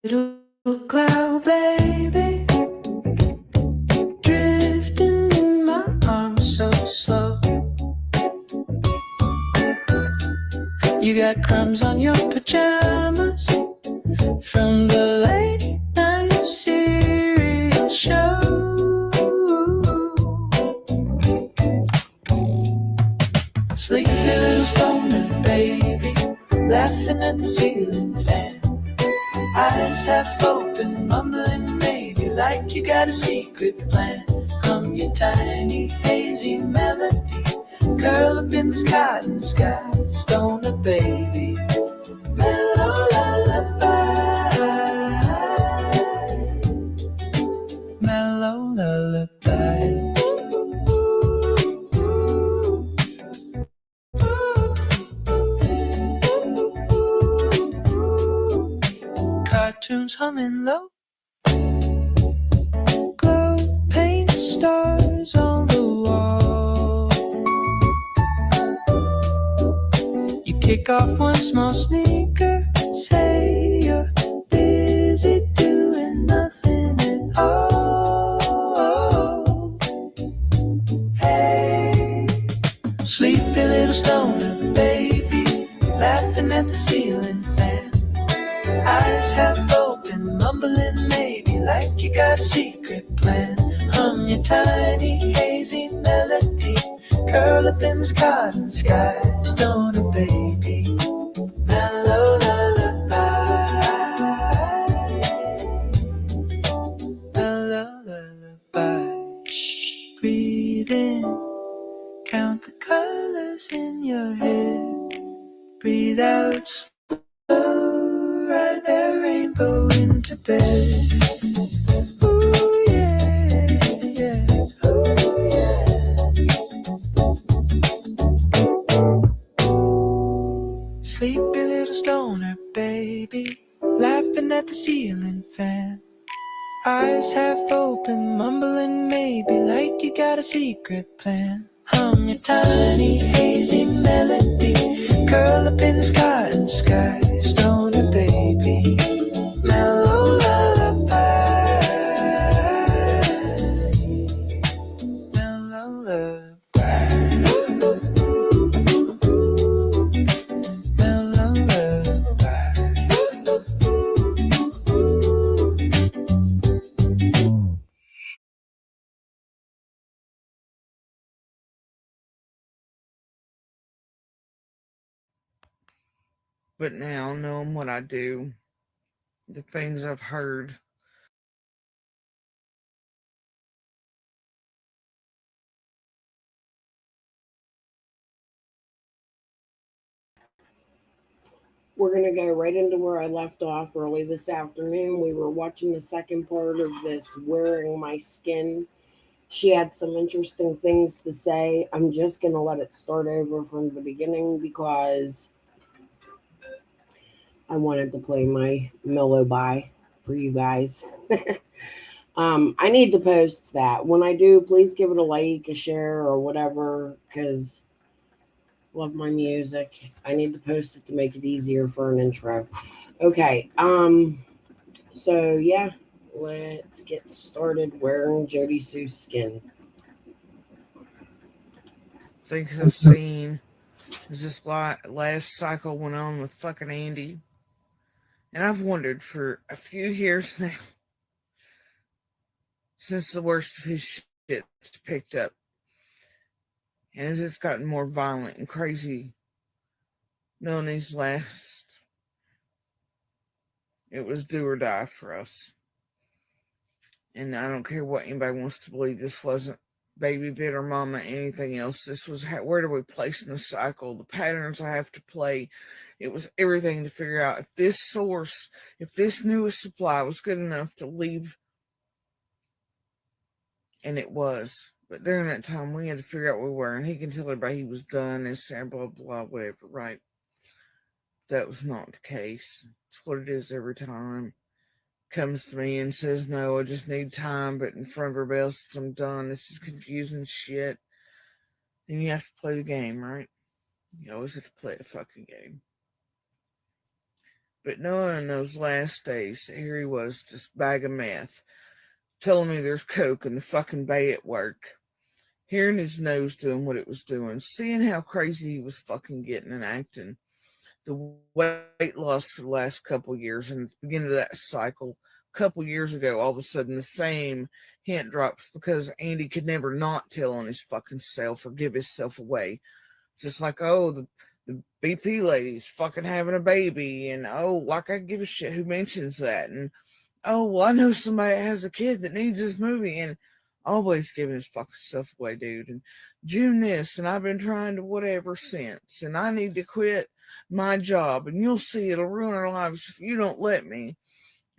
Little cloud baby, drifting in my arms so slow. You got crumbs on your pajamas from the late night cereal show. Sleepy little stoner baby, laughing at the ceiling fan. Eyes half open, mumbling maybe like you got a secret plan. Hum your tiny hazy melody, curl up in this cotton sky. Stoner baby, mellow lullaby, mellow lullaby. Cartoons humming low, glow paint stars on the wall. You kick off one small sneaker, say you're busy doing nothing at all. Hey, sleepy little stoner baby, laughing at the ceiling fan. Eyes half open, mumbling maybe like you got a secret plan. Hum your tiny hazy melody, curl up in this cotton sky. Stoner baby, mellow lullaby, mellow lullaby. Breathe in, count the colors in your head. Breathe out slow, ride that rainbow into bed. Ooh yeah, yeah, ooh yeah. Sleepy little stoner baby, laughing at the ceiling fan. Eyes half open, mumbling maybe like you got a secret plan. Hum your tiny hazy melody, curl up in this cotton sky. Stoner baby, mellow lullaby, mellow lullaby, mellow lullaby. But now, knowing what I do, the things I've heard, We're going to go right into where I left off early this afternoon. We were watching the second part of this Wearing My Skin. She had some interesting things to say. I'm just going to let it start over from the beginning because I wanted to play my mellow bye for you guys. I need to post that. When I do, please give it a like, a share, or whatever, because love my music. I need to post it to make it easier for an intro. Okay. So yeah, let's get started wearing Jodi Sue's skin. things I've seen is this last cycle went on with fucking Andy. And I've wondered for a few years now, since the worst of his shit's picked up, and as it's gotten more violent and crazy, knowing these last, it was do or die for us. And I don't care what anybody wants to believe, this wasn't baby bit or mama, anything else. This was where do we place in the cycle, the patterns I have to play. It was everything to figure out if this source, if this newest supply was good enough to leave. And it was. But during that time, we had to figure out what we were. And he can tell everybody he was done and said, blah, blah, whatever, right? That was not the case. It's what it is every time. Comes to me and says, no, I just need time. But in front of everybody else, I'm done. This is confusing shit. And you have to play the game, right? You always have to play a fucking game. But knowing those last days, here he was, just bag of meth, telling me there's coke in the fucking bay at work, hearing his nose doing what it was doing, seeing how crazy he was fucking getting and acting, the weight loss for the last couple years, and at the beginning of that cycle, a couple years ago, all of a sudden the same hint drops because Andy could never not tell on his fucking self or give himself away. Just like, oh, the BP lady's fucking having a baby, and oh, like I give a shit who mentions that, and oh, well, I know somebody that has a kid that needs this movie, and always giving his fucking self away, dude. And June this, and I've been trying to whatever since, and I need to quit my job, and you'll see it'll ruin our lives if you don't let me.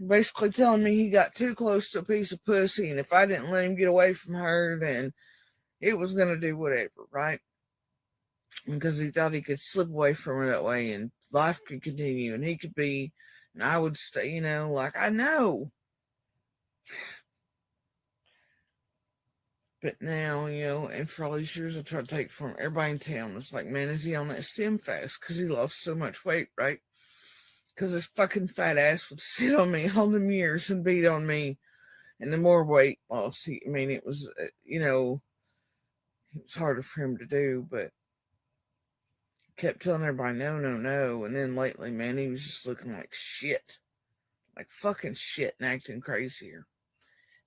Basically telling me he got too close to a piece of pussy, and if I didn't let him get away from her, then it was gonna do whatever, right? Because he thought he could slip away from her that way, and life could continue, and he could be, and I would stay, like I know. But now, and for all these years I try to take from everybody in town. It's like, man, is he on that stem fast? Because he lost so much weight, right? Because his fucking fat ass would sit on me all the years and beat on me. And the more weight loss, it was, it was harder for him to do, but kept telling everybody, no, no, no. And then lately, man, he was just looking like shit. Like fucking shit and acting crazier.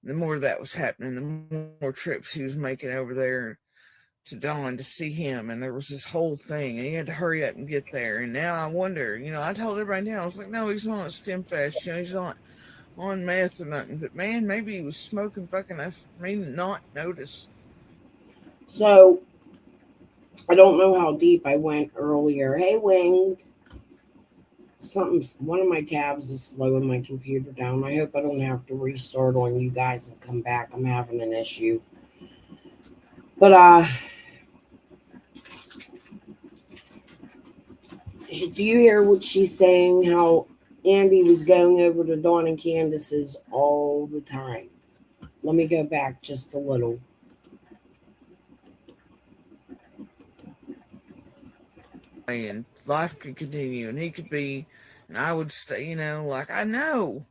The more that was happening, the more trips he was making over there to Dawn to see him. And there was this whole thing, and he had to hurry up and get there. And now I wonder, I told everybody now, I was like, no, he's not on stem fast. He's not on meth or nothing. But man, maybe he was smoking fucking enough for me to not notice. So, I don't know how deep I went earlier. Hey, Wing. One of my tabs is slowing my computer down. I hope I don't have to restart on you guys and come back. I'm having an issue. But do you hear what she's saying? How Andy was going over to Dawn and Candace's all the time. Let me go back just a little. And life could continue, and he could be, and I would stay, like I know.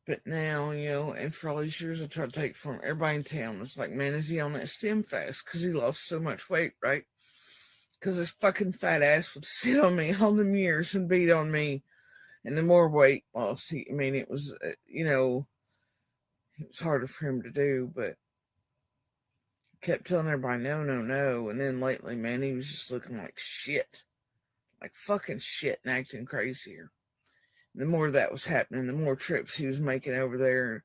But now, and for all these years I try to take from everybody in town. It's like, man, is he on that stem fast? Because he lost so much weight, right? Because his fucking fat ass would sit on me all the years and beat on me. And the more weight loss, it was, it was harder for him to do, but kept telling everybody, no, no, no. And then lately, man, he was just looking like shit. Like fucking shit and acting crazier. And the more that was happening, the more trips he was making over there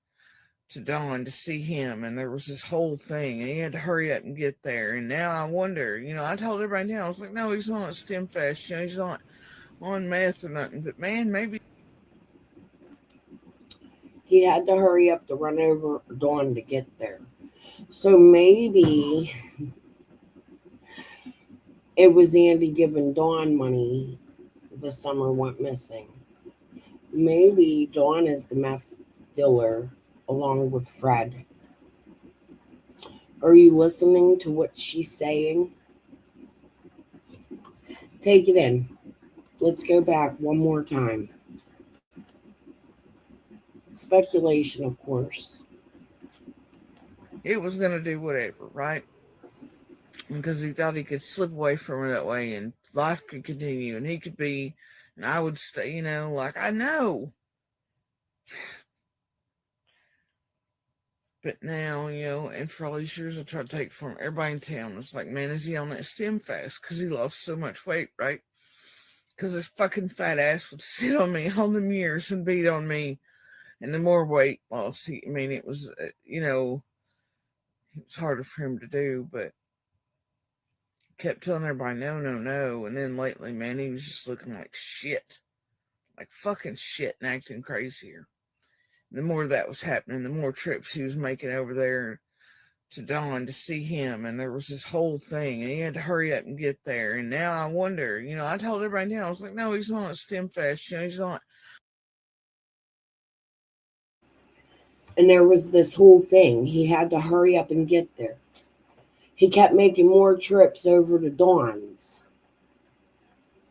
to Dawn to see him. And there was this whole thing, and he had to hurry up and get there. And now I wonder, I told everybody now, I was like, no, he's not on stem fast. He's not on meth or nothing. But man, maybe he had to hurry up to run over Dawn to get there. So maybe it was Andy giving Dawn money the summer went missing. Maybe Dawn is the meth dealer along with Fred. Are you listening to what she's saying? Take it in. Let's go back one more time. Speculation, of course. it was going to do whatever, right? Because he thought he could slip away from her that way, and life could continue, and he could be, and I would stay, like I know. But now, and for all these years I try to take from everybody in town. It's like, man, is he on that stem fast? Because he lost so much weight, right? Because his fucking fat ass would sit on me all the years and beat on me. And the more weight loss, it was, it was harder for him to do, but kept telling everybody, no, no, no. And then lately, man, he was just looking like shit. Like fucking shit and acting crazier. The more that was happening, the more trips he was making over there to Dawn to see him. And there was this whole thing, and he had to hurry up and get there. And now I wonder, I told everybody now, I was like, no, he's not on stem fast. He's not. And there was this whole thing. He had to hurry up and get there. He kept making more trips over to Dawn's.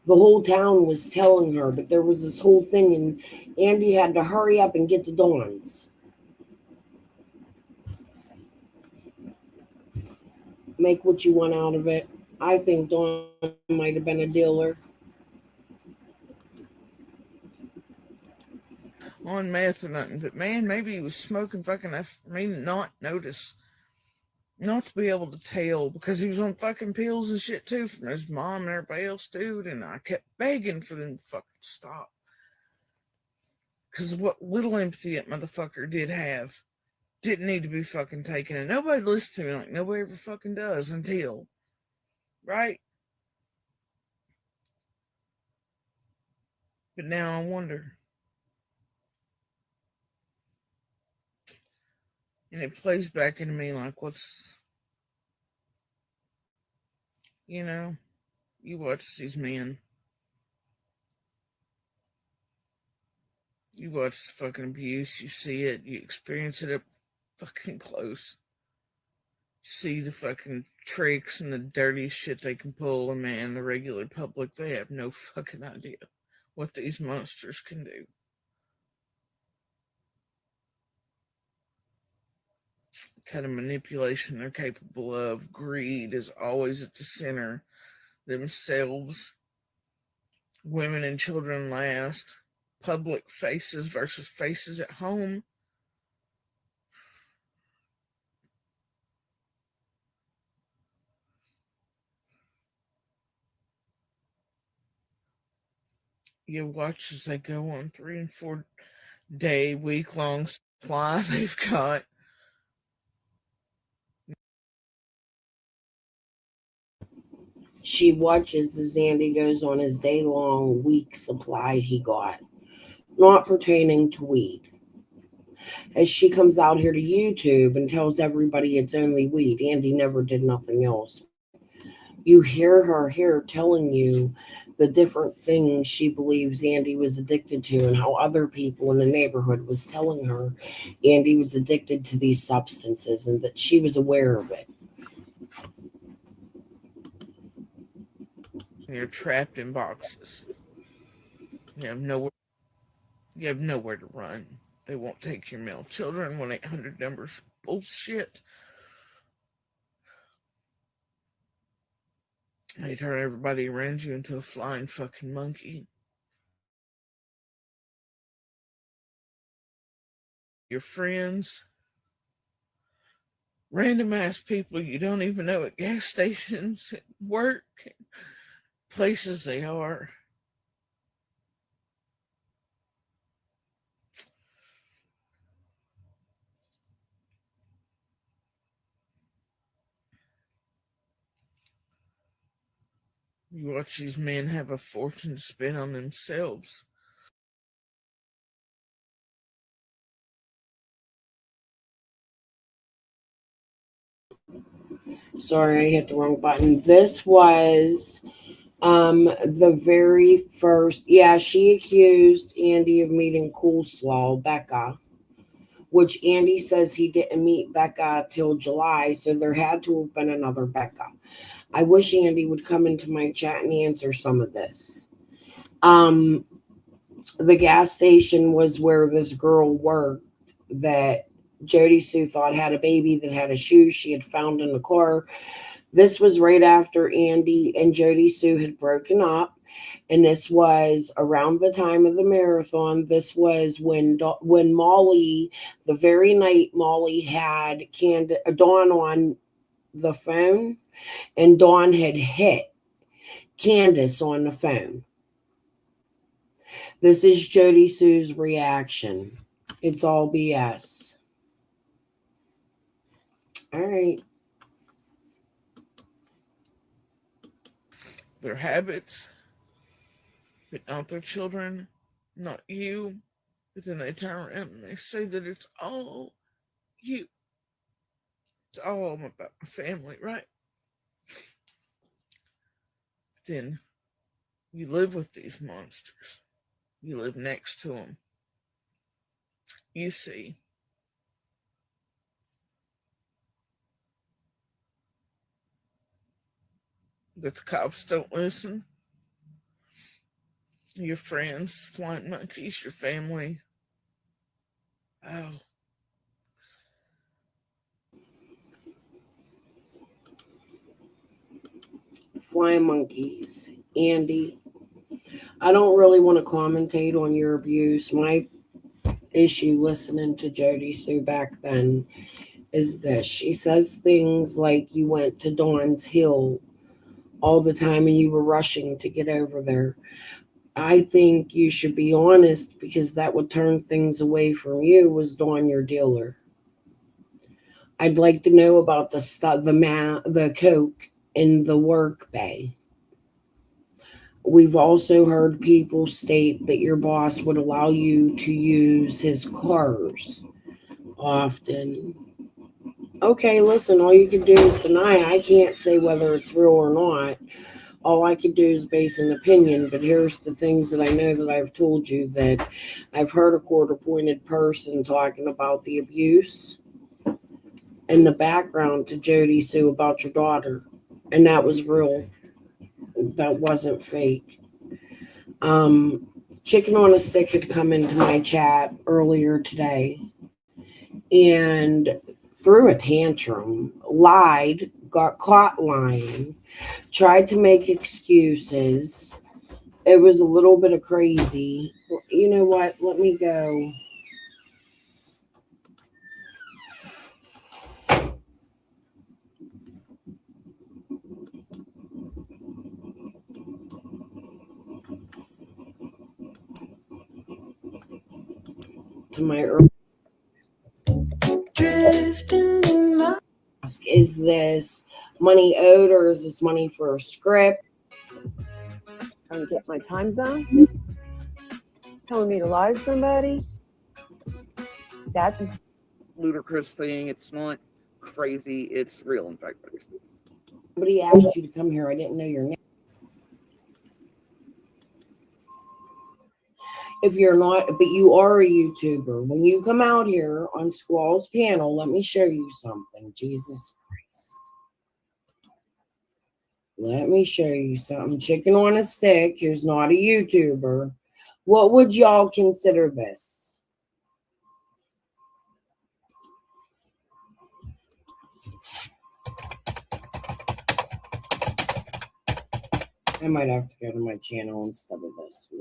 The whole town was telling her, but there was this whole thing, and Andy had to hurry up and get the Dawns. Make what you want out of it. I think Dawn might have been a dealer. On meth or nothing, but man, maybe he was smoking fucking enough for me to not notice, not to be able to tell, because he was on fucking pills and shit too from his mom and everybody else, dude. And I kept begging for them to fucking stop, because what little empathy that motherfucker did have didn't need to be fucking taken, and nobody listened to me like nobody ever fucking does until, right? But now I wonder, and it plays back into me like, you know, you watch these men, you watch the fucking abuse, you see it, you experience it up fucking close. See the fucking tricks and the dirty shit they can pull, and man, the regular public, they have no fucking idea what these monsters can do. Kind of manipulation they're capable of. Greed is always at the center. Themselves, women and children last. Public faces versus faces at home. You watch as they go on 3 and 4 day, week-long supply they've got. She watches as Andy goes on his day long week supply he got, not pertaining to weed. As she comes out here to YouTube and tells everybody it's only weed, Andy never did nothing else. You hear her here telling you the different things she believes Andy was addicted to, and how other people in the neighborhood was telling her Andy was addicted to these substances and that she was aware of it. You're trapped in boxes. You have nowhere You have nowhere to run. They won't take your mail. Children 1-800 numbers. Bullshit. They turn everybody around you into a flying fucking monkey. Your friends, random ass people you don't even know at gas stations, at work, places they are. You watch these men have a fortune to spend on themselves. Sorry, I hit the wrong button. This was the very first. Yeah, she accused Andy of meeting Coleslaw, Becca, which Andy says he didn't meet Becca till July, so there had to have been another Becca. I wish Andy would come into my chat and answer some of this. Um, the gas station was where this girl worked that Jodi Sue thought had a baby that had a shoe she had found in the car. This was right after Andy and Jodi Sue had broken up, and this was around the time of the marathon. This was when Molly, the very night Molly had Dawn on the phone, and Dawn had hit Candace on the phone. This is Jodi Sue's reaction. It's all BS. All right. Their habits, but not their children, not you. But then they turn around and they say that it's all you. It's all about my family, right? But then you live with these monsters. You live next to them. You see that the cops don't listen. your friends, flying monkeys, your family. Oh, Flying monkeys. Andy, I don't really want to commentate on your abuse. My issue listening to Jodi Sue back then is this. She says things like you went to Dawn's Hill all the time and you were rushing to get over there. I think you should be honest because that would turn things away from you. Was Dawn your dealer? I'd like to know about the stuff, the coke in the work bay. We've also heard people state that your boss would allow you to use his cars often. Okay, listen, all you can do is deny. I can't say whether it's real or not. All I can do is base an opinion, but here's the things that I know that I've told you that I've heard a court-appointed person talking about the abuse in the background to Jodi Sue about your daughter, and that was real. That wasn't fake. Chicken on a Stick had come into my chat earlier today and threw a tantrum, lied, got caught lying, tried to make excuses. It was a little bit of crazy. You know what? Let me go. To my Drifting in my ask, is this money owed or is this money for a script? Trying to get my time zone? Telling me to lie to somebody? That's ludicrous thing. It's not crazy. It's real, in fact. Somebody asked you to come here. I didn't know your name. If you're not, but you are a YouTuber. When you come out here on Squall's panel, let me show you something. Jesus Christ. Let me show you something. Chicken on a Stick, who's not a YouTuber. What would y'all consider this? I might have to go to my channel instead of this.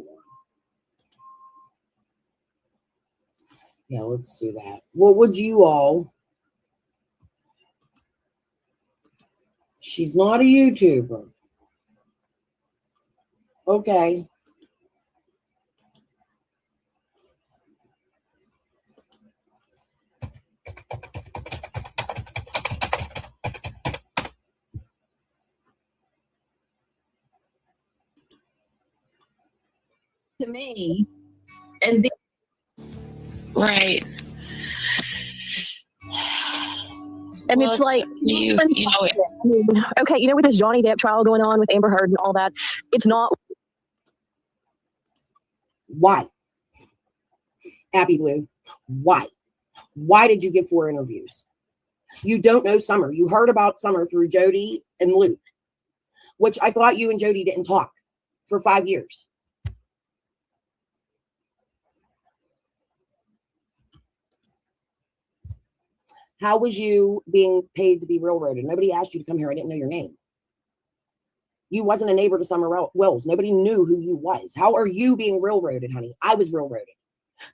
Yeah, let's do that. What would you all? She's not a YouTuber. Okay. To me, and right. And well, it's like you know it. I mean, okay, you know, with this Johnny Depp trial going on with Amber Heard and all that, it's not. Why? Happy Blue. Why? Why did you give 4 interviews? You don't know Summer. You heard about Summer through Jodi and Luke, which I thought you and Jodi didn't talk for 5 years. How was you being paid to be railroaded? Nobody asked you to come here. I didn't know your name. You wasn't a neighbor to Summer Wells. Nobody knew who you was. How are you being railroaded, honey? I was railroaded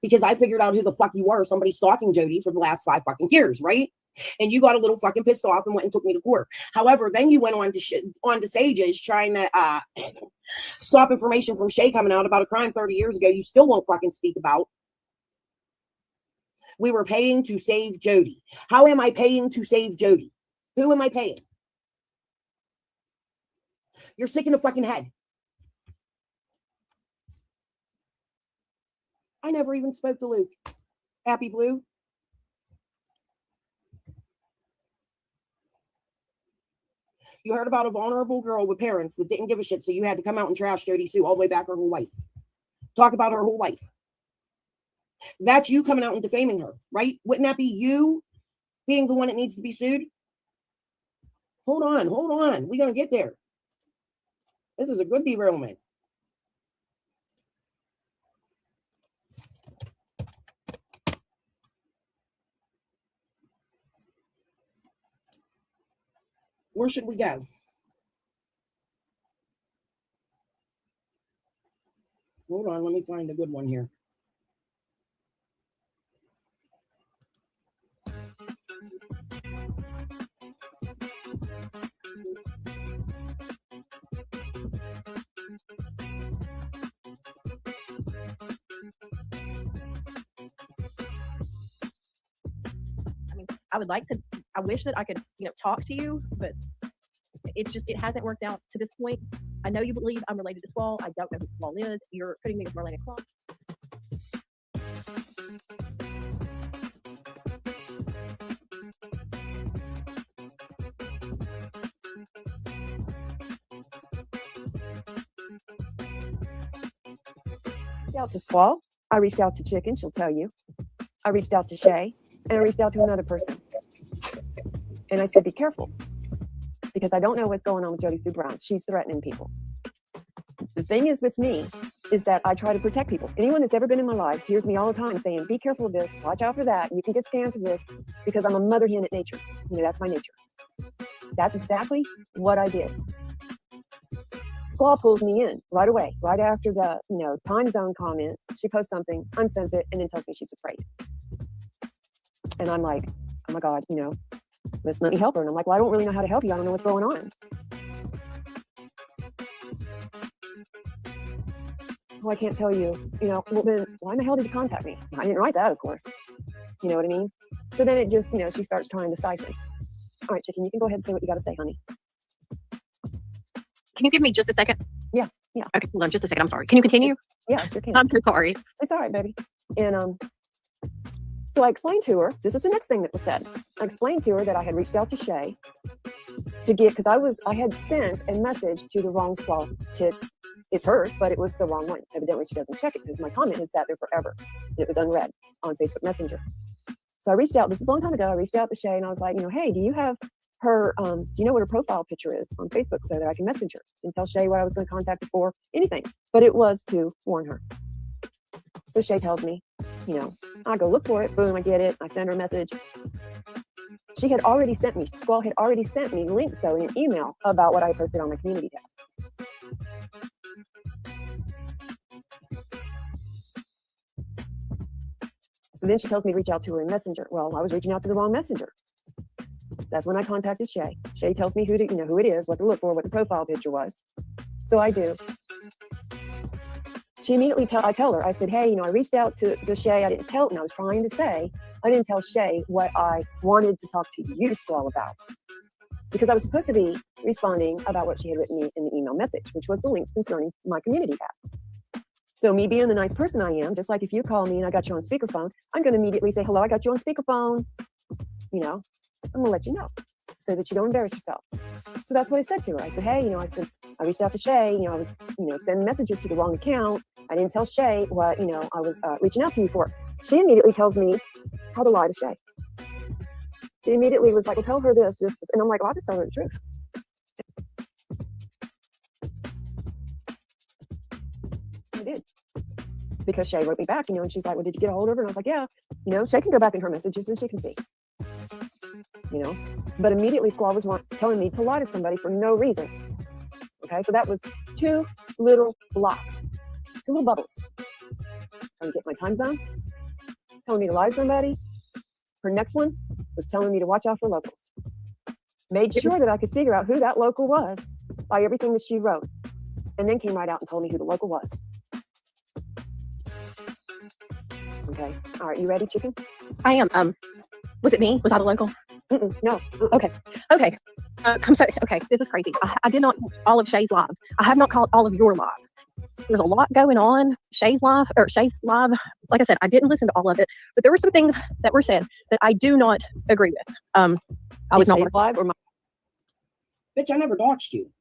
because I figured out who the fuck you were. Somebody stalking Jodi for the last 5 fucking years, right? And you got a little fucking pissed off and went and took me to court. However, then you went on to Sages trying to stop information from Shay coming out about a crime 30 years ago you still won't fucking speak about. We were paying to save Jodi. How am I paying to save Jodi? Who am I paying? You're sick in the fucking head. I never even spoke to Luke. Happy Blue. You heard about a vulnerable girl with parents that didn't give a shit, so you had to come out and trash Jodi Sue all the way back her whole life. Talk about her whole life. That's you coming out and defaming her, right? Wouldn't that be you being the one that needs to be sued? Hold on. We're going to get there. This is a good derailment. Where should we go? Hold on, let me find a good one here. I mean, I would like to, I wish that I could, talk to you, but it's just, it hasn't worked out to this point. I know you believe I'm related to Squall. I don't know who Squall is. You're putting me with Marlena Clark. Out to Squall. I reached out to Chicken. She'll tell you. I reached out to Shay, and I reached out to another person. And I said, be careful, because I don't know what's going on with Jodi Sue Brown. She's threatening people. The thing is with me is that I try to protect people. Anyone that's ever been in my life hears me all the time saying, be careful of this, watch out for that. You can get scammed for this, because I'm a mother hen at nature. That's my nature. That's exactly what I did. Squall pulls me in right away, right after the, time zone comment. She posts something, unsends it, and then tells me she's afraid. And I'm like, oh my God, let me help her. And I'm like, well, I don't really know how to help you. I don't know what's going on. Oh, I can't tell you, well, then why in the hell did you contact me? I didn't write that, of course. You know what I mean? So then it just, she starts trying to siphon. All right, Chicken, you can go ahead and say what you got to say, honey. Can you give me just a second? Yeah. Okay, hold on just a second. I'm sorry. Can you continue? Yeah, sure can. I'm so sorry. It's all right, baby. And so I explained to her, this is the next thing that was said. I explained to her that I had reached out to Shay to get, because I had sent a message to the wrong Squall. It's hers, but it was the wrong one. Evidently, she doesn't check it because my comment has sat there forever. It was unread on Facebook Messenger. So I reached out, this is a long time ago, I reached out to Shay and I was like, hey, do you have her, do you know what her profile picture is on Facebook so that I can message her and tell Shay what I was going to contact her for, anything. But it was to warn her. So Shay tells me, I go look for it. Boom, I get it. I send her a message. She had already sent me, Squall had already sent me links though in an email about what I posted on my community tab. So then she tells me to reach out to her in Messenger. Well, I was reaching out to the wrong messenger. So that's when I contacted Shay. Shay tells me who it is, what to look for, what the profile picture was. So I do. She immediately I tell her, I said, hey, I reached out to Shay. I didn't tell, and I was trying to say, I didn't tell Shay what I wanted to talk to you, Squall, about. Because I was supposed to be responding about what she had written me in the email message, which was the links concerning my community tab. So me being the nice person I am, just like if you call me and I got you on speakerphone, I'm going to immediately say, hello, I got you on speakerphone. I'm going to let you know so that you don't embarrass yourself. So that's what I said to her. I said, hey, I reached out to Shay, I was, sending messages to the wrong account. I didn't tell Shay what, I was reaching out to you for. She immediately tells me how to lie to Shay. She immediately was like, well, tell her this. And I'm like, well, I'll just tell her the truth. I did. Because Shay wrote me back, and she's like, well, did you get a hold of her? And I was like, yeah. Shay can go back in her messages and she can see. But immediately Squall was telling me to lie to somebody for no reason. Okay, so that was 2 little blocks, 2 little bubbles. Trying to get my time zone, telling me to lie to somebody. Her next one was telling me to watch out for locals. Made sure that I could figure out who that local was by everything that she wrote, and then came right out and told me who the local was. Okay, all right, you ready, Chicken? I am. Was it me? Was I the local? No. Okay. I'm sorry. Okay, this is crazy. I did not watch all of Shay's live. I have not called all of your live. There's a lot going on. Shay's live. Like I said, I didn't listen to all of it, but there were some things that were said that I do not agree with. I was not Shay's live or my. Bitch, I never doxed you.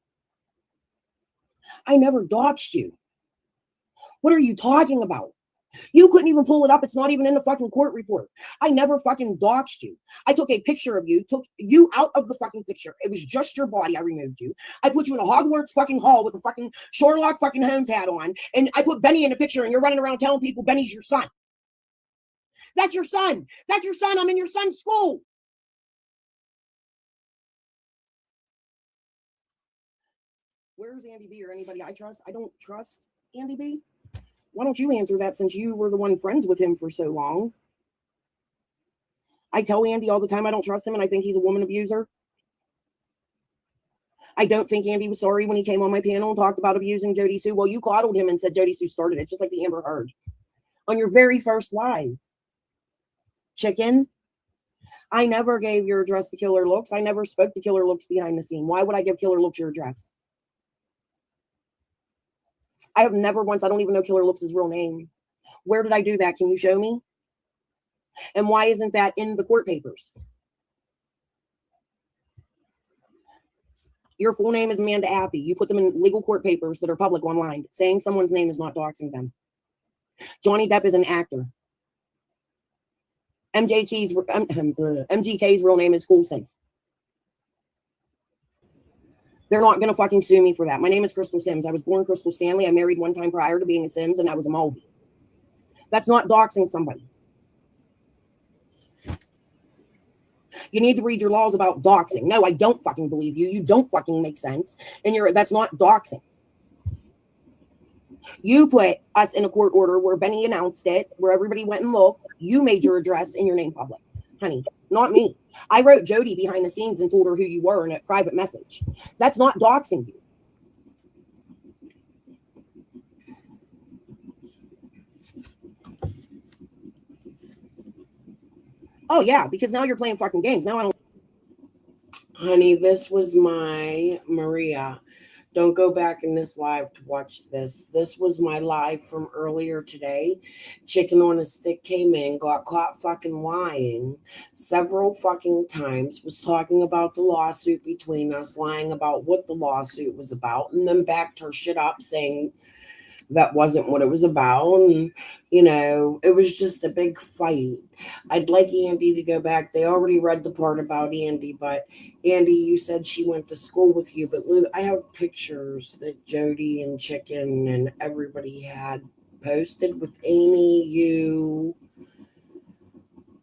I never doxed you. What are you talking about? You couldn't even pull it up. It's not even in the fucking court report. I never fucking doxed you. I took a picture of you, took you out of the fucking picture. It was just your body. I removed you. I put you in a Hogwarts fucking hall with a fucking Sherlock fucking Holmes hat on. And I put Benny in the picture and you're running around telling people Benny's your son. That's your son. That's your son. I'm in your son's school. Where's Andy B or anybody I trust? I don't trust Andy B. Why don't you answer that since you were the one friends with him for so long? I tell Andy all the time I don't trust him and I think he's a woman abuser. I don't think Andy was sorry when he came on my panel and talked about abusing Jodi Sue. Well, you coddled him and said Jodi Sue started it, just like the Amber Heard. On your very first live. Chicken. I never gave your address to Killer Looks. I never spoke to Killer Looks behind the scene. Why would I give Killer Looks your address? I have never once, I don't even know Killer Looks' real name. Where did I do that? Can you show me? And why isn't that in the court papers? Your full name is Amanda Affey. You put them in legal court papers that are public online. Saying someone's name is not doxing them. Johnny Depp is an actor. MGK's real name is Coulson. They're not going to fucking sue me for that. My name is Crystal Sims. I was born Crystal Stanley. I married one time prior to being a Sims, and I was a Mulvey. That's not doxing somebody. You need to read your laws about doxing. No, I don't fucking believe you. You don't fucking make sense. And that's not doxing. You put us in a court order where Benny announced it, where everybody went and looked. You made your address and your name public. Honey, not me. I wrote Jodi behind the scenes and told her who you were in a private message. That's not doxing you. Oh, yeah, because now you're playing fucking games. Now I don't. Honey, this was my Maria. Don't go back in this live to watch this. This was my live from earlier today. Chicken on a Stick came in, got caught fucking lying several fucking times, was talking about the lawsuit between us, lying about what the lawsuit was about, and then backed her shit up saying that wasn't what it was about. And, it was just a big fight. I'd like Andy to go back. They already read the part about Andy, but Andy, you said she went to school with you. But Luke, I have pictures that Jodi and Chicken and everybody had posted with Amy, you.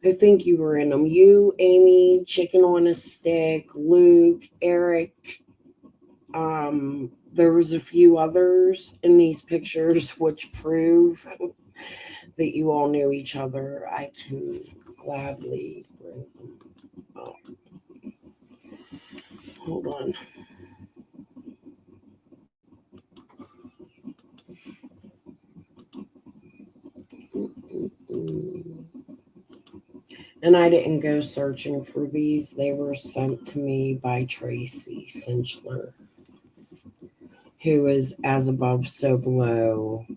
I think you were in them. You, Amy, Chicken on a Stick, Luke, Eric. There was a few others in these pictures which prove that you all knew each other. I can gladly bring them up. Hold on. And I didn't go searching for these. They were sent to me by Tracy Cinchler, who is As Above, So Below.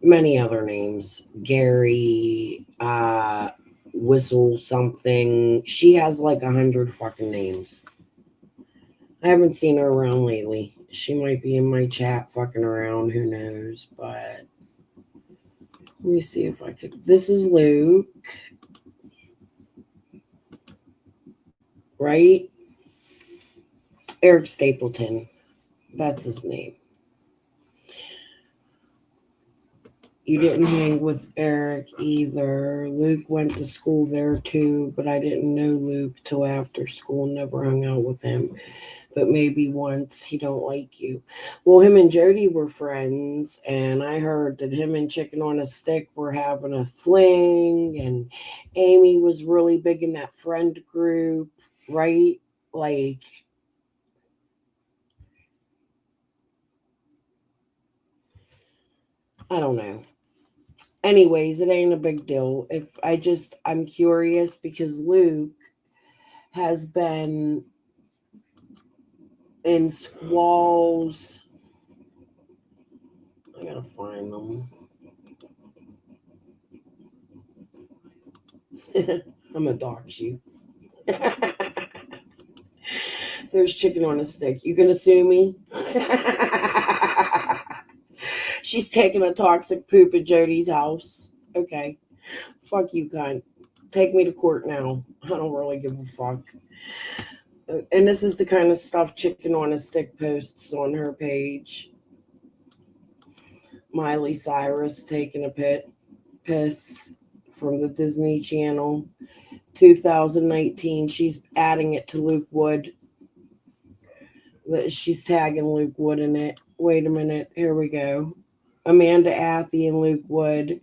Many other names. Gary, Whistle something. She has like 100 fucking names. I haven't seen her around lately. She might be in my chat fucking around. Who knows? But let me see if I could. This is Luke. Right? Eric Stapleton. That's his name. You didn't hang with Eric either. Luke went to school there too, but I didn't know Luke till after school. Never hung out with him. But maybe once. He don't like you. Well, him and Jodi were friends, and I heard that him and Chicken on a Stick were having a fling, and Amy was really big in that friend group, right? Like, I don't know. Anyways, it ain't a big deal. I'm curious because Luke has been in squalls. I gotta find them. I'm gonna dox you. There's Chicken on a Stick. You gonna sue me? She's taking a toxic poop at Jodi's house. Okay. Fuck you, cunt. Take me to court now. I don't really give a fuck. And this is the kind of stuff Chicken on a Stick posts on her page. Miley Cyrus taking a piss from the Disney Channel. 2019. She's adding it to Luke Wood. She's tagging Luke Wood in it. Wait a minute. Here we go. Amanda Athey and Luke Wood.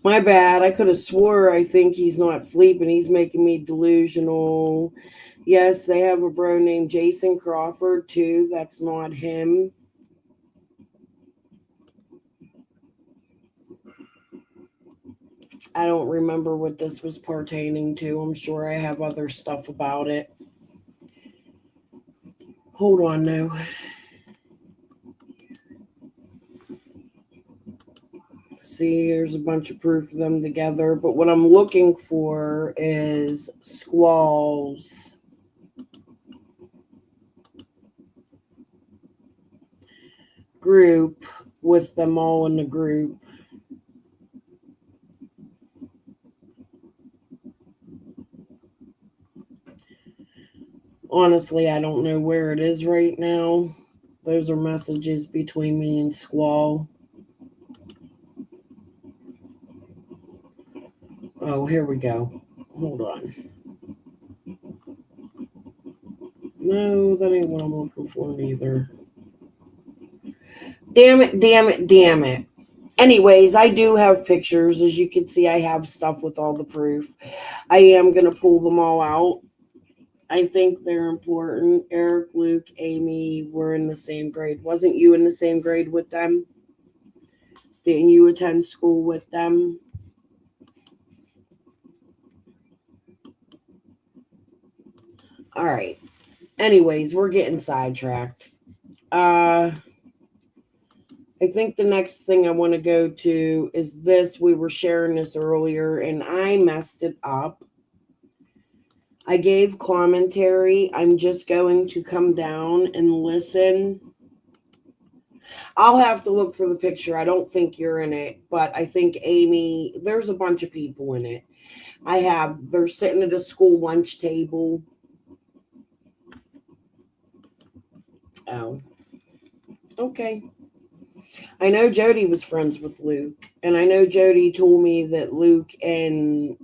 My bad. I could have swore I think he's not sleeping. He's making me delusional. Yes, they have a bro named Jason Crawford too. That's not him. I don't remember what this was pertaining to. I'm sure I have other stuff about it. Hold on now. See, here's a bunch of proof of them together. But what I'm looking for is Squall's group with them all in the group. Honestly, I don't know where it is right now. Those are messages between me and Squall. Oh, here we go. Hold on. No, that ain't what I'm looking for neither. Damn it, damn it, damn it. Anyways, I do have pictures. As you can see, I have stuff with all the proof. I am going to pull them all out. I think they're important. Eric, Luke, Amy were in the same grade. Wasn't you in the same grade with them? Didn't you attend school with them? All right. Anyways, we're getting sidetracked. I think the next thing I want to go to is this. We were sharing this earlier and I messed it up. I gave commentary. I'm just going to come down and listen. I'll have to look for the picture. I don't think you're in it, but I think Amy, there's a bunch of people in it. They're sitting at a school lunch table. Oh, okay. I know Jodi was friends with Luke, and I know Jodi told me that Luke and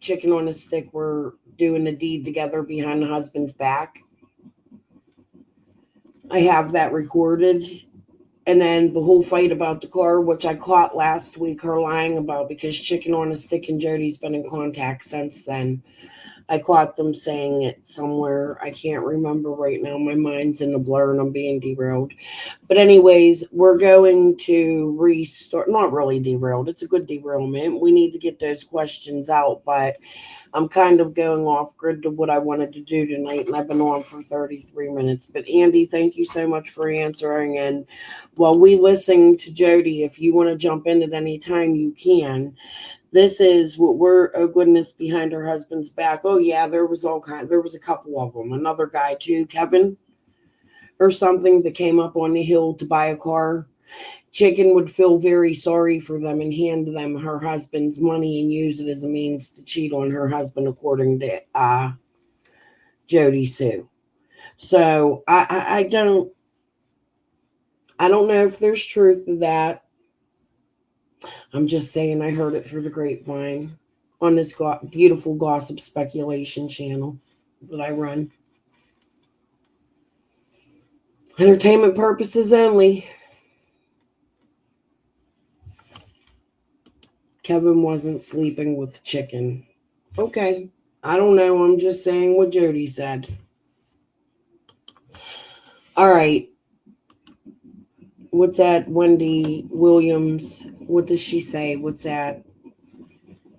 Chicken on a Stick were doing a deed together behind the husband's back. I have that recorded. And then the whole fight about the car, which I caught last week, her lying about because Chicken on a Stick and Jodi's been in contact since then. I caught them saying it somewhere. I can't remember right now. My mind's in a blur and I'm being derailed. But anyways, we're going to restart. Not really derailed. It's a good derailment. We need to get those questions out, but I'm kind of going off grid to what I wanted to do tonight, and I've been on for 33 minutes. But Andy, thank you so much for answering. And while we listen to Jodi, if you want to jump in at any time, you can. This is what we're, oh goodness, behind her husband's back. Oh yeah, there was a couple of them. Another guy too, Kevin or something, that came up on the hill to buy a car. Chicken would feel very sorry for them and hand them her husband's money and use it as a means to cheat on her husband, according to Jodi Sue. So I don't know if there's truth to that. I'm just saying I heard it through the grapevine on this beautiful gossip speculation channel that I run. Entertainment purposes only. Kevin wasn't sleeping with Chicken. Okay. I don't know. I'm just saying what Jodi said. All right. What's that? Wendy Williams. What does she say? What's that?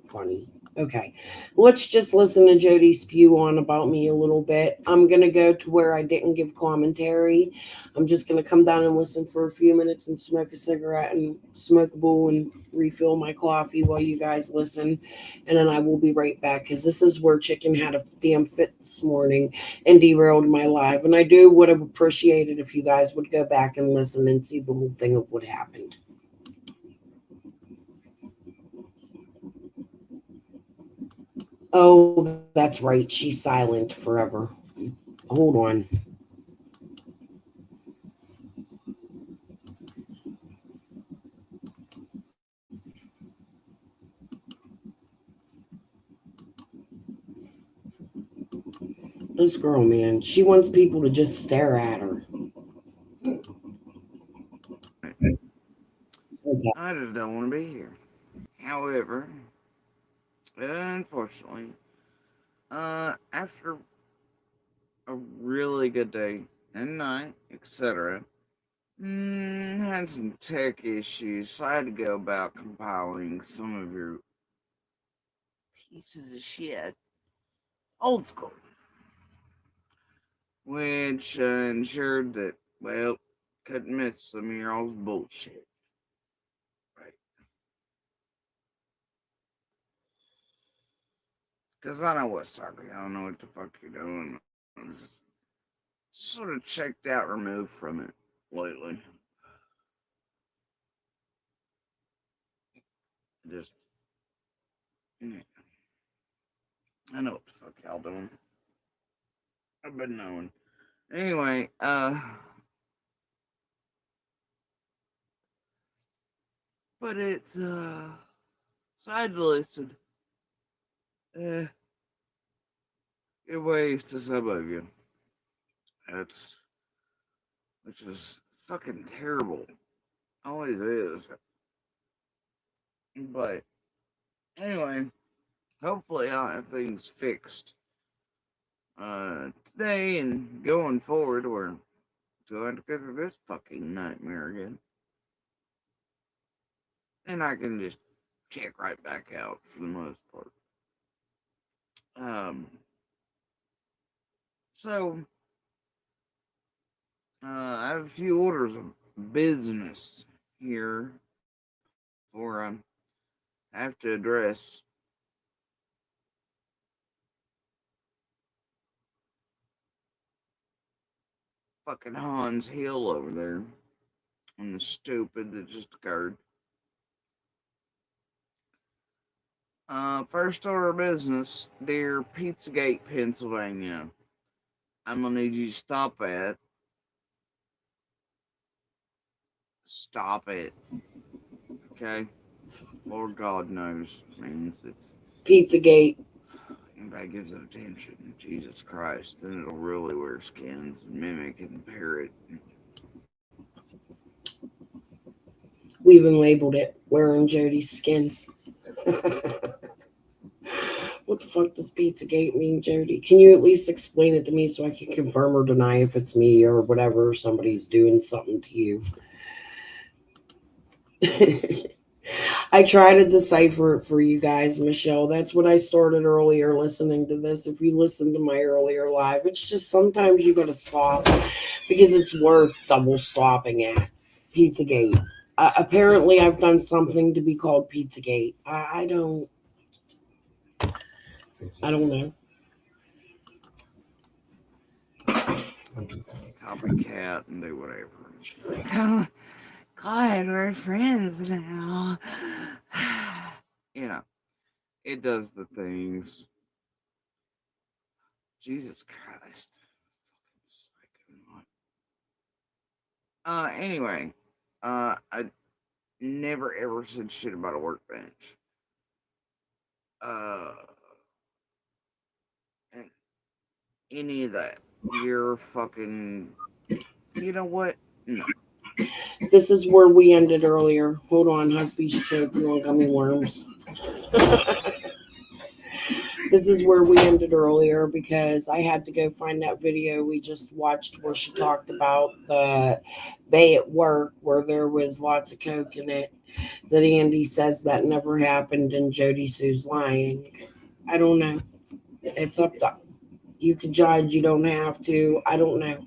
Funny. Okay. Let's just listen to Jodi spew on about me a little bit. I'm going to go to where I didn't give commentary. I'm just going to come down and listen for a few minutes and smoke a cigarette and smoke a bowl and refill my coffee while you guys listen. And then I will be right back, because this is where Chicken had a damn fit this morning and derailed my live. And I would have appreciated if you guys would go back and listen and see the whole thing of what happened. Oh, that's right. She's silent forever. Hold on. this girl, man. She wants people to just stare at her. Okay. I just don't want to be here. However, unfortunately, after a really good day and night, etc., had some tech issues, so I had to go about compiling some of your pieces of shit, old school, which ensured that, well, couldn't miss some of your old bullshit. Right. Because I know what's up. I don't know what the fuck you're doing. I'm just sort of checked out, removed from it lately. Just, yeah, I know what the fuck y'all doing. I've been knowing. Anyway, but it's, side listed. Eh, it ways to some of you. That's, which is fucking terrible. Always is. But, anyway, hopefully I'll have things fixed today and going forward. We're going to go through this fucking nightmare again. And I can just check right back out for the most part. So I have a few orders of business here for I have to address. Fucking Hans Hill over there on the stupid that just occurred. First order of business, dear Pizzagate, Pennsylvania. I'm gonna need you to stop at. Stop it. Okay? Lord God knows means it's Pizzagate. anybody gives it attention. Jesus Christ, then it'll really wear skins and mimic and parrot. We even labeled it wearing Jodi's skin. What the fuck does Pizzagate mean, Jodi? Can you at least explain it to me so I can confirm or deny if it's me or whatever, somebody's doing something to you? I try to decipher it for you guys, Michelle. That's what I started earlier listening to this. If you listen to my earlier live, it's just sometimes you got to stop because it's worth double stopping at. Pizzagate. Apparently, I've done something to be called Pizzagate. I don't know. Copycat and do whatever. God, we're friends now. You know, it does the things. Jesus Christ. Anyway, I never ever said shit about a workbench. Uh, and any of that. You're fucking. You know what? No. This is where we ended earlier. Hold on, husband's choking on gummy worms. This is where we ended earlier because I had to go find that video we just watched where she talked about the bay at work where there was lots of coke in it. That Andy says that never happened and Jodi Sue's lying. I don't know. It's up to you. Can judge. You don't have to. I don't know.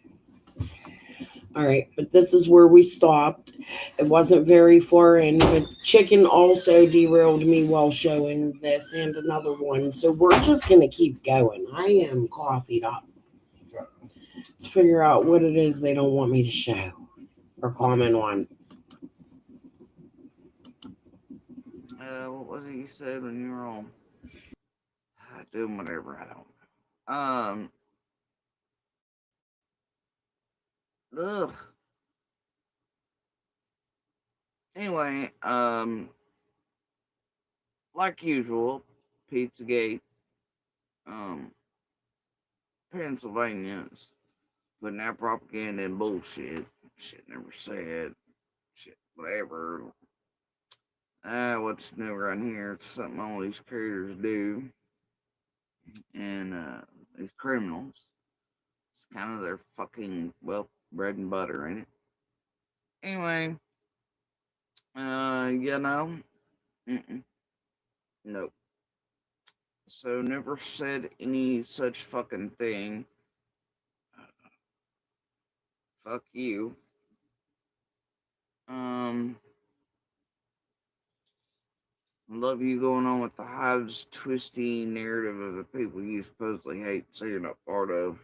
All right, but this is where we stopped. It wasn't very far in, but chicken also derailed me while showing this and another one. So we're just going to keep going. I am coffeeed up. Let's figure out what it is they don't want me to show or comment on. What was it you said when you were on? Doing whatever, I don't know. Ugh. Anyway, like usual, Pizzagate. Pennsylvanians putting out propaganda and bullshit. Shit never said. Shit, whatever. What's new around here? It's something all these creators do. And these criminals. It's kind of their fucking, well, bread and butter, ain't it? Anyway, you know, nope. So never said any such fucking thing. Fuck you. Love you going on with the hive's twisty narrative of the people you supposedly hate, so you're not part of.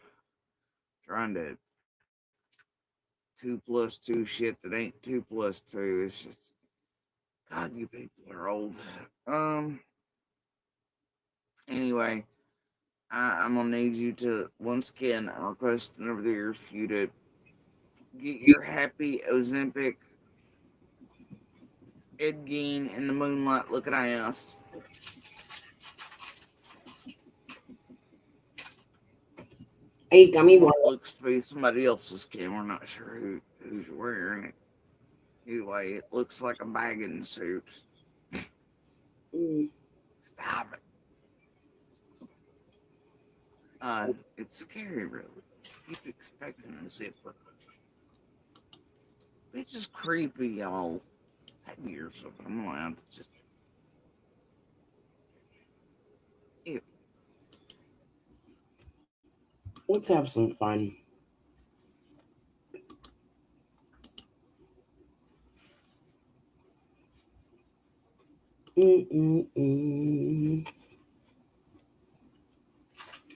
Trying to 2+2 shit that ain't 2+2. It's just, God, you people are old. Anyway, I'm gonna need you to, once again, I request over the years for you to get your happy Ozempic Ed Gein in the moonlight looking ass. Hey, gummy What worms. looks to be somebody else's skin. We're not sure who's wearing it. Anyway, it looks like a bagging suit. Stop it. It's scary, really. Keep expecting a zipper. It's just creepy, y'all. Have years of it. I'm allowed to just. Ew. Let's have some fun.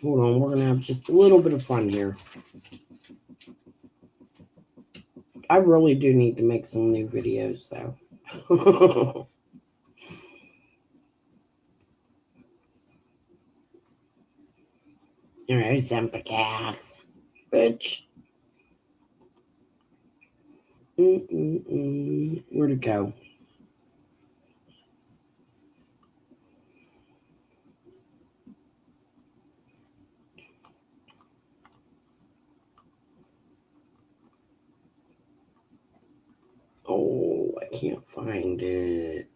Hold on, we're gonna have just a little bit of fun here. I really do need to make some new videos, though. All right, Zempic ass, bitch. Where'd it go? Oh, I can't find it.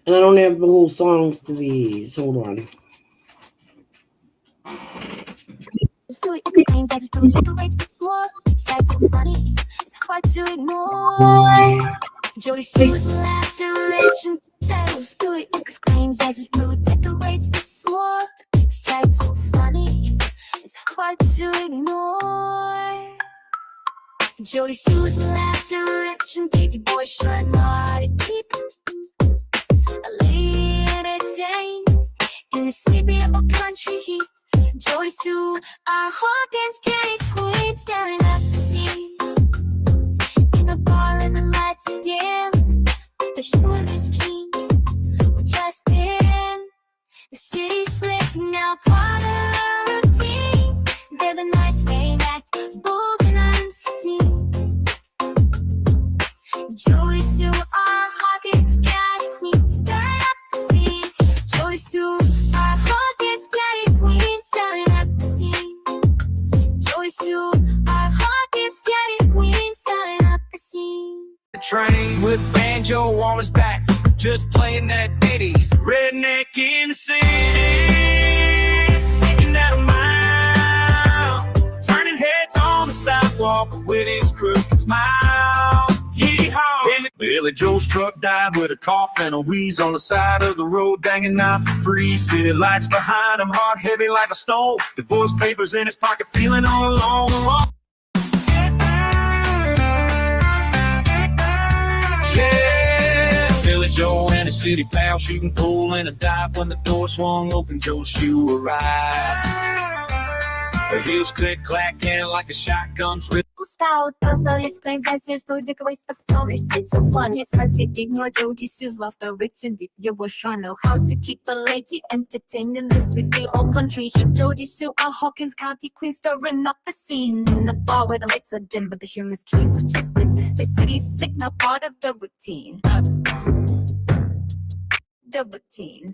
And I don't have the whole songs to these. Hold on. Exclaims as it decorates the floor. Sad so funny, it's hard to ignore. Jodi Sue's laughter legend tells. Do it, exclaims as it decorates the floor. Sad so funny, it's hard to ignore. Jodi Sue's laughter legend, baby boy shine hard deep. A lady entertained in the sleepy old country heat. Jodi Sue, our Hawkins County queen, staring at the sea. In a bar and the lights are dim, the humor is keen. We're just in the city slick, now part of our routine. They're the nights they act bold and unseen. Jodi Sue, our Hawkins County queen, staring at the sea. Jodi Sue, our Hawkins County queen, staring at the sea. Jodi Sue, our Hawkins County queen, staring at the sea. The train with banjo on his back, just playing that ditties. Redneck in the city, sneaking out a mile, turning heads on the sidewalk with his crooked smile. Yeehaw! Billy Joe's truck died with a cough and a wheeze on the side of the road, banging out the free. City lights behind him, heart heavy like a stone. Divorce papers in his pocket, feeling all alone. Yeah, Billy Joe and his city pal shooting pool in a dive. When the door swung open, Joe's shoe arrived. Her heels click clacking like a shotgun's rip. Style toaster exclaims as his food decorates the floor. It's so fun, it's hard to ignore. Jodi Sue's laughter rich and deep. You will sure know how to keep the lady entertained in this video. Old country hit. Jodi Sue, our Hawkins County queen, stirring up the scene. In a bar where the lights are dim, but the humor's keen. We're just in the city slick, now part of the routine. The routine.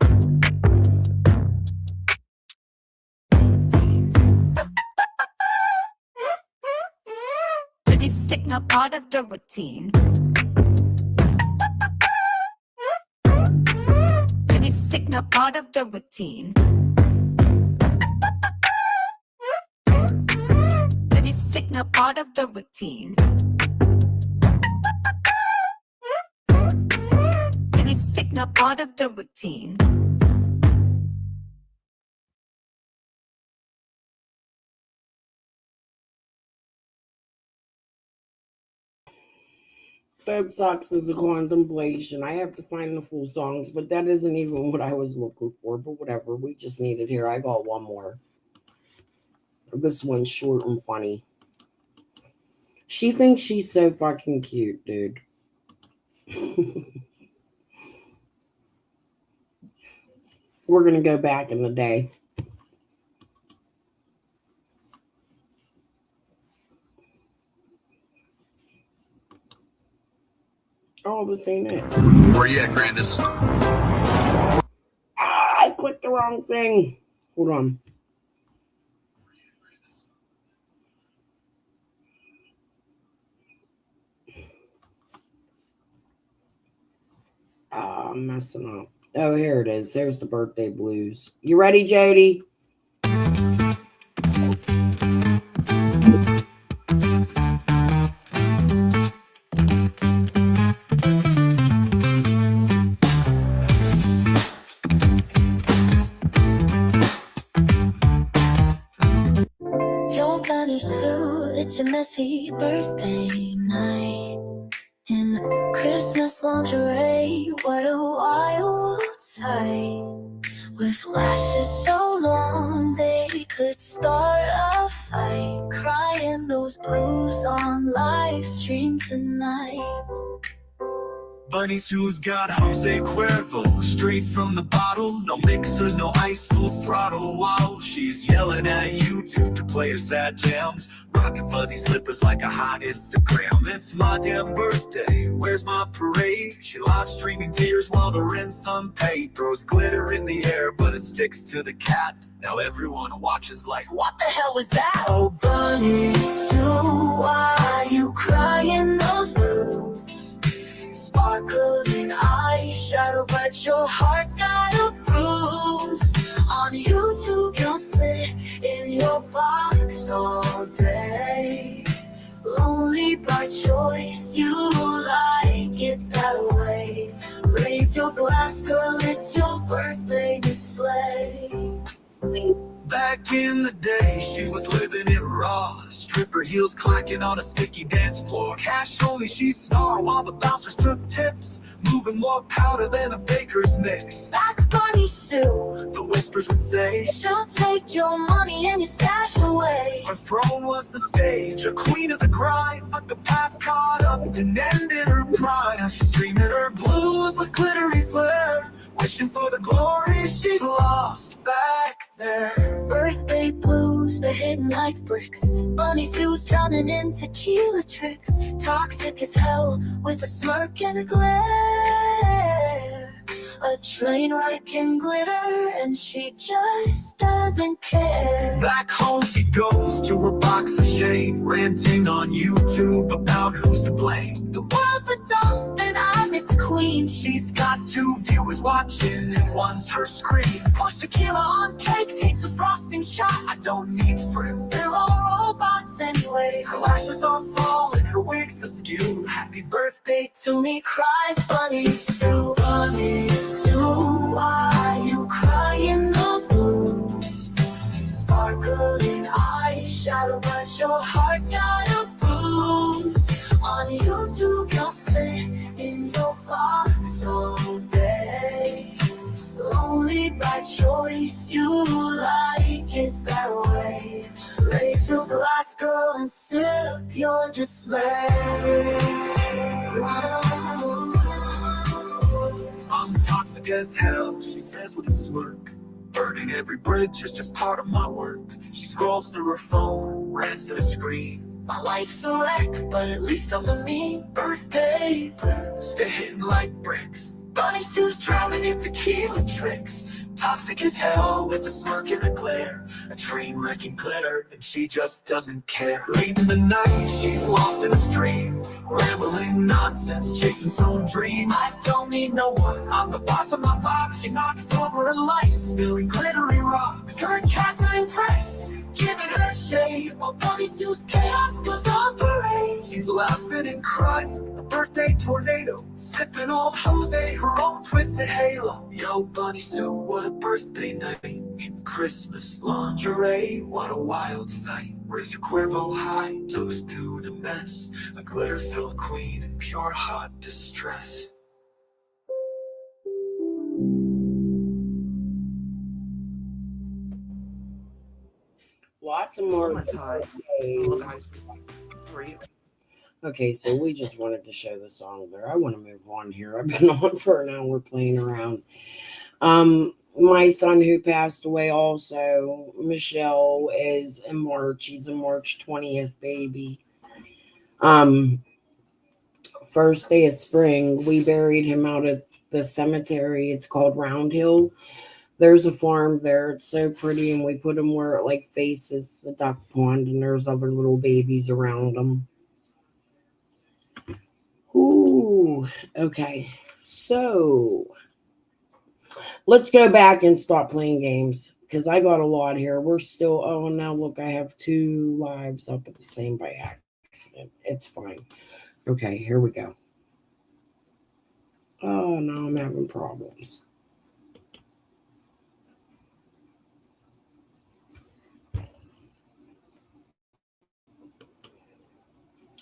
he's sick, not part of the routine. But he's sick, not part of the routine. But he's sick, not part of the routine. But he's sick, not part of the routine. That sucks as a contemplation. I have to find the full songs, but that isn't even what I was looking for. But whatever, we just need it here. I got one more. This one's short and funny. She thinks she's so fucking cute, dude. We're gonna go back in the day. Oh, this ain't it. Where you at, Grandis? I clicked the wrong thing. Hold on. I'm messing up. Oh, here it is. There's the birthday blues. You ready, Jodi? Your bunny suit, it's a messy birthday night. In Christmas lingerie, what a wild sight. With lashes so long they could start a fight. Crying those blues on live stream tonight. Bunny's who's got Jose Cuervo, straight from the bottle. No mixers, no ice, full throttle. Wow, she's yelling at YouTube to play her sad jams. Rocking fuzzy slippers like a hot Instagram. It's my damn birthday, where's my parade? She live streaming tears while the rent's unpaid. Throws glitter in the air, but it sticks to the cat. Now everyone watching's like, what the hell was that? Oh, Bunny Sue, why you crying those blues? Sparkling eyeshadow, but your heart's got a bruise. On YouTube, you'll sit in your box all day. Lonely by choice, you like it that way. Raise your glass, girl, it's your birthday display. Back in the day, she was living it raw. Stripper heels clacking on a sticky dance floor. Cash only, she'd star while the bouncers took tips. Moving more powder than a baker's mix. That's Bunny Sue. The whispers would say, She'll take your money and your stash away. her throne was the stage, a queen of the grind. But the past caught up and ended her pride. Now she's streaming her blues with glittery flair, wishing for the glory she'd lost back there. Birthday blues, they're hitting like bricks. Bunny Sue's drowning in tequila tricks. Toxic as hell with a smirk and a glare. A train wreck in glitter and she just doesn't care. Back home she goes to her box of shame, ranting on YouTube about who's to blame. The world's a dump and I'm its queen. She's got 2 viewers watching and one's her screen. Pours tequila on cake, takes a frosting shot. I don't need friends, They're all robots anyways. her lashes are falling, her wig's askew. Happy birthday To me cries Bunny Sue. Bunny Sue, why you crying those blues? Sparkling eyeshadow, but your heart's got a bruise. On YouTube, you'll sit in your box all day. Lonely by choice, you like it that way. Raise your glass, girl, and sip your dismay. I'm toxic as hell, she says with a smirk. Burning every bridge is just part of my work. She scrolls through her phone, rants to the screen. My life's a wreck, but at least I'm a mean birthday blues. They're hitting like bricks. Bunny Sue's drowning in tequila tricks. Toxic as hell with a smirk and a glare. A train wreck and glitter, and she just doesn't care. Late in the night, she's lost in a stream. Rambling nonsense, chasing some dream. I don't need no one, I'm the boss of my box. She knocks over her life, spilling glittery rocks. Her cats are impressed, giving her shade, while Bunny Sue's chaos goes on parade. She's laughing and crying, a birthday tornado, sipping old Jose, her own twisted halo. Yo, Bunny Sue, what a birthday night, in Christmas lingerie, what a wild sight. Raise your Cuervo high, toast to the mess, a glitter-filled queen in pure hot distress. Lots of more. Okay, so we just wanted to show the song there. I want to move on here. I've been on for an hour playing around. My son who passed away also, Michelle, is in March. He's a March 20th baby. First day of spring, we buried him out at the cemetery. It's called Round Hill. There's a farm there. It's so pretty, and we put him where it like faces the duck pond, and there's other little babies around him. Ooh, okay. So let's go back and stop playing games because I got a lot here. We're still, oh, now look, I have 2 lives up at the same by accident. It's fine. Okay, here we go. Oh, now I'm having problems.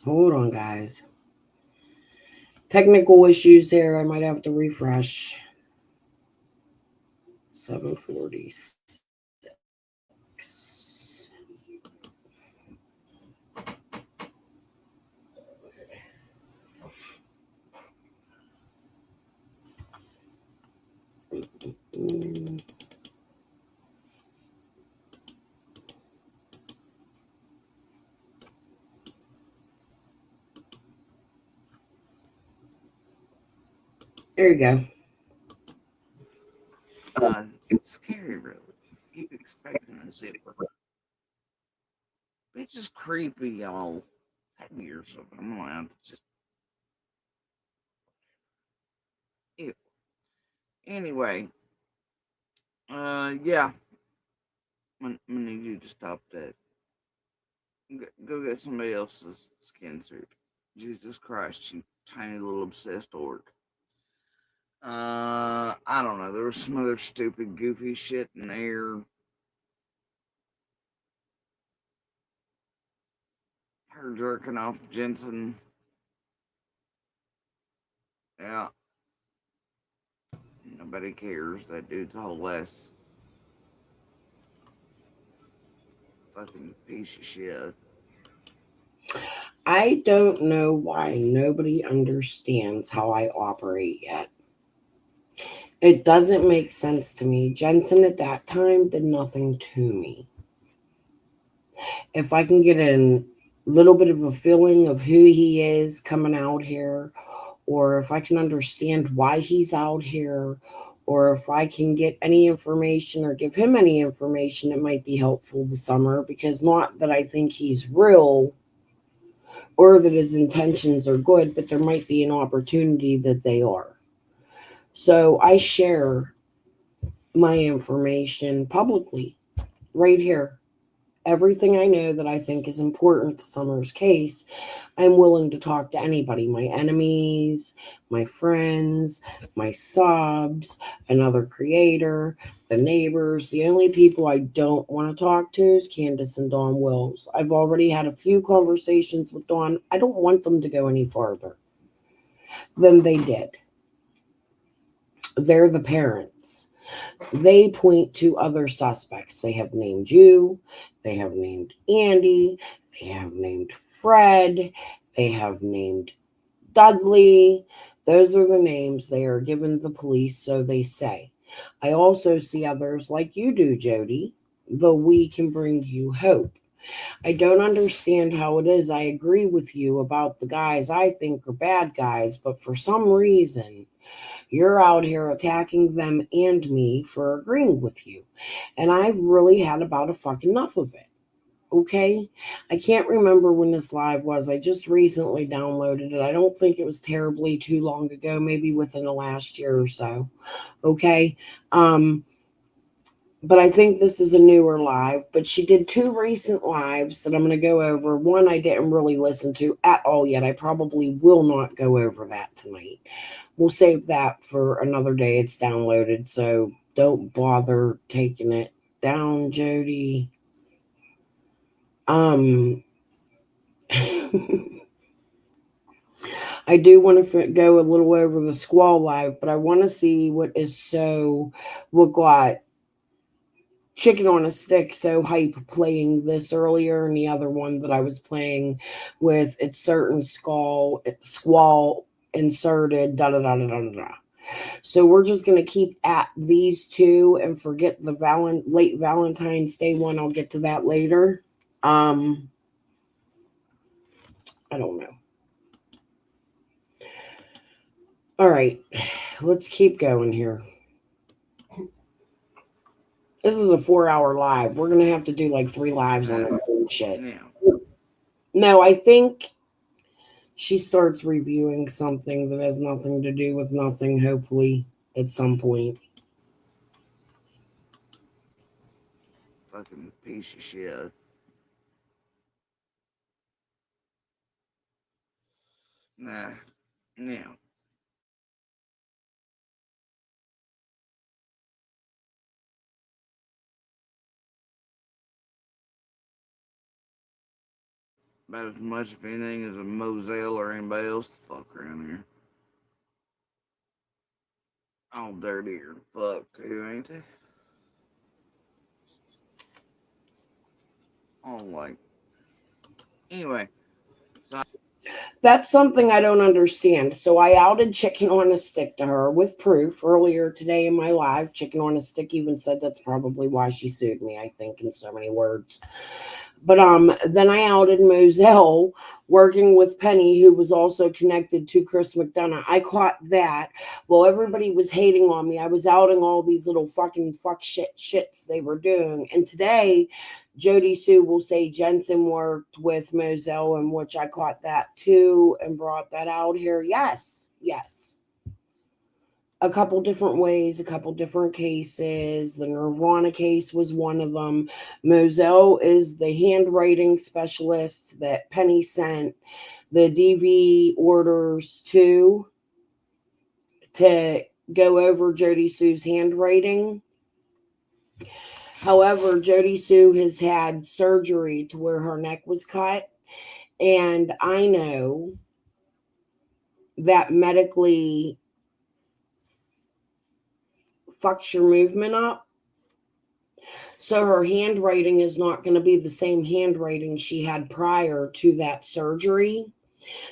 Hold on, guys. Technical issues here. I might have to refresh. 746. There you go. It's scary, really. Keep expecting a zipper. It's just creepy, y'all. 10 years of it. I'm allowed to just. Ew. Anyway. Yeah. I'm gonna need you to stop that. Go get somebody else's skin suit. Jesus Christ, you tiny little obsessed orc. I don't know. There was some other stupid, goofy shit in there. Her jerking off Jensen. Yeah. Nobody cares. That dude's a whole ass fucking piece of shit. I don't know why nobody understands how I operate yet. It doesn't make sense to me. Jensen at that time did nothing to me. If I can get a little bit of a feeling of who he is coming out here, or if I can understand why he's out here, or if I can get any information or give him any information, it might be helpful this summer, because not that I think he's real or that his intentions are good, but there might be an opportunity that they are. So I share my information publicly right here. Everything I know that I think is important to Summer's case, I'm willing to talk to anybody, my enemies, my friends, my subs, another creator, the neighbors. The only people I don't want to talk to is Candace and Dawn Wills. I've already had a few conversations with Dawn. I don't want them to go any farther than they did. They're the parents. They point to other suspects. They have named you. They have named Andy. They have named Fred. They have named Dudley. Those are the names they are given the police, so they say. I also see others like you do, Jodi, though we can bring you hope. I don't understand how it is. I agree with you about the guys I think are bad guys, but for some reason, You're out here attacking them and me for agreeing with you. And I've really had about a fucking enough of it. Okay? I can't remember when this live was. I just recently downloaded it. I don't think it was terribly too long ago, maybe within the last year or so. Okay? But I think this is a newer live. But she did 2 recent lives that I'm going to go over. One I didn't really listen to at all yet. I probably will not go over that tonight. We'll save that for another day. It's downloaded, so don't bother taking it down, Jodi. I do want to go a little over the squall live, but I want to see what got Chicken on a Stick so hype playing this earlier, and the other one that I was playing with it's certain squall inserted da da da da da da. So we're just going to keep at these 2 and forget the late Valentine's Day one. I'll get to that later. I don't know. All right, let's keep going here. This is a 4-hour live. We're going to have to do like 3 lives on this shit. Yeah. No, I think she starts reviewing something that has nothing to do with nothing, hopefully, at some point. Fucking piece of shit. Nah. Yeah. About as much, if anything, as a Moselle or anybody else fuck around here. All dirty or fuck too, ain't they? All like. Anyway. So That's something I don't understand. So I outed Chicken on a Stick to her with proof earlier today in my live. Chicken on a Stick even said that's probably why she sued me, I think, in so many words. But then I outed Moselle working with Penny, who was also connected to Chris McDonough. I caught that while everybody was hating on me. I was outing all these little fucking shits they were doing. And today, Jodi Sue will say Jensen worked with Moselle, in which I caught that too and brought that out here. Yes. A couple different ways, a couple different cases. The Nirvana case was one of them. Moselle is the handwriting specialist that Penny sent the DV orders to go over Jodi Sue's handwriting. However, Jodi Sue has had surgery to where her neck was cut. And I know that medically fucks your movement up. So her handwriting is not going to be the same handwriting she had prior to that surgery,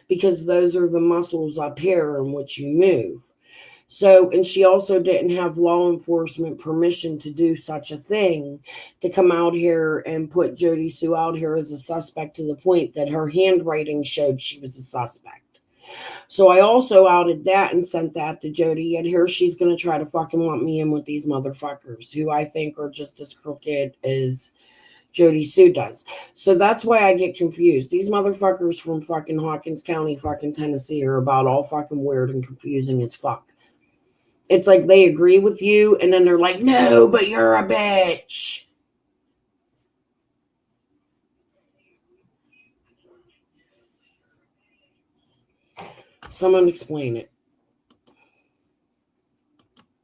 because those are the muscles up here in which you move. So, and she also didn't have law enforcement permission to do such a thing, to come out here and put Jodi Sue out here as a suspect to the point that her handwriting showed she was a suspect. So I also outed that and sent that to Jodi, and here she's going to try to fucking lump me in with these motherfuckers who I think are just as crooked as Jodi Sue does. So that's why I get confused. These motherfuckers from fucking Hawkins County, fucking Tennessee are about all fucking weird and confusing as fuck. It's like they agree with you, and then they're like, no, but you're a bitch. Someone explain it.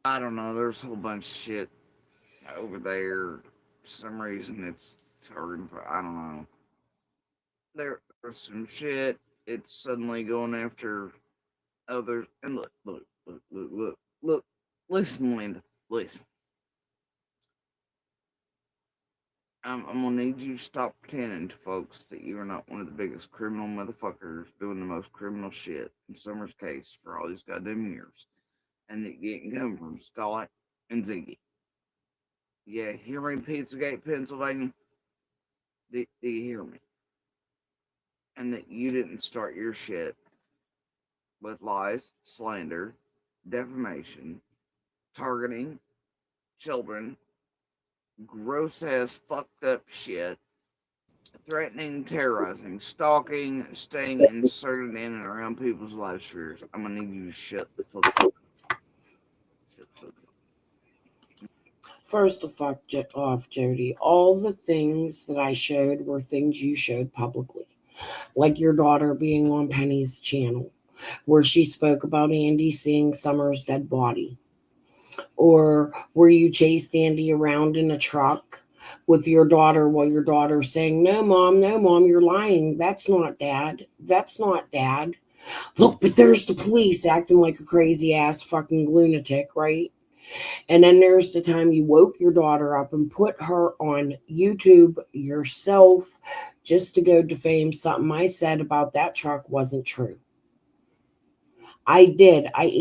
I don't know. There's a whole bunch of shit over there. For some reason, it's hard. I don't know. There's some shit. It's suddenly going after others. And look. Listen, Linda. Listen. I'm gonna need you to stop pretending to folks that you are not one of the biggest criminal motherfuckers doing the most criminal shit in Summer's case for all these goddamn years. And that you can come from Scott and Ziggy. Yeah, hear me, Pizzagate, Pennsylvania? Do you hear me? And that you didn't start your shit with lies, slander, defamation, targeting children, gross ass fucked up shit, threatening, terrorizing, stalking, staying inserted in and around people's life spheres. I'm gonna need you to shut the fuck up. First off, Jody, all the things that I showed were things you showed publicly, like your daughter being on Penny's channel, where she spoke about Andy seeing Summer's dead body, or where you chased Andy around in a truck with your daughter while your daughter's saying, no, mom, you're lying. That's not dad. That's not dad. Look, but there's the police acting like a crazy ass fucking lunatic, right? And then there's the time you woke your daughter up and put her on YouTube yourself just to go defame something I said about that truck wasn't true. I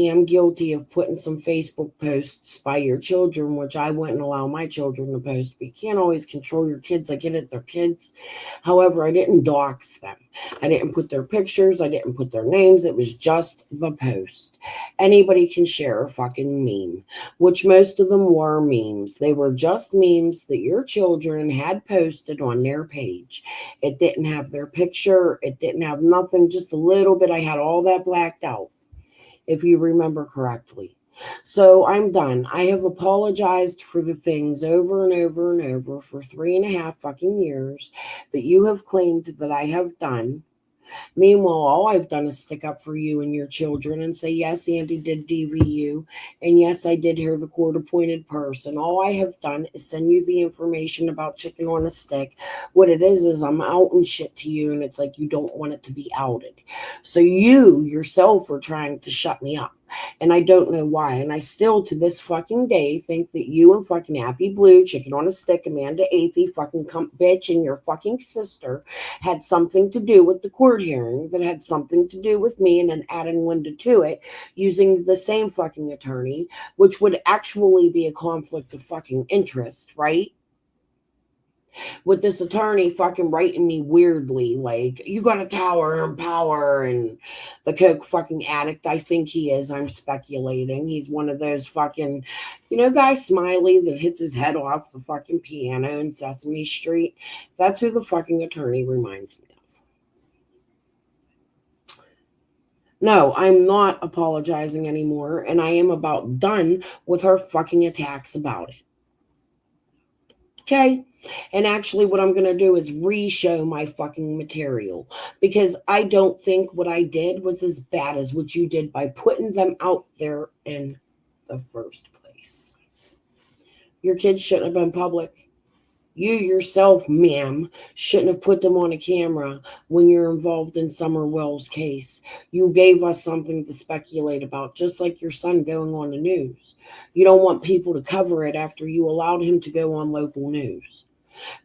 am guilty of putting some Facebook posts by your children, which I wouldn't allow my children to post. But you can't always control your kids. I get it, they're kids. However, I didn't dox them. I didn't put their pictures. I didn't put their names. It was just the post. Anybody can share a fucking meme, which most of them were memes. They were just memes that your children had posted on their page. It didn't have their picture. It didn't have nothing, just a little bit. I had all that blacked out, if you remember correctly. So I'm done. I have apologized for the things over and over and over for 3.5 fucking years that you have claimed that I have done. Meanwhile, all I've done is stick up for you and your children and say, yes, Andy did DV you. And yes, I did hear the court-appointed person. All I have done is send you the information about chicken on a stick. What it is I'm outing shit to you, and it's like you don't want it to be outed. So you yourself are trying to shut me up. And I don't know why. And I still, to this fucking day, think that you and fucking Happy Blue, Chicken on a Stick, Amanda Athey, fucking bitch, and your fucking sister had something to do with the court hearing that had something to do with me, and then adding Linda to it using the same fucking attorney, which would actually be a conflict of fucking interest, right? With this attorney fucking writing me weirdly, like, you got a tower and power, and the coke fucking addict I think he is, I'm speculating. He's one of those fucking, Guy Smiley that hits his head off the fucking piano in Sesame Street. That's who the fucking attorney reminds me of. No, I'm not apologizing anymore, and I am about done with her fucking attacks about it. Okay? And actually what I'm going to do is re-show my fucking material, because I don't think what I did was as bad as what you did by putting them out there in the first place. Your kids shouldn't have been public. You yourself, ma'am, shouldn't have put them on a camera when you're involved in Summer Wells' case. You gave us something to speculate about, just like your son going on the news. You don't want people to cover it after you allowed him to go on local news.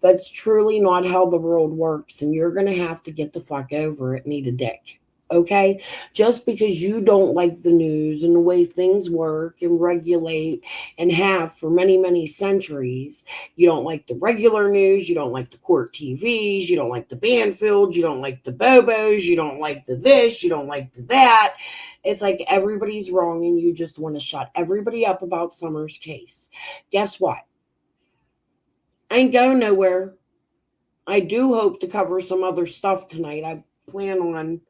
That's truly not how the world works, and you're going to have to get the fuck over it, need a dick. Okay? Just because you don't like the news and the way things work and regulate and have for many, many centuries, you don't like the regular news, you don't like the court TVs, you don't like the Banfields, you don't like the Bobos, you don't like the this, you don't like the that. It's like everybody's wrong and you just want to shut everybody up about Summer's case. Guess what? I ain't going nowhere. I do hope to cover some other stuff tonight. I plan on,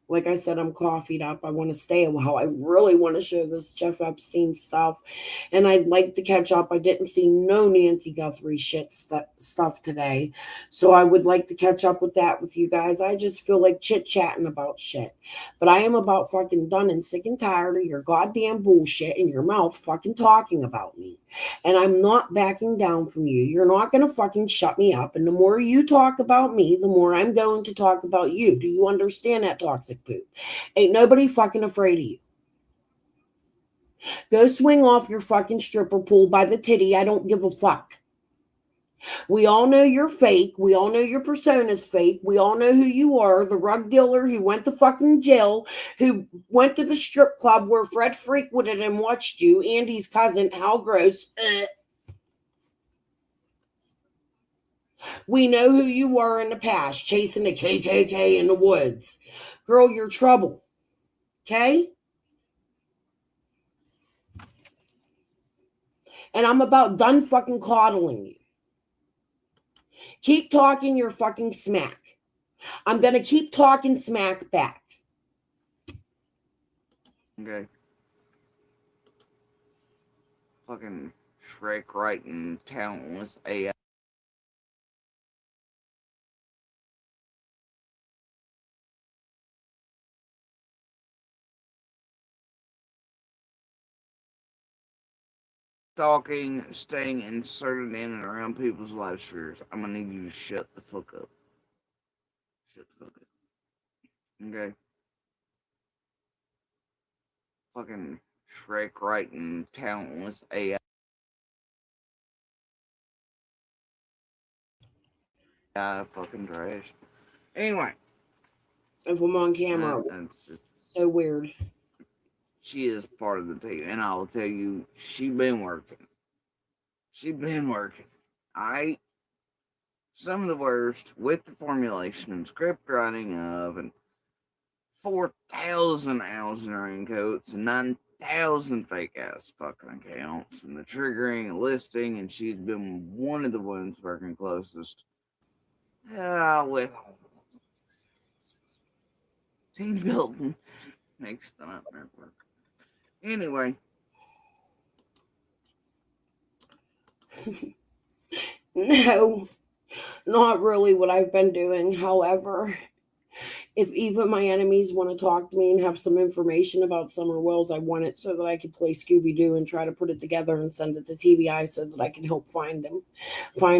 like I said, I'm coffeeed up. I want to stay a while. I really want to show this Jeff Epstein stuff. And I'd like to catch up. I didn't see no Nancy Guthrie shit stuff today. So I would like to catch up with that with you guys. I just feel like chit-chatting about shit. But I am about fucking done and sick and tired of your goddamn bullshit in your mouth fucking talking about me. And I'm not backing down from you. You're not going to fucking shut me up. And the more you talk about me, the more I'm going to talk about you. Do you understand that, toxic poop? Ain't nobody fucking afraid of you. Go swing off your fucking stripper pole by the titty. I don't give a fuck. We all know you're fake. We all know your persona's fake. We all know who you are. The rug dealer who went to fucking jail, who went to the strip club where Fred frequented and watched you, Andy's cousin, how gross. We know who you were in the past, chasing the KKK in the woods. Girl, you're trouble. Okay? And I'm about done fucking coddling you. Keep talking your fucking smack. I'm going to keep talking smack back. Okay. Fucking Shrek writing talentless AI. Talking, staying inserted in and around people's life spheres. I'm gonna need you to shut the fuck up. Shut the fuck up. Okay. Fucking Shrek writing talentless AI. Fucking trash. Anyway. If I'm on camera, That's just so weird. she is part of the team, and I will tell you, she been working. She been working. Some of the worst with the formulation and script writing of, and 4,000 owls in raincoats and 9,000 fake ass fucking accounts and the triggering and listing, and she's been one of the ones working closest with team building makes the nightmare work. Anyway. No, not really what I've been doing. However, if even my enemies want to talk to me and have some information about Summer Wells, I want it so that I could play Scooby-Doo and try to put it together and send it to TBI so that I can help find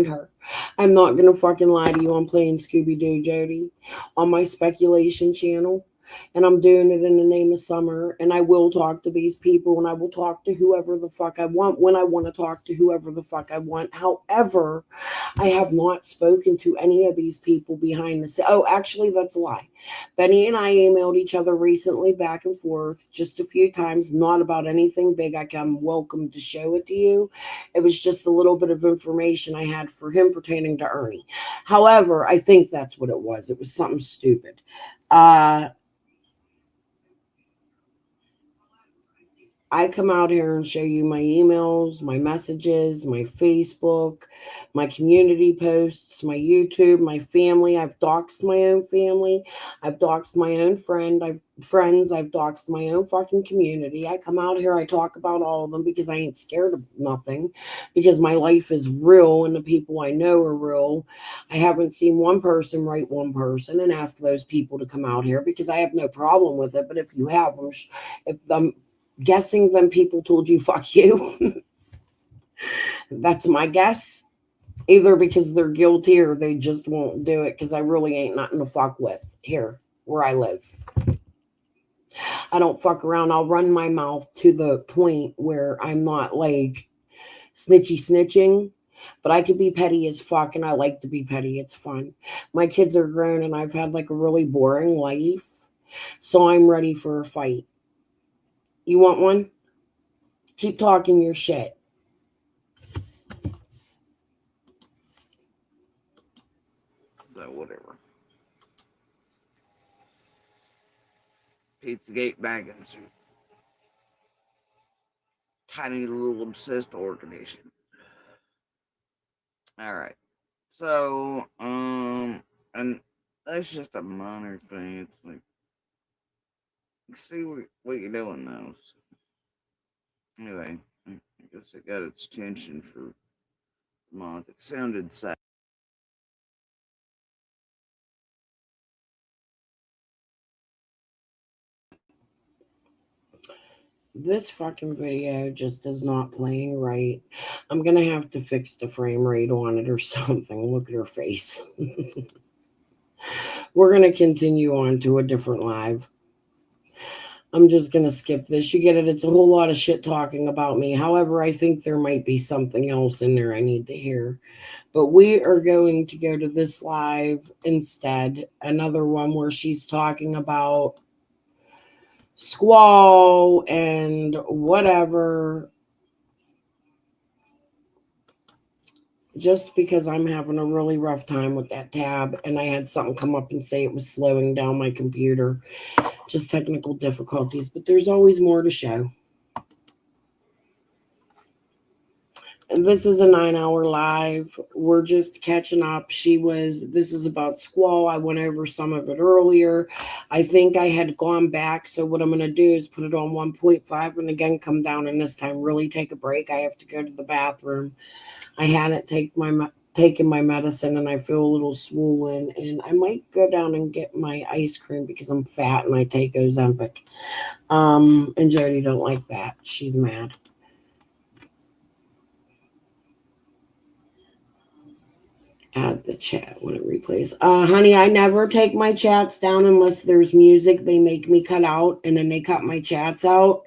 her. I'm not going to fucking lie to you. I'm playing Scooby-Doo, Jodi, on my speculation channel. And I'm doing it in the name of Summer. And I will talk to these people, and I will talk to whoever the fuck I want when I want to talk to whoever the fuck I want. However, I have not spoken to any of these people behind the scenes. Oh, actually, that's a lie. Benny and I emailed each other recently back and forth just a few times, not about anything big. I'm welcome to show it to you. It was just a little bit of information I had for him pertaining to Ernie. However, I think that's what it was. It was something stupid. I come out here and show you my emails, my messages, my Facebook, my community posts, my YouTube, my family. I've doxed my own family. I've doxed my own friends. I've doxed my own fucking community. I come out here, I talk about all of them because I ain't scared of nothing, because my life is real and the people I know are real. I haven't seen one person write one person and ask those people to come out here because I have no problem with it. But if you have them, if I'm guessing them people told you fuck you. That's my guess. Either because they're guilty or they just won't do it, because I really ain't nothing to fuck with here where I live. I don't fuck around. I'll run my mouth to the point where I'm not like snitching, but I could be petty as fuck, and I like to be petty. It's fun. My kids are grown and I've had like a really boring life, so I'm ready for a fight. You want one? Keep talking your shit. So whatever. Pizzagate bagging suit. Tiny little obsessed organization. Alright. So, and that's just a minor thing. It's like, see what you're doing now. So, anyway, I guess it got its attention for a month. It sounded sad. This fucking video just is not playing right. I'm going to have to fix the frame rate on it or something. Look at her face. We're going to continue on to a different live. I'm just going to skip this. You get it? It's a whole lot of shit talking about me. However, I think there might be something else in there I need to hear. But we are going to go to this live instead. Another one where she's talking about Squall and whatever, just because I'm having a really rough time with that tab, and I had something come up and say it was slowing down my computer. Just technical difficulties, but there's always more to show. This is a 9-hour live. We're just catching up. This is about Squall. I went over some of it earlier. I think I had gone back. So what I'm going to do is put it on 1.5 and again come down and this time really take a break. I have to go to the bathroom. I hadn't taken my medicine and I feel a little swollen and I might go down and get my ice cream because I'm fat and I take Ozempic. And Jodi don't like that. She's mad. Add the chat when it replays. Honey, I never take my chats down unless there's music they make me cut out and then they cut my chats out.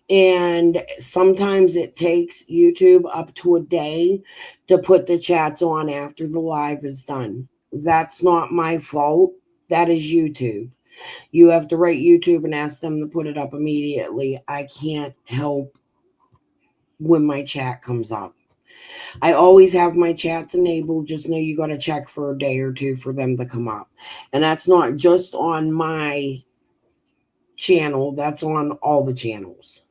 And sometimes it takes YouTube up to a day to put the chats on after the live is done. That's not my fault. That is YouTube. You have to write YouTube and ask them to put it up immediately. I can't help when my chat comes up. I always have my chats enabled. Just know you got to check for a day or two for them to come up. And that's not just on my channel. That's on all the channels.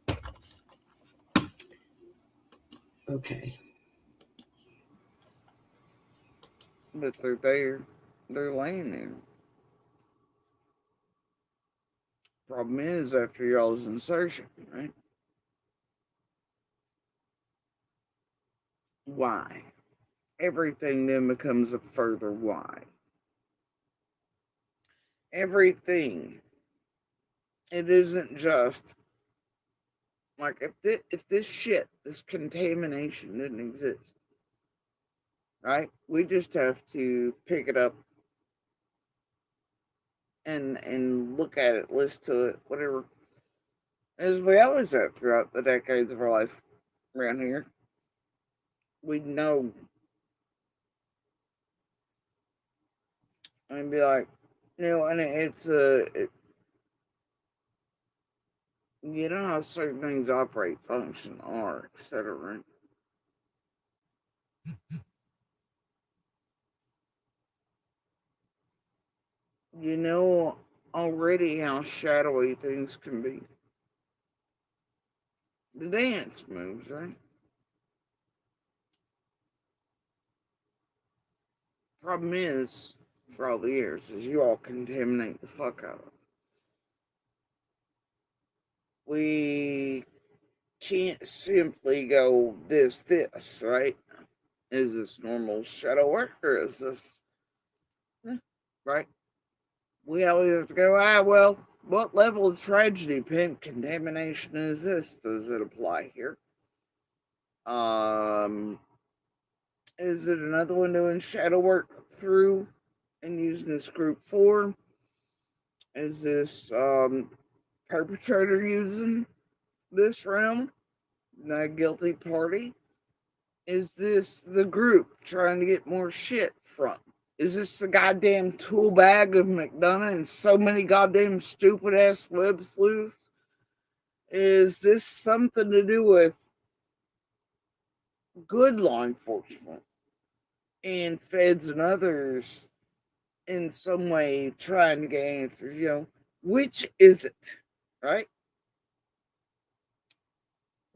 Okay. But they're there. They're laying there. Problem is, after y'all's insertion, right? Why? Everything then becomes a further why. Everything. It isn't just like if this shit, this contamination didn't exist, right? We just have to pick it up and look at it, listen to it, whatever. As we always have throughout the decades of our life around here. We know and be like, and it's you know how certain things operate, function, are, etc. Right? You know already how shadowy things can be. The dance moves, right? Problem is, for all the years, is you all contaminate the fuck out of it. We can't simply go this, right? Is this normal shadow work or is this, right? We always have to go, well, what level of tragedy, pain, contamination is this? Does it apply here? Is it another one doing shadow work through and using this group 4? Is this perpetrator using this realm? Not guilty party? Is this the group trying to get more shit from? Is this the goddamn tool bag of McDonough and so many goddamn stupid ass web sleuths? Is this something to do with good law enforcement and feds and others in some way trying to get answers? Which is it? Right?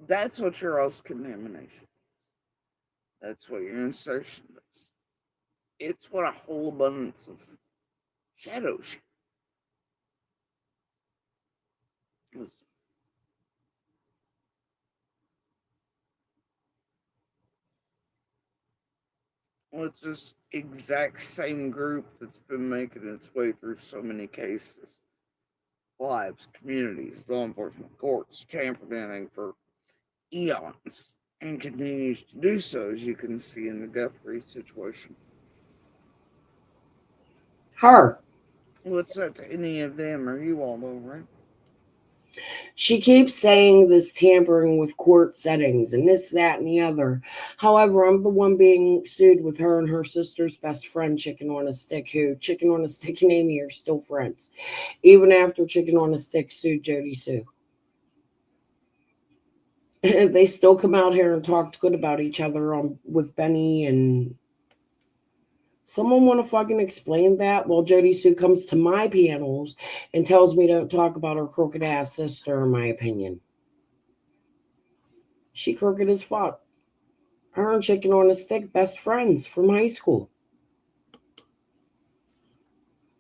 That's what your all's contamination. That's what your insertion does. It's what a whole abundance of shadow shit. Well, it's this exact same group that's been making its way through so many cases. Lives, communities, law enforcement, courts, tamper for eons and continues to do so, as you can see in the Guthrie situation. Her. What's that to any of them or you all know, right? She keeps saying this tampering with court settings and this, that, and the other. However, I'm the one being sued with her and her sister's best friend, Chicken on a Stick, who Chicken on a Stick and Amy are still friends, even after Chicken on a Stick sued Jodi Sue. They still come out here and talk good about each other with Benny. And someone want to fucking explain that? Well, Jodi Sue comes to my panels and tells me don't talk about her crooked ass sister, in my opinion. She crooked as fuck. Her and Chicken on a Stick, best friends from high school.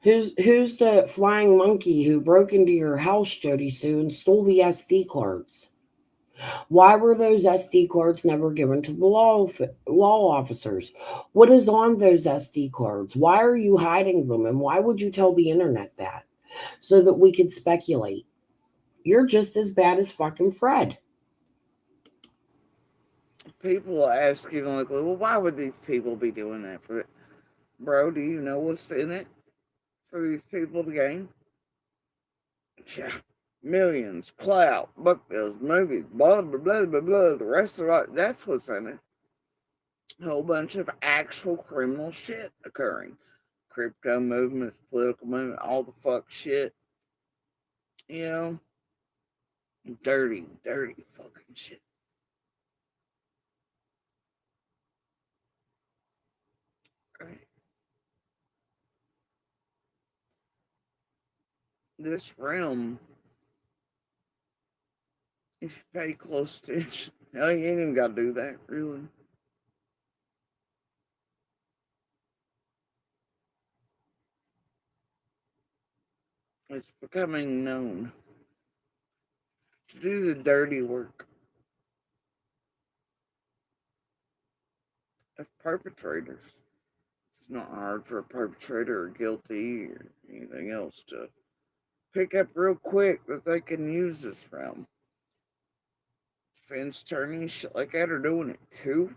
Who's the flying monkey who broke into your house, Jodi Sue, and stole the SD cards? Why were those SD cards never given to the law officers? What is on those SD cards? Why are you hiding them? And why would you tell the internet that? So that we could speculate. You're just as bad as fucking Fred. People ask you, like, well, why would these people be doing that for it? Bro, do you know what's in it for these people to gain? Yeah. Millions, clout, book deals, movies, blah, blah, blah, blah, blah. The rest of it, that's what's in it. A whole bunch of actual criminal shit occurring. Crypto movements, political movement, all the fuck shit. You know? Dirty, dirty fucking shit. Right. This realm, if you pay close attention, hell, you ain't even got to do that, really. It's becoming known to do the dirty work of perpetrators. It's not hard for a perpetrator or guilty or anything else to pick up real quick that they can use this realm. Defense attorneys, shit like that, are doing it too.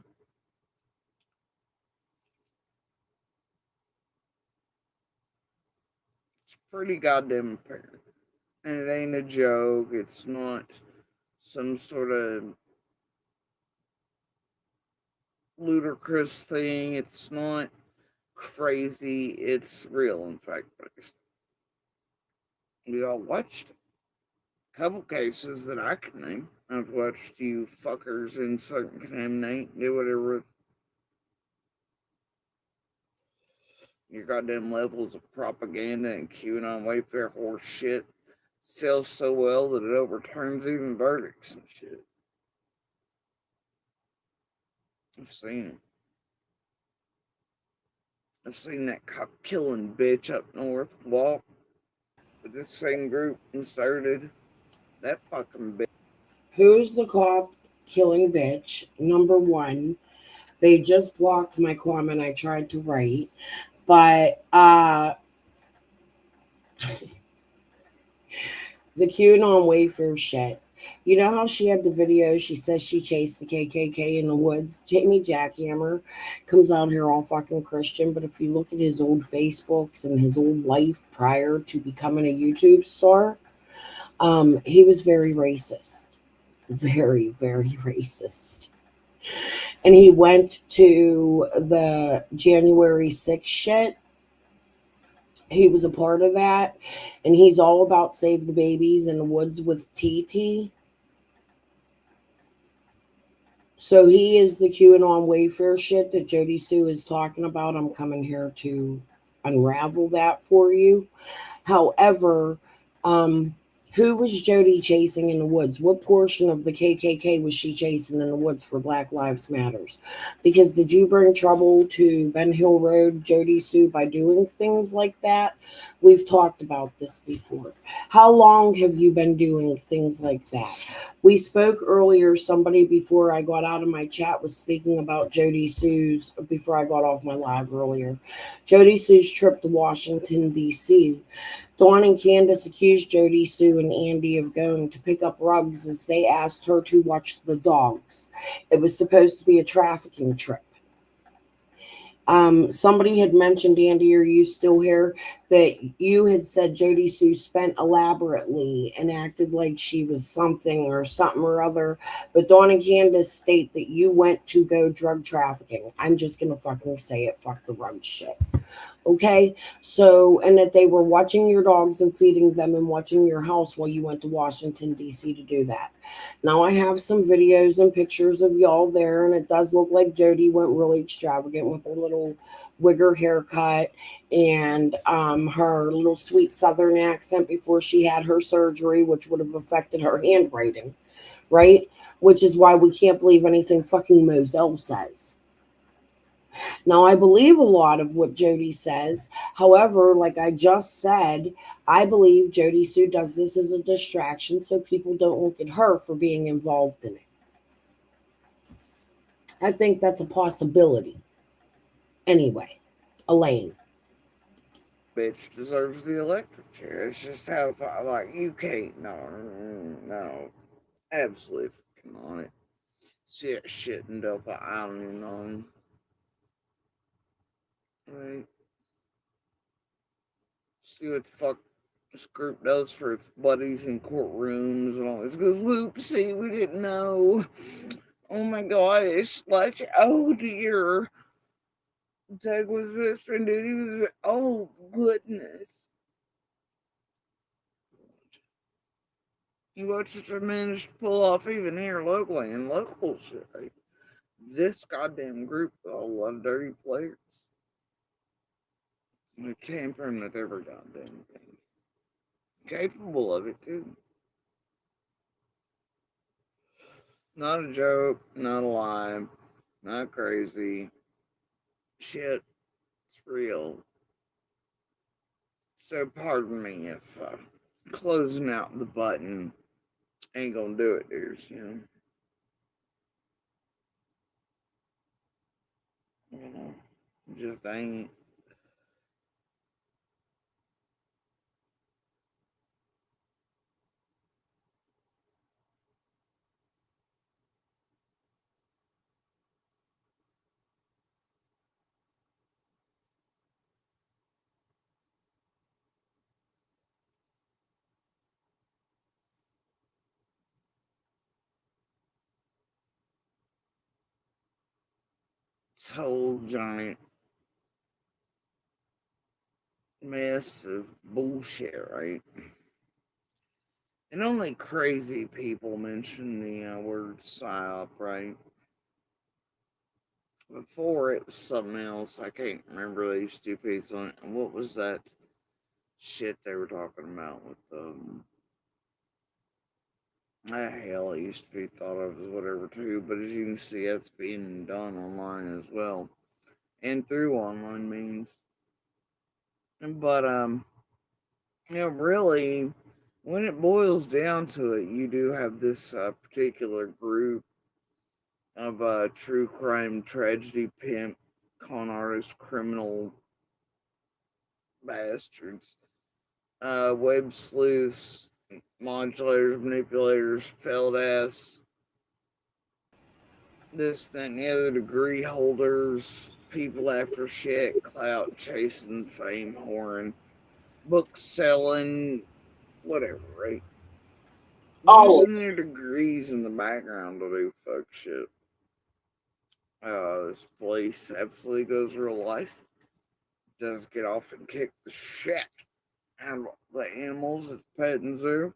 It's pretty goddamn apparent. And it ain't a joke. It's not some sort of ludicrous thing. It's not crazy. It's real, in fact, based. We all watched a couple cases that I can name. I've watched you fuckers insert and contaminate, do whatever with your goddamn levels of propaganda and QAnon Wayfair horse shit sells so well that it overturns even verdicts and shit. I've seen it. I've seen that cop killing bitch up north walk with this same group inserted. That fucking bitch. Who's the cop killing bitch? Number one, they just blocked my comment I tried to write. But the QAnon wafer shit. You know how she had the video? She says she chased the KKK in the woods. Jamie Jackhammer comes out here all fucking Christian, but if you look at his old Facebooks and his old life prior to becoming a YouTube star, he was very racist. Very, very racist. And he went to the January 6th shit. He was a part of that. And he's all about save the babies in the woods with TT. So he is the QAnon Wayfair shit that Jodi Sue is talking about. I'm coming here to unravel that for you. However, who was Jodi chasing in the woods? What portion of the KKK was she chasing in the woods for Black Lives Matters? Because did you bring trouble to Ben Hill Road, Jodi Sue, by doing things like that? We've talked about this before. How long have you been doing things like that? We spoke earlier, somebody before I got out of my chat was speaking about Jodi Sue's, before I got off my live earlier, Jodi Sue's trip to Washington, D.C. Dawn and Candace accused Jodi Sue and Andy of going to pick up rugs as they asked her to watch the dogs. It was supposed to be a trafficking trip. Somebody had mentioned, Andy, are you still here, that you had said Jodi Sue spent elaborately and acted like she was something or other. But Dawn and Candace state that you went to go drug trafficking. I'm just going to fucking say it. Fuck the rug shit. Okay, so, and that they were watching your dogs and feeding them and watching your house while you went to Washington, D.C. to do that. Now, I have some videos and pictures of y'all there, and it does look like Jodi went really extravagant with her little wigger haircut and her little sweet Southern accent before she had her surgery, which would have affected her handwriting, right? Which is why we can't believe anything fucking Moselle says. Now, I believe a lot of what Jodi says. However, like I just said, I believe Jodi Sue does this as a distraction so people don't look at her for being involved in it. I think that's a possibility. Anyway, Elaine. Bitch deserves the electric chair. It's just how like you can't. No, absolutely fucking on it. Shit and dope. I don't even know. Right. See what the fuck this group does for its buddies in courtrooms and all this. Goes, whoopsie, we didn't know. Oh my gosh, like, oh dear. Doug was best friend, dude. He was, oh goodness. He watched us manage to pull off even here locally and local shit. Right? This goddamn group, a lot of dirty players. We came from with every goddamn thing. Capable of it too. Not a joke, not a lie, not crazy. Shit, it's real. So pardon me if closing out the button ain't gonna do it, dears, You know, just ain't. This whole giant mess of bullshit, right? And only crazy people mention the word psyop, right? Before it was something else. I can't remember these two pieces on it. And what was that shit they were talking about with hell, it used to be thought of as whatever too, but as you can see, that's being done online as well, and through online means. But really, when it boils down to it, you do have this particular group of true crime, tragedy, pimp, con artist, criminal bastards, web sleuths, modulators, manipulators, failed ass, this, that, and the other, degree holders, people after shit, clout chasing, fame whoring, book selling, whatever, right? Oh, Using their degrees in the background to do fuck shit. This place absolutely goes real life. Does get off and kick the shit out of the animals at the petting zoo.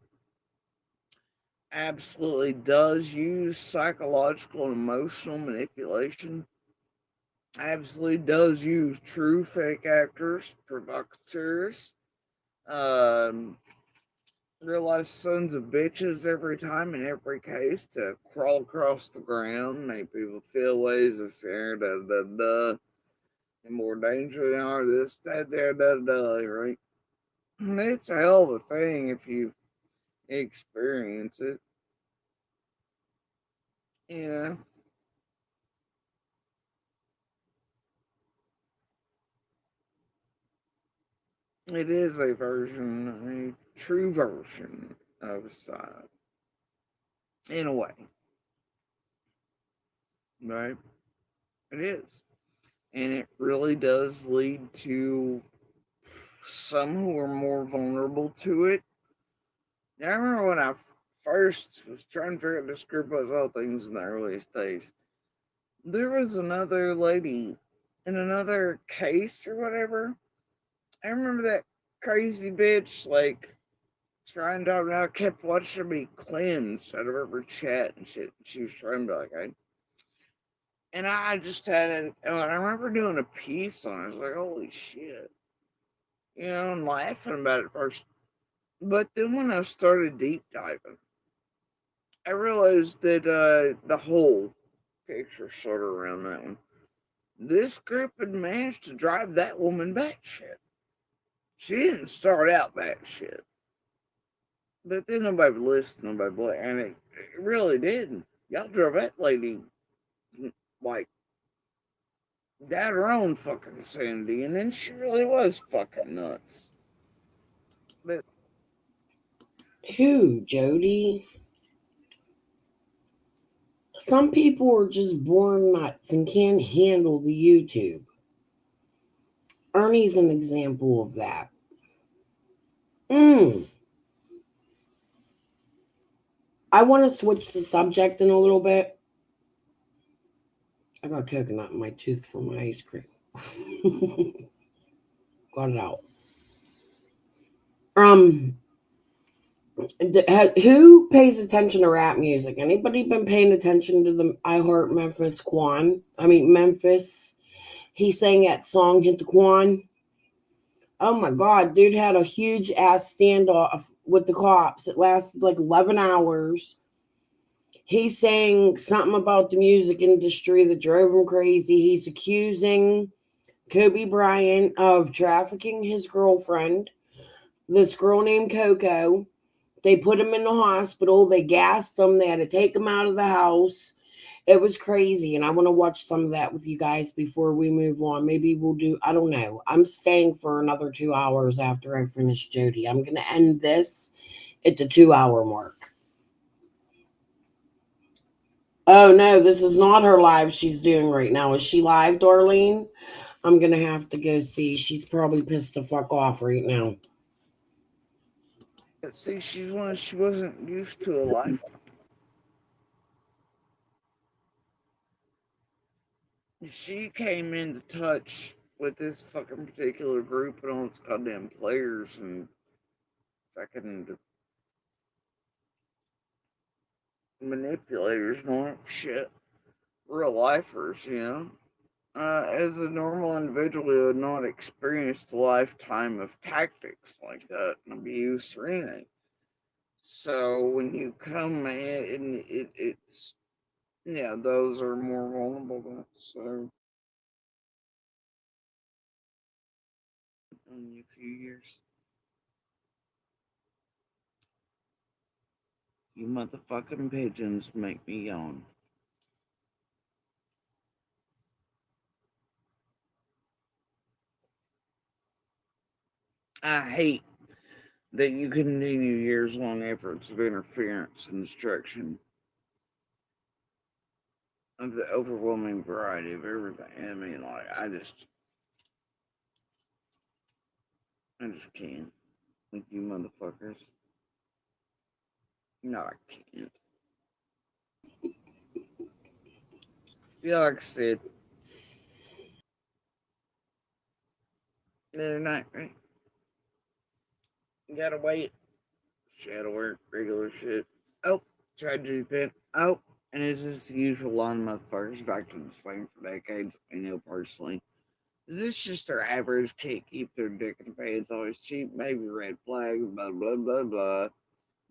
Absolutely does use psychological and emotional manipulation. Absolutely does use true fake actors, provocateurs, um, real life sons of bitches every time in every case to crawl across the ground, make people feel ways of saying da da da, and more danger than are this, that, there, da da, right? And it's a hell of a thing if you experience it. Yeah, it is a true version of a side, in a way, right? It is. And it really does lead to some who are more vulnerable to it. Now, I remember when I first was trying to figure out this group of all things in the earliest days, there was another lady in another case or whatever. I remember that crazy bitch, like, trying to talk about how I kept watching her be cleansed out of her chat and shit. She was trying to be like, and I just had it. I remember doing a piece on it. I was like, holy shit. And laughing about it first. But then when I started deep diving, I realized that the whole picture sort of around that one. This group had managed to drive that woman batshit. She didn't start out batshit, but then nobody listened, nobody, and it really did. Y'all drove that lady like got her own fucking sanity, and then she really was fucking nuts. But Who, Jody? Some people are just born nuts and can't handle the YouTube. Ernie's an example of that. I want to switch the subject in a little bit. I got coconut in my tooth for my ice cream. Got it out. Who pays attention to rap music? Anybody been paying attention to the I Heart Memphis Quan? I mean Memphis. He sang that song Hit the Quan. Oh my god, dude had a huge ass standoff with the cops. It lasted like 11 hours. He sang something about the music industry that drove him crazy. He's accusing Kobe Bryant of trafficking his girlfriend, this girl named Coco. They put him in the hospital. They gassed him. They had to take him out of the house. It was crazy. And I want to watch some of that with you guys before we move on. Maybe we'll do, I don't know. I'm staying for another 2 hours after I finish Jodi. I'm going to end this at the 2 hour mark. Oh no, this is not her live she's doing right now. Is she live, Darlene? I'm going to have to go see. She's probably pissed the fuck off right now. see, she wasn't used to a life. She came into touch with this fucking particular group and all its goddamn players and fucking manipulators and all that shit. Real lifers, you know. As a normal individual who had not experienced a lifetime of tactics like that and abuse or anything. So when you come in, and it's yeah, those are more vulnerable to it. So only a few years. You motherfucking pigeons make me yawn. I hate that you continue years long efforts of interference and destruction of the overwhelming variety of everything. I mean, like, I just can't with you motherfuckers. No, I can't. Yeah, like I said, the other night, right? You gotta wait. Shadow work, regular shit. Oh, tried to repent. Oh, and it's just the usual line of motherfuckers back to the same for decades. I know personally. Is this just their average? Can't keep their dick in the pants, always cheap, maybe red flag, blah, blah, blah, blah.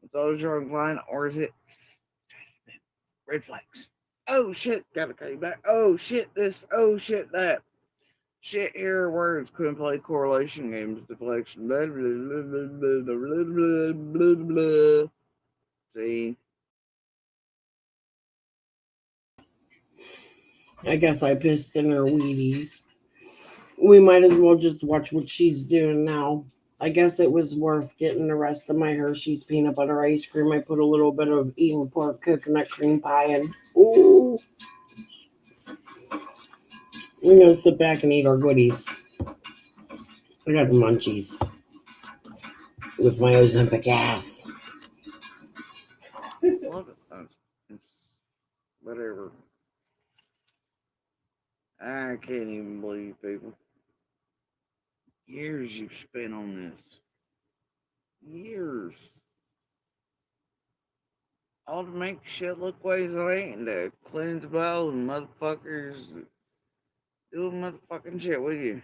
It's always wrong line, or is it red flags? Oh shit, gotta call you back. Oh shit, this. Oh shit, that. Shit, here words couldn't play correlation games, deflection, blah, blah, blah, blah, blah, blah, blah, blah, blah. See? I guess I pissed in her Wheaties. We might as well just watch what she's doing now. I guess it was worth getting the rest of my Hershey's peanut butter ice cream. I put a little bit of Eden Park coconut cream pie in. Ooh. We're going to sit back and eat our goodies. I got the munchies with my Ozempic ass. Love it. It's whatever. I can't even believe people. Years you've spent on this. Years. All to make shit look ways it ain't. To cleanse bowels and motherfuckers doing motherfucking shit with you.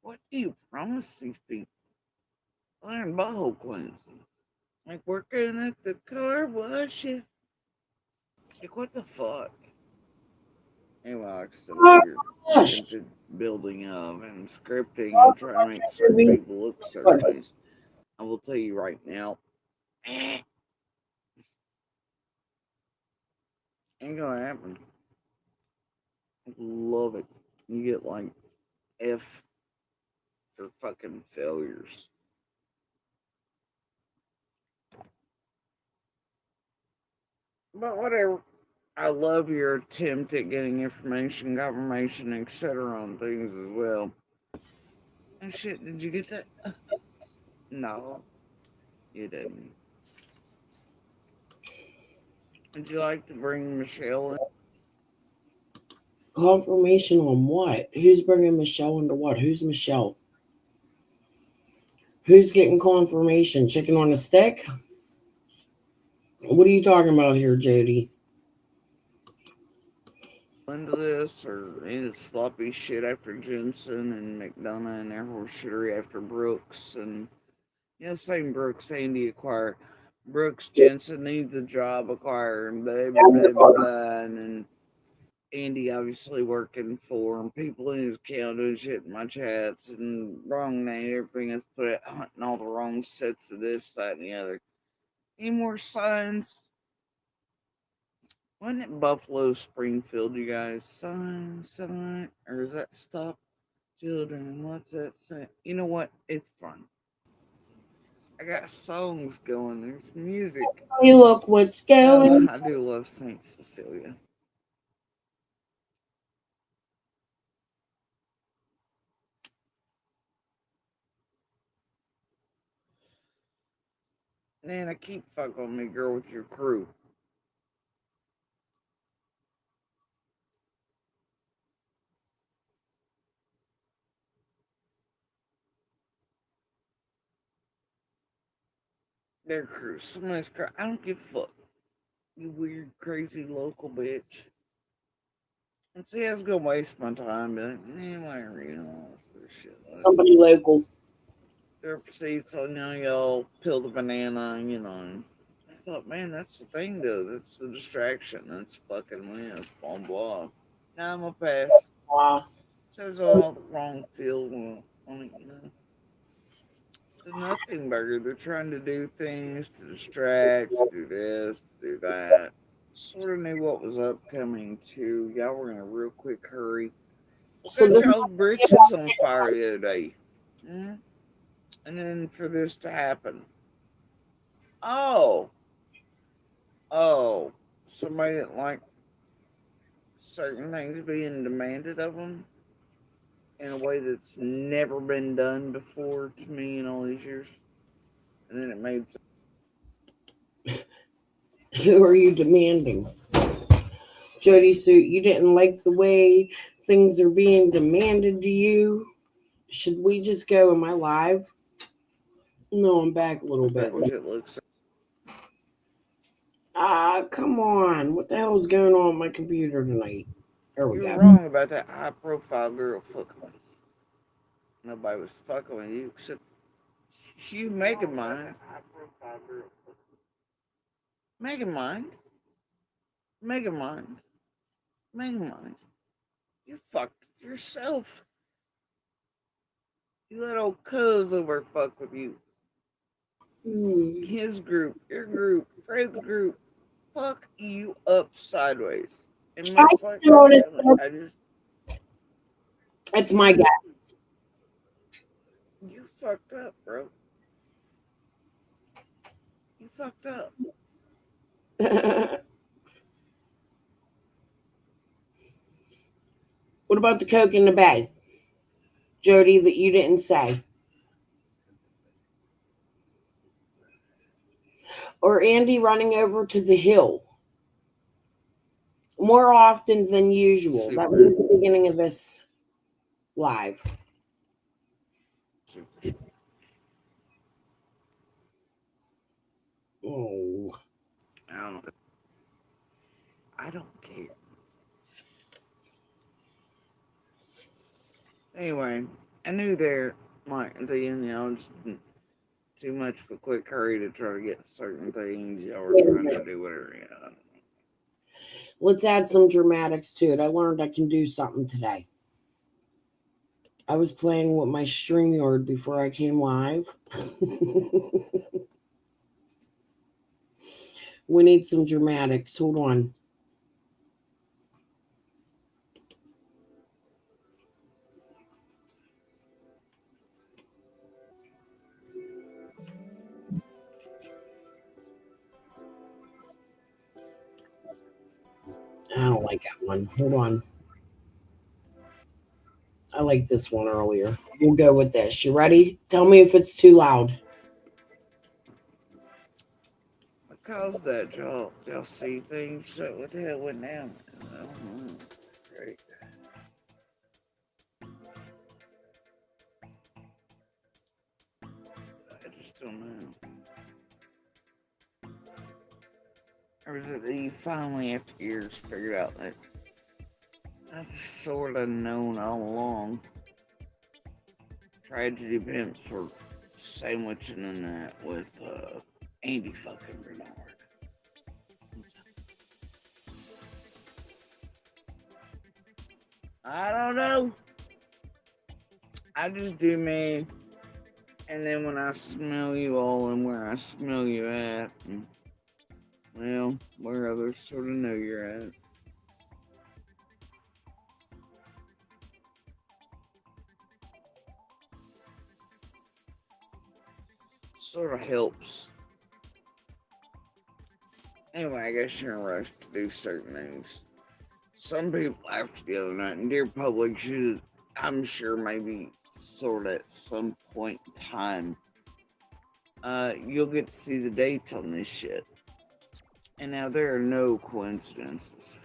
What do you promise these people? Learn butthole cleansing. Like working at the car wash. Like, what the fuck? Anyway, like I said, Oh, weird gosh. attempted building of and scripting and trying to make certain people look certain ways. I will tell you right now, ain't gonna happen. Love it. You get like F for fucking failures. But whatever. I love your attempt at getting information, confirmation, etc. on things as well. Oh shit, did you get that? No, you didn't. Would you like to bring Michelle in? Confirmation on what? Who's bringing Michelle into what? Who's Michelle? Who's getting confirmation? Chicken on a stick? What are you talking about here, Jody? Into this or any sloppy shit after Jensen and McDonough and their horse shittery after Brooks and same Brooks Andy acquire Brooks Jensen needs a job acquire and blah blah blah blah blah and then Andy obviously working for him, people in his account doing shit in my chats and wrong name, everything is put out hunting all the wrong sets of this, that, and the other. Any more signs? Wasn't it Buffalo Springfield, you guys? Sign, or is that Stop Children? What's that say? You know what? It's fun. I got songs going. There's music. Hey, look what's going. I do love Saint Cecilia. Man, I keep fucking on me, girl, with your crew. Their crew. Somebody's cry. I don't give a fuck. You weird, crazy local bitch. And see, I was gonna waste my time, but man, why are you all this other shit? Somebody local. Their seats on y'all peel the banana, I thought, man, that's the thing, though. That's the distraction. That's fucking wins. Blah, blah. Now I'm a pass. Wow. Says all the wrong field on it, It's a nothing burger. They're trying to do things to distract, do this, do that. Sort of knew what was upcoming, too. Y'all were in a real quick hurry. So Got this y'all's britches on fire the other day. Mm-hmm. And then for this to happen. Oh, somebody didn't like certain things being demanded of them in a way that's never been done before to me in all these years. And then it made sense. who are you demanding? Jody, so you didn't like the way things are being demanded to you? Should we just go? Am I live? No, I'm back a little bit. It looks Come on. What the hell is going on with my computer tonight? There we you were go. wrong about that high profile girl fucking with you. Nobody was fucking with you except you making mine. Making mine. Making mine. Making mine. You fucked yourself. You let old cuz over fuck with you. His group, your group, Fred's group, fuck you up sideways. And most likely, I just. It's my guess. You fucked up, bro. You fucked up. What about the Coke in the bag, Jody, that you didn't say? Or Andy running over to the hill more often than usual? That was at the beginning of this live. Oh. I don't care. Anyway, I knew there might be, just too much of a quick hurry to try to get certain things. Y'all were trying to do whatever, Let's add some dramatics to it. I learned I can do something today. I was playing with my StreamYard before I came live. We need some dramatics. Hold on. I don't like that one. Hold on. I like this one earlier. We'll go with this. You ready? Tell me if it's too loud. Because that y'all see things. So what the hell went down? Great. I just don't know. Or is it that you finally, after years, figured out that that's sort of known all along? Tragedy pimps were sandwiching in that with Andy fucking Bernard. I don't know. I just do me. And then when I smell you all and where I smell you at, and, well, where others sort of know you're at. Sort of helps. Anyway, I guess you're in a rush to do certain things. Some people after the other night, and dear public should, I'm sure maybe sort of at some point in time, you'll get to see the dates on this shit. And now there are no coincidences.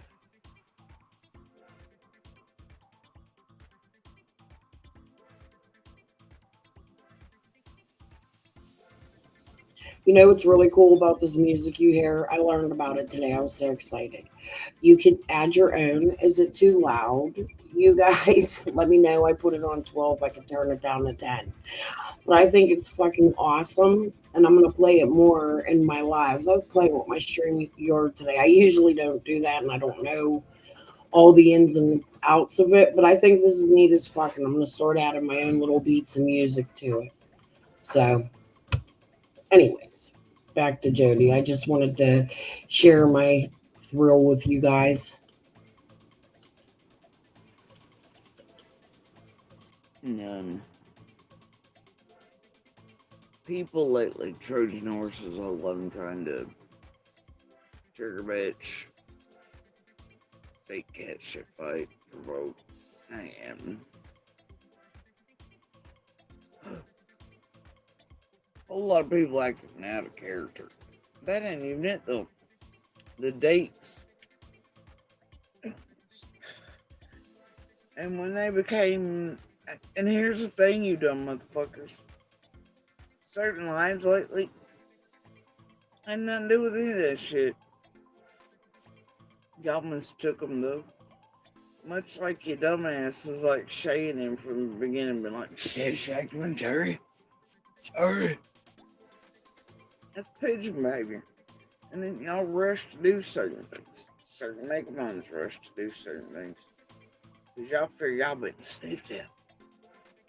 You know what's really cool about this music you hear? I learned about it today. I was so excited. You can add your own. Is it too loud? You guys, let me know. I put it on 12. I can turn it down to 10. But I think it's fucking awesome. And I'm going to play it more in my lives. I was playing with my StreamYard today. I usually don't do that, and I don't know all the ins and outs of it. But I think this is neat as fuck. And I'm going to start adding my own little beats and music to it. So, anyways, back to Jodi. I just wanted to share my thrill with you guys. None. People lately, Trojan horses, all of them trying to trigger bitch, fake cat shit fight, provoke. I am. A whole lot of people acting out of character. That ain't even it though. The dates. And when they became, and here's the thing, you dumb motherfuckers. Certain lives lately had nothing to do with any of that shit. Y'all mistook them though. Much like your dumbasses like Shay and him from the beginning, been like, Shay Shackman, Jerry. Sorry. That's pigeon behavior. And then y'all rush to do certain things. Certain make minds rush to do certain things. Because y'all figure y'all been sniffed out.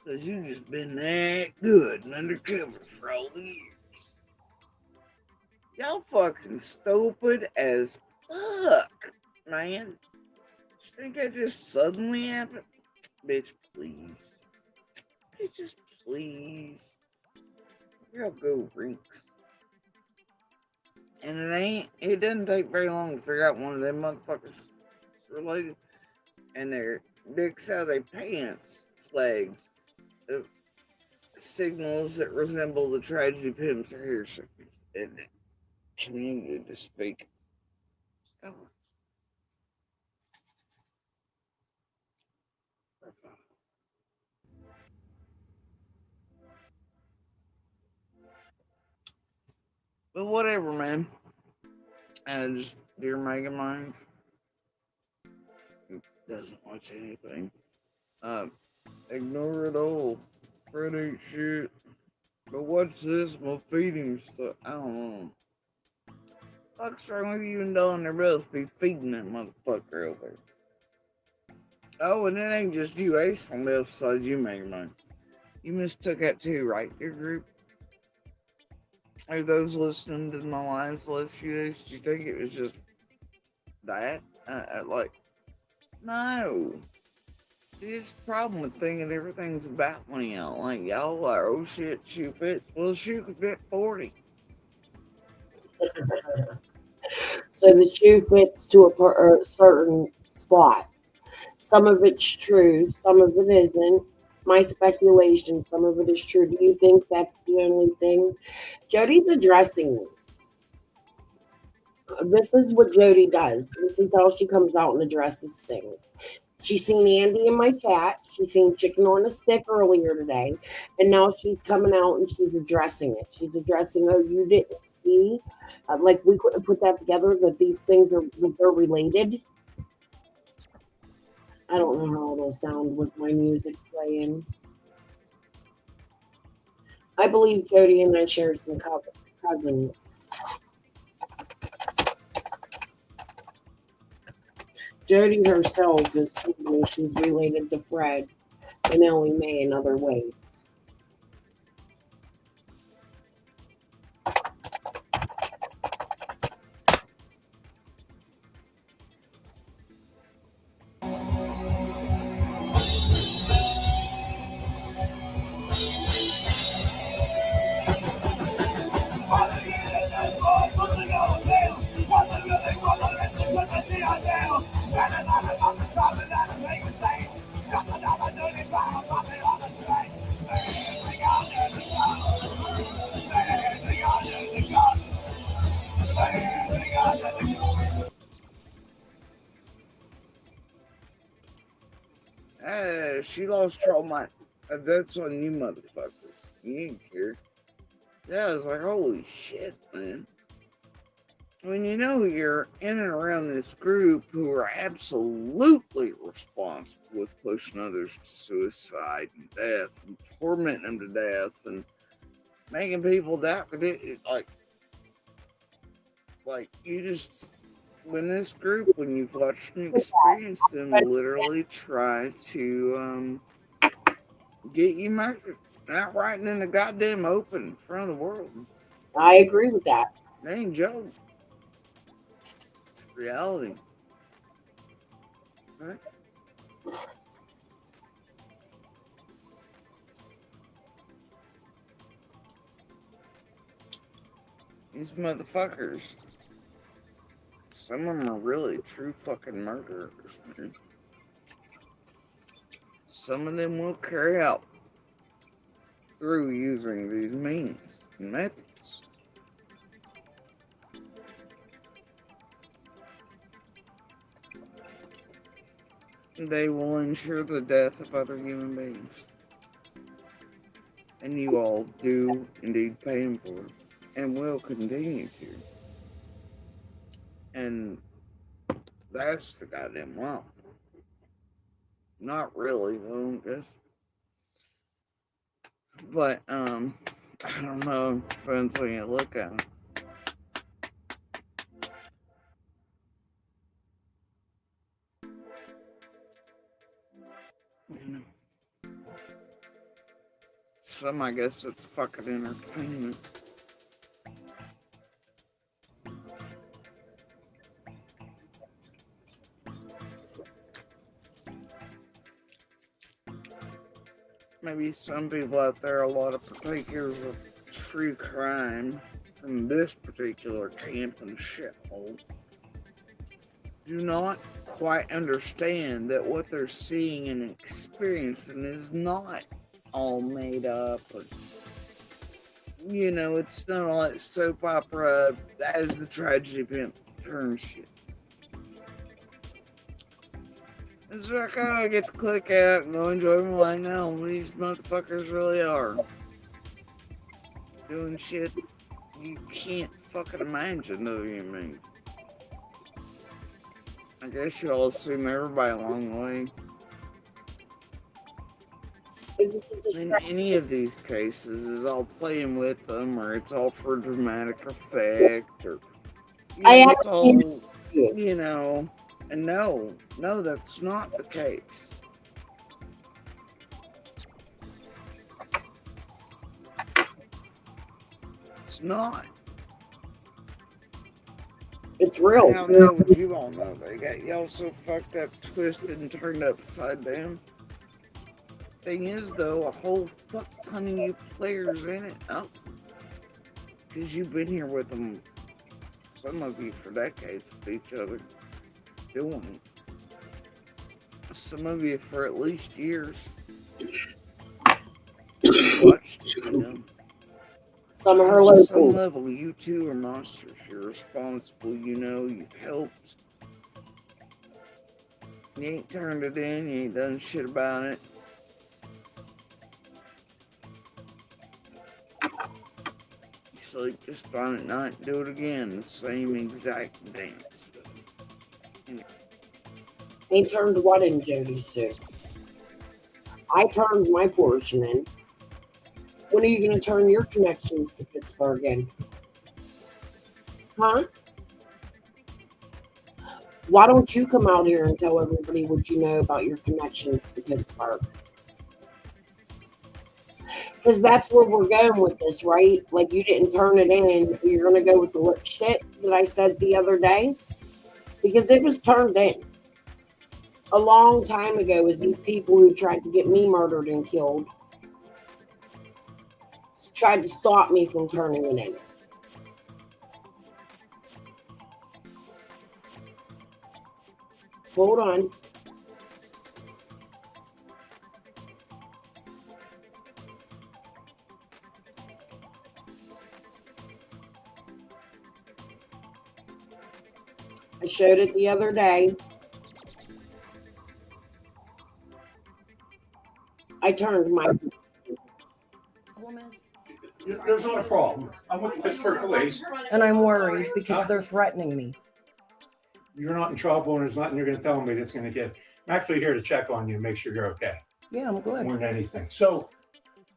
Because you just been that good and undercover for all the years. Y'all fucking stupid as fuck, man. You think that just suddenly happened? Bitch, please. Bitches, please. Y'all go rinks. And it doesn't take very long to figure out one of them motherfuckers is related. And their dicks out of their pants flags of signals that resemble the tragedy pimps are here in the community to speak. Oh. But whatever, man. And just dear Mega Mind, who doesn't watch anything. Ignore it all. Fred ain't shit. But what's this? My feeding stuff. I don't know. Fuck's wrong with you and Dawn? Everybody else be feeding that motherfucker over there. Oh, and it ain't just you, Ace, on the other side, you make money. You mistook that too, right, your group? Are those listening to my lives the last few days, do you think it was just that? Like, no. See, this problem with thinking everything's about money, y'all. Like, y'all are, oh shit, shoe fits. Well, the shoe could fit 40. So the shoe fits to a certain spot. Some of it's true, some of it isn't. My speculation, some of it is true. Do you think that's the only thing? Jodi's addressing me. This is what Jodi does. This is how she comes out and addresses things. She's seen Andy in my chat. She's seen Chicken on a Stick earlier today. And now she's coming out and she's addressing it. She's addressing, oh, you didn't see? Like, we couldn't put that together, that these things are, that they're related. I don't know how it'll sound with my music playing. I believe Jodi and I share some cousins. Jodi herself is told me she's related to Fred and Ellie Mae in other ways. She lost all my. That's on you, motherfuckers. You ain't care. Yeah, I was like, holy shit, man. When you know you're in and around this group who are absolutely responsible with pushing others to suicide and death and tormenting them to death and making people die for it, like you just. When this group, when you've watched and experienced them literally try to get you murdered outright in the goddamn open in front of the world. I agree with that. That ain't joke. Reality. Right? These motherfuckers. Some of them are really true fucking murderers, man. Some of them will carry out through using these means and methods. They will ensure the death of other human beings. And you all do indeed pay them for it, and will continue to. And that's the goddamn wow. Not really, though, I guess. But, I don't know. Depends on you look at it. Some, I guess, it's fucking entertainment. Maybe some people out there, a lot of partakers of true crime from this particular camp and shithole, do not quite understand that what they're seeing and experiencing is not all made up. Or, you know, it's not all that soap opera as the tragedy pimp turn shit. It's like, oh, I get to click out and go enjoy my life now. These motherfuckers really are doing shit you can't fucking imagine, do you mean? I guess you all assume everybody along the way. In any of these cases, is all playing with them, or it's all for dramatic effect, or I it's actually all, you. you know, and no, that's not the case. It's not. It's real. How the hell would you all know? They got y'all so fucked up, twisted, and turned upside down. Thing is, though, a whole fuck ton of you players in it. Oh, because you've been here with them, some of you, for decades with each other, doing it. Some of you for at least years. Watched it, you know. Some of her On some locals. level, you two are monsters. You're responsible, you know, you've helped. You ain't turned it in, you ain't done shit about it. You sleep just fine at night and do it again, the same exact dance. They turned what in, Jody Sue? I turned my portion in. When are you going to turn your connections to Pittsburgh in? Huh? Why don't you come out here and tell everybody what you know about your connections to Pittsburgh? Because that's where we're going with this, right? Like, you didn't turn it in. You're going to go with the lip shit that I said the other day? Because it was turned in a long time ago, as these people who tried to get me murdered and killed tried to stop me from turning it in. Hold on. I showed it the other day. I turned my... There's not a problem. I'm with the Pittsburgh Police. And I'm worried because they're threatening me. You're not in trouble, and there's nothing you're going to tell me that's going to get... I'm actually here to check on you and make sure you're okay. Yeah, I'm good. More than anything. So,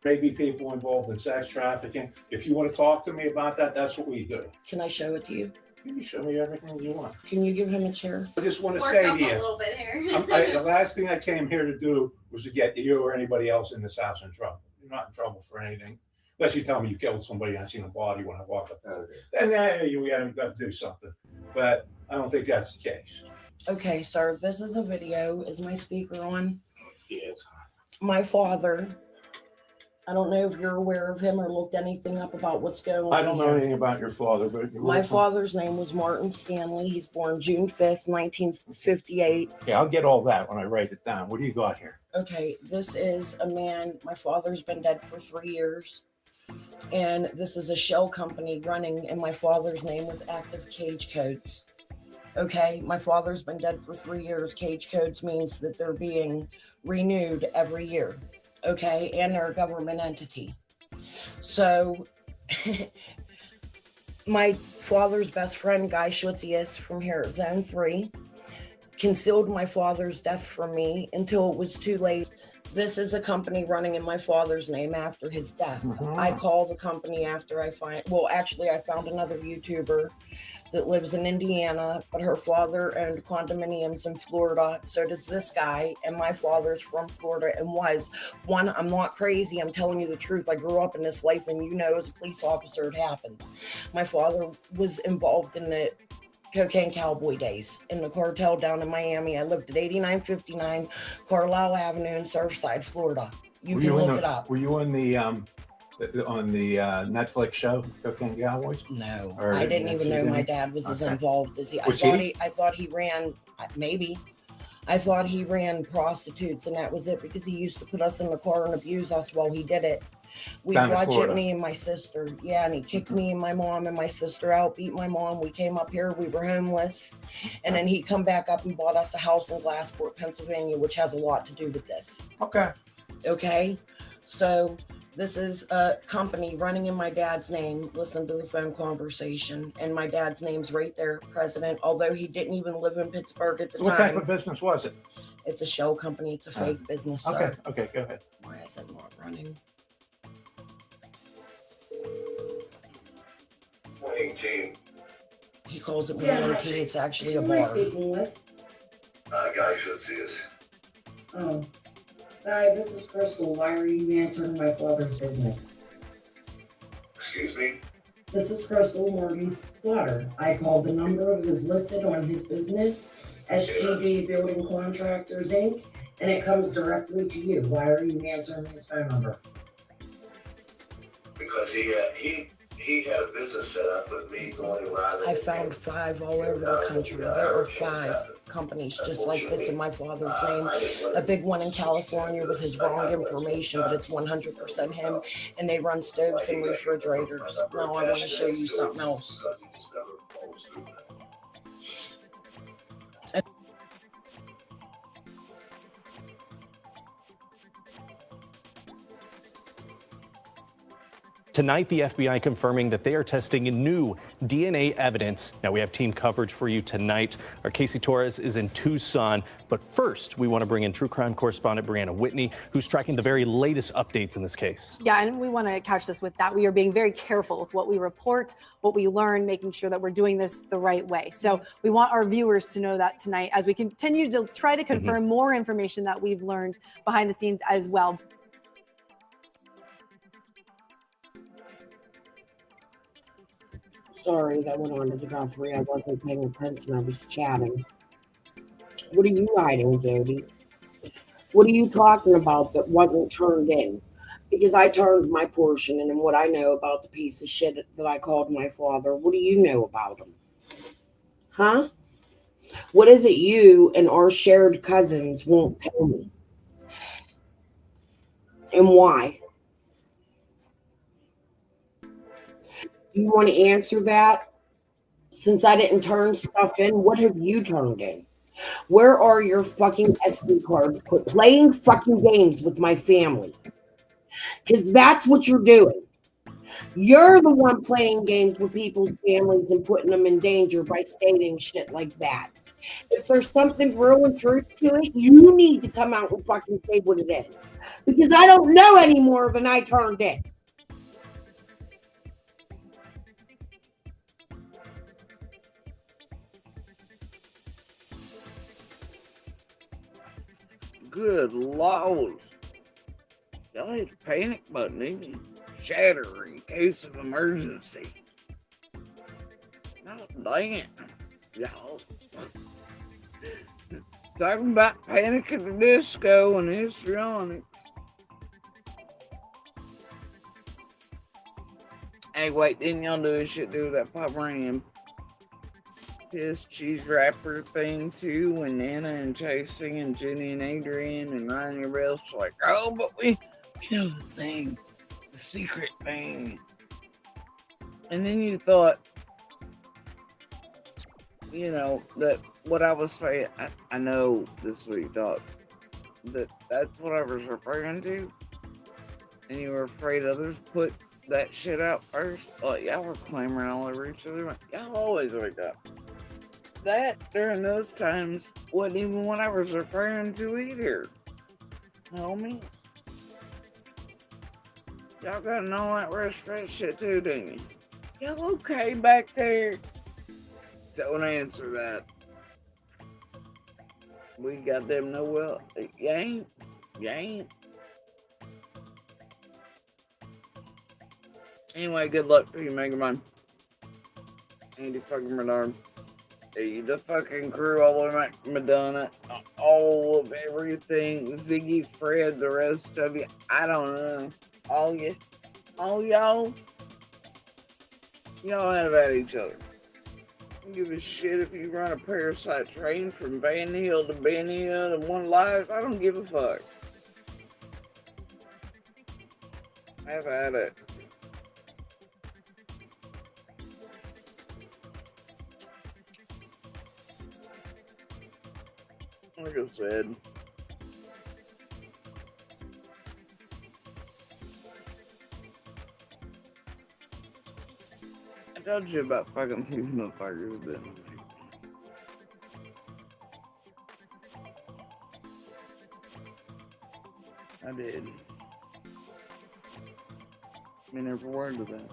maybe people involved in sex trafficking. If you want to talk to me about that, that's what we do. Can I show it to you? You can show me everything you want. Can you give him a chair? I just want to say to you, the last thing I came here to do was to get you or anybody else in this house in trouble. You're not in trouble for anything. Unless you tell me you killed somebody and I seen a body when I walked up there. Then we haven't got to do something. But I don't think that's the case. Okay, sir, this is a video. Is my speaker on? Yes. My father, I don't know if you're aware of him or looked anything up about what's going on. I don't know here. anything about your father, but My father's name was Martin Stanley. He's born June 5th, 1958. Okay, I'll get all that when I write it down. What do you got here? Okay, this is a man. My father's been dead for 3 years. And this is a shell company running in my father's name with active cage codes. Okay, my father's been dead for 3 years. Cage codes means that they're being renewed every year. Okay, and they're a government entity. So, my father's best friend, Guy Schutzius from here at Zone 3, concealed my father's death from me until it was too late. This is a company running in my father's name after his death. I call the company after I found another YouTuber that lives in Indiana, but her father owned condominiums in Florida. So does this guy, and my father's from Florida and was one. I'm not crazy. I'm telling you the truth. I grew up in this life, and you know, as a police officer, it happens. My father was involved in the cocaine cowboy days in the cartel down in Miami. I lived at 8959 Carlisle Avenue in Surfside, Florida. You can look it up. Were you on the Netflix show Cocaine Cowboys? No, Or I didn't even know my dad was as involved as he. I thought he ran. Maybe I thought he ran prostitutes, and that was it, because he used to put us in the car and abuse us while he did it. We'd watch it, me and my sister. Yeah, and he kicked me and my mom and my sister out, beat my mom. We came up here, we were homeless. And then he come back up and bought us a house in Glassport, Pennsylvania, which has a lot to do with this. Okay. So this is a company running in my dad's name. Listen to the phone conversation. And my dad's name's right there, President, although he didn't even live in Pittsburgh at the time. What type of business was it? It's a shell company. It's a fake business, sir. Okay, go ahead. Why is it not running? 118. He calls it Yeah, Morning Tea. It's actually a Who am I bar. speaking with? Guy should see us. Oh. Hi, this is Crystal. Why are you answering my father's business? Excuse me? This is Crystal, Morgan's daughter. I called the number that is listed on his business, SGD Building Contractors, Inc., and it comes directly to you. Why are you answering his phone number? Because he had a business set up with me going around. I found 5 all over the country. There are 5 companies just like this in my father's name. A big one in California with his wrong information, but it's 100% him, and they run stoves and refrigerators. Now I want to show you something else. Tonight, the FBI confirming that they are testing new DNA evidence. Now, we have team coverage for you tonight. Our Casey Torres is in Tucson. But first, we want to bring in true crime correspondent Brianna Whitney, who's tracking the very latest updates in this case. Yeah, and we want to couch this with that. We are being very careful with what we report, what we learn, making sure that we're doing this the right way. So we want our viewers to know that tonight as we continue to try to confirm more information that we've learned behind the scenes as well. Sorry, that went on to the count 3. I wasn't paying attention. I was chatting. What are you hiding, Jodi? What are you talking about that wasn't turned in? Because I turned my portion in, and what I know about the piece of shit that I called my father. What do you know about him? Huh? What is it you and our shared cousins won't tell me? And why? Do you want to answer that? Since I didn't turn stuff in, what have you turned in? Where are your fucking SD cards? Quit playing fucking games with my family. Because that's what you're doing. You're the one playing games with people's families and putting them in danger by stating shit like that. If there's something real and truth to it, you need to come out and fucking say what it is. Because I don't know any more than I turned in. Good Lord. Y'all hit the panic button, even shatter in case of emergency. Oh, damn. Y'all. Talking about Panic at the Disco and histrionics. Hey, wait, didn't y'all do a shit do with that Pop Ram? His cheese wrapper thing too, and Nana and Chasing and Jenny and Adrian and Ryan and everybody else was like, oh, but we know the thing, the secret thing. And then you thought, you know, that what I was saying, I know this is what you thought, that's what I was referring to, and you were afraid others put that shit out first. Like, y'all were clamoring all over each other. Y'all always wake up. That during those times wasn't even what I was referring to either. Homie. Y'all got to know that restaurant shit too, didn't you? Y'all okay back there? Don't answer that. We got them know well. You ain't. You ain't. Anyway, good luck to you, Megamind. Andy fucking Bernard. The fucking crew, all of Madonna, all of everything, Ziggy, Fred, the rest of you, I don't know, all y'all have at each other. I don't give a shit if you run a parasite train from Van Hill to Ben Hill and one life, I don't give a fuck. Have at it. Like I said, I told you about fucking these motherfuckers, didn't I? I did. I mean, every word of that.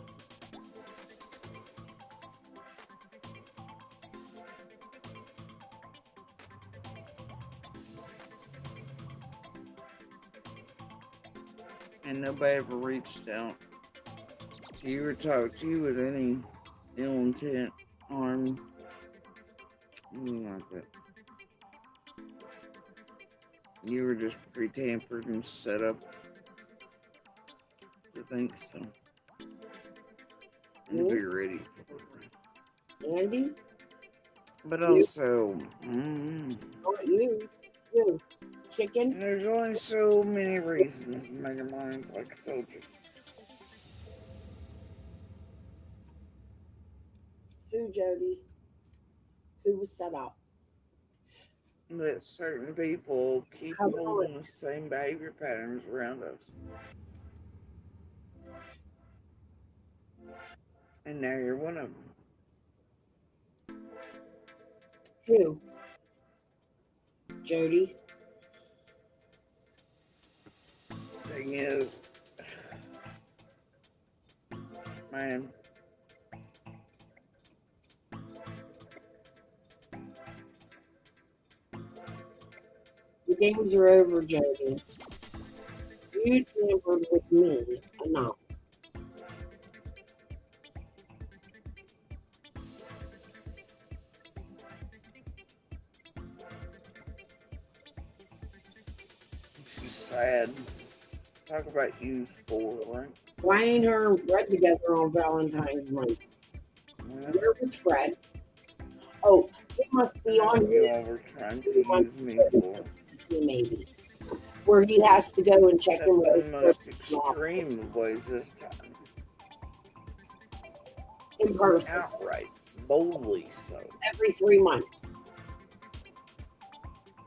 And nobody ever reached out to you or talked to you with any ill intent, harm, anything like that. You were just pre-tampered and set up to think so. And to be ready for it. Andy? But You? also, Not you. You. Chicken? there's only so many reasons to make a mind, like I told you. Who, Jody? Who was set up? That certain people keep Come holding the same behavior patterns around us. And now you're one of them. Who? Jody? Thing is, man, The games are over, Jody. You tampered with me enough. she's sad. Talk about you four, right? Why ain't her and Fred together on Valentine's night? Where was Fred? Oh, he must be on You his all were trying to use me for. maybe. Where he has to go and check in with his The most extreme of ways this time. in person. Outright, boldly so. Every 3 months.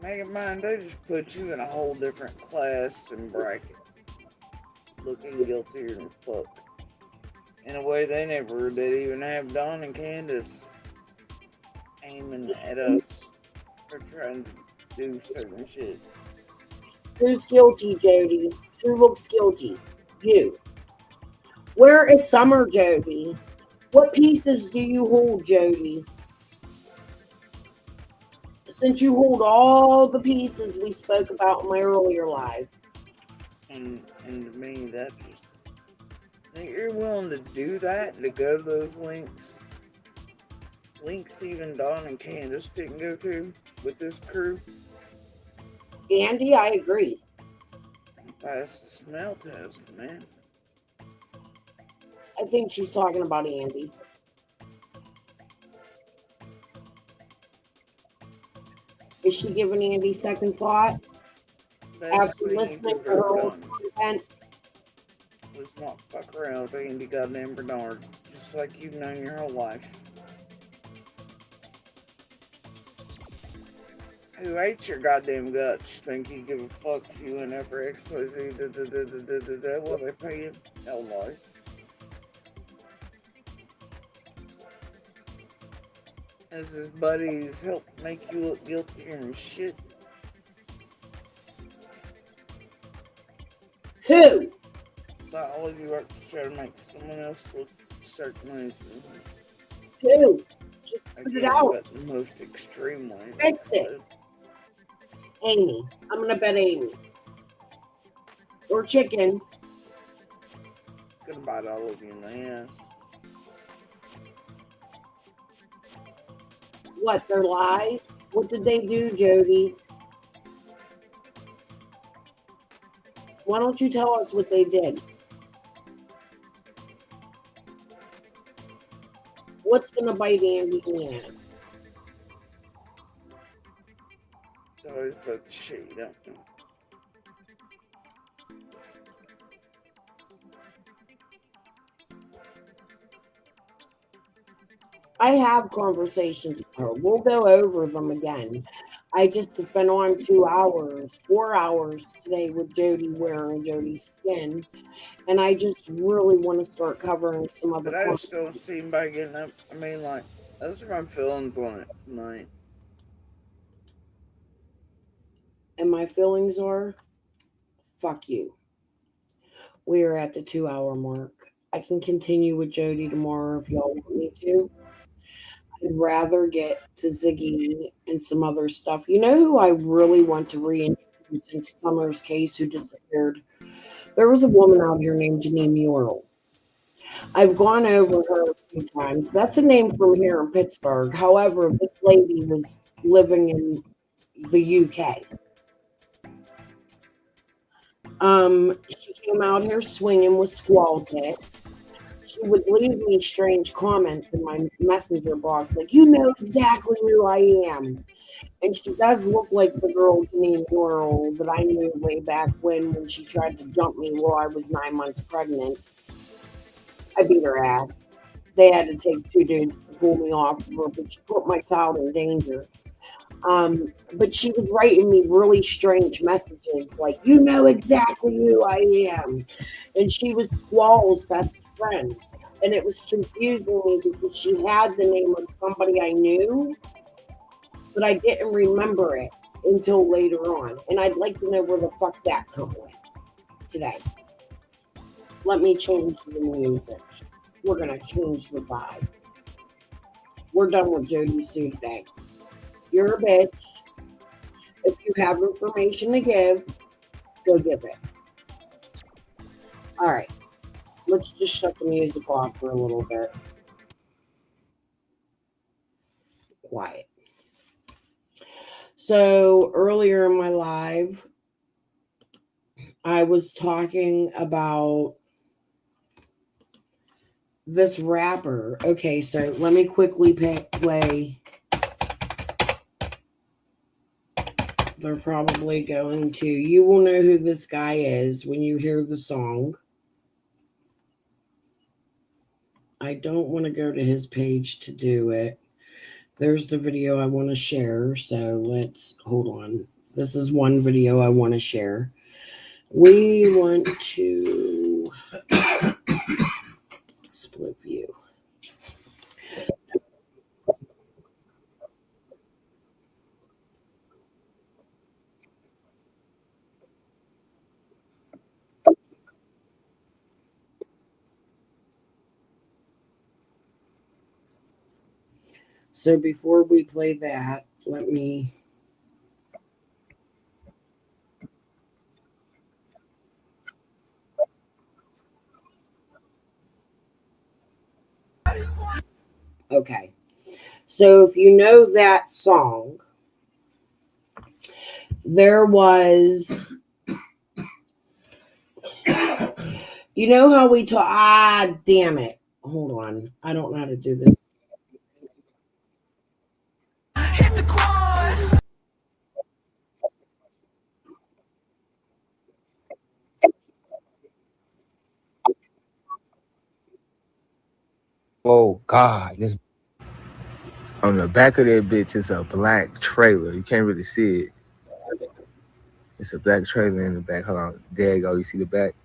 Make it mind, they just put you in a whole different class and bracket. Looking guiltier than fuck. In a way they never did even have Dawn and Candace aiming at us for trying to do certain shit. Who's guilty, Jody? Who looks guilty? You. Where is Summer, Jody? What pieces do you hold, Jody? Since you hold all the pieces we spoke about in my earlier live. And to me, that just, think you're willing to do that, to go to those links even Dawn and Candace didn't go to with this crew. Andy, I agree. Pass the smell test, man. I think she's talking about Andy. Is she giving Andy second thought? After listening to her old content? Let's not fuck around with Andy goddamn Bernard, just like you've known your whole life. Who hates your goddamn guts? Think you give a fuck if you went after XYZ? What they pay you? Hell no. As his buddies help make you look guiltier and shit. Who? Not all of you are to try to make someone else look certain ways. Who? Just put it out. But the most extreme way. Fix it. Amy. I'm going to bet Amy. Or Chicken. Gonna bite all of you in the ass. What, their lies? What did they do, Jody? Why don't you tell us what they did? What's going to bite Andy in the ass? It's always about the shit you don't do. I have conversations with her. We'll go over them again. I just have been on 2 hours, 4 hours today with Jodi wearing Jodi's skin. And I just really want to start covering some other But I just don't see anybody getting up. I mean, like, those are my feelings on it tonight. And my feelings are, fuck you. We are at the 2 hour mark. I can continue with Jodi tomorrow if y'all want me to. I'd rather get to Ziggy and some other stuff. You know who I really want to reintroduce into Summer's case who disappeared There was a woman out here named Janine Murrell. I've gone over her a few times. That's a name from here in Pittsburgh. However, this lady was living in the UK. She came out here swinging with Squall Tit. She would leave me strange comments in my messenger box, like, you know exactly who I am. And she does look like the girl Janine Murrell that I knew way back when she tried to dump me while I was 9 months pregnant. I beat her ass. They had to take 2 dudes to pull me off of her, but she put my child in danger. But she was writing me really strange messages, like, you know exactly who I am. And she was Squall's best friend. And it was confusing me because she had the name of somebody I knew, but I didn't remember it until later on. And I'd like to know where the fuck that come went today. Let me change the music. We're going to change the vibe. We're done with Jodi Sue today. You're a bitch. If you have information to give, go give it. All right. Let's just shut the music off for a little bit. Quiet. So earlier in my live, I was talking about this rapper. Okay, so let me quickly play. They're probably going to. You will know who this guy is when you hear the song. I don't want to go to his page to do it. There's the video I want to share. So let's hold on. This is one video I want to share. We want to split view. So before we play that, let me. Okay. So if you know that song, there was, you know how we talk, damn it. Hold on. I don't know how to do this. Oh God, this on the back of that bitch is a black trailer. You can't really see it. It's a black trailer in the back. Hold on. There you go. You see the back?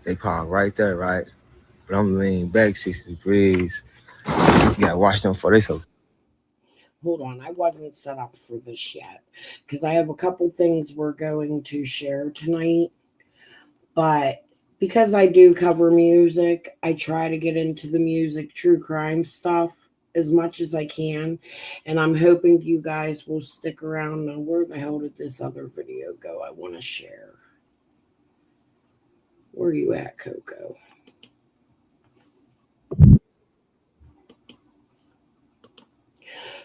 They park right there, right? But I'm leaning back 60 degrees. You gotta watch them for this. Hold on. I wasn't set up for this yet because I have a couple things we're going to share tonight. But because I do cover music, I try to get into the music, true crime stuff as much as I can. And I'm hoping you guys will stick around. Now, where the hell did this other video go I want to share? Where are you at, Coco?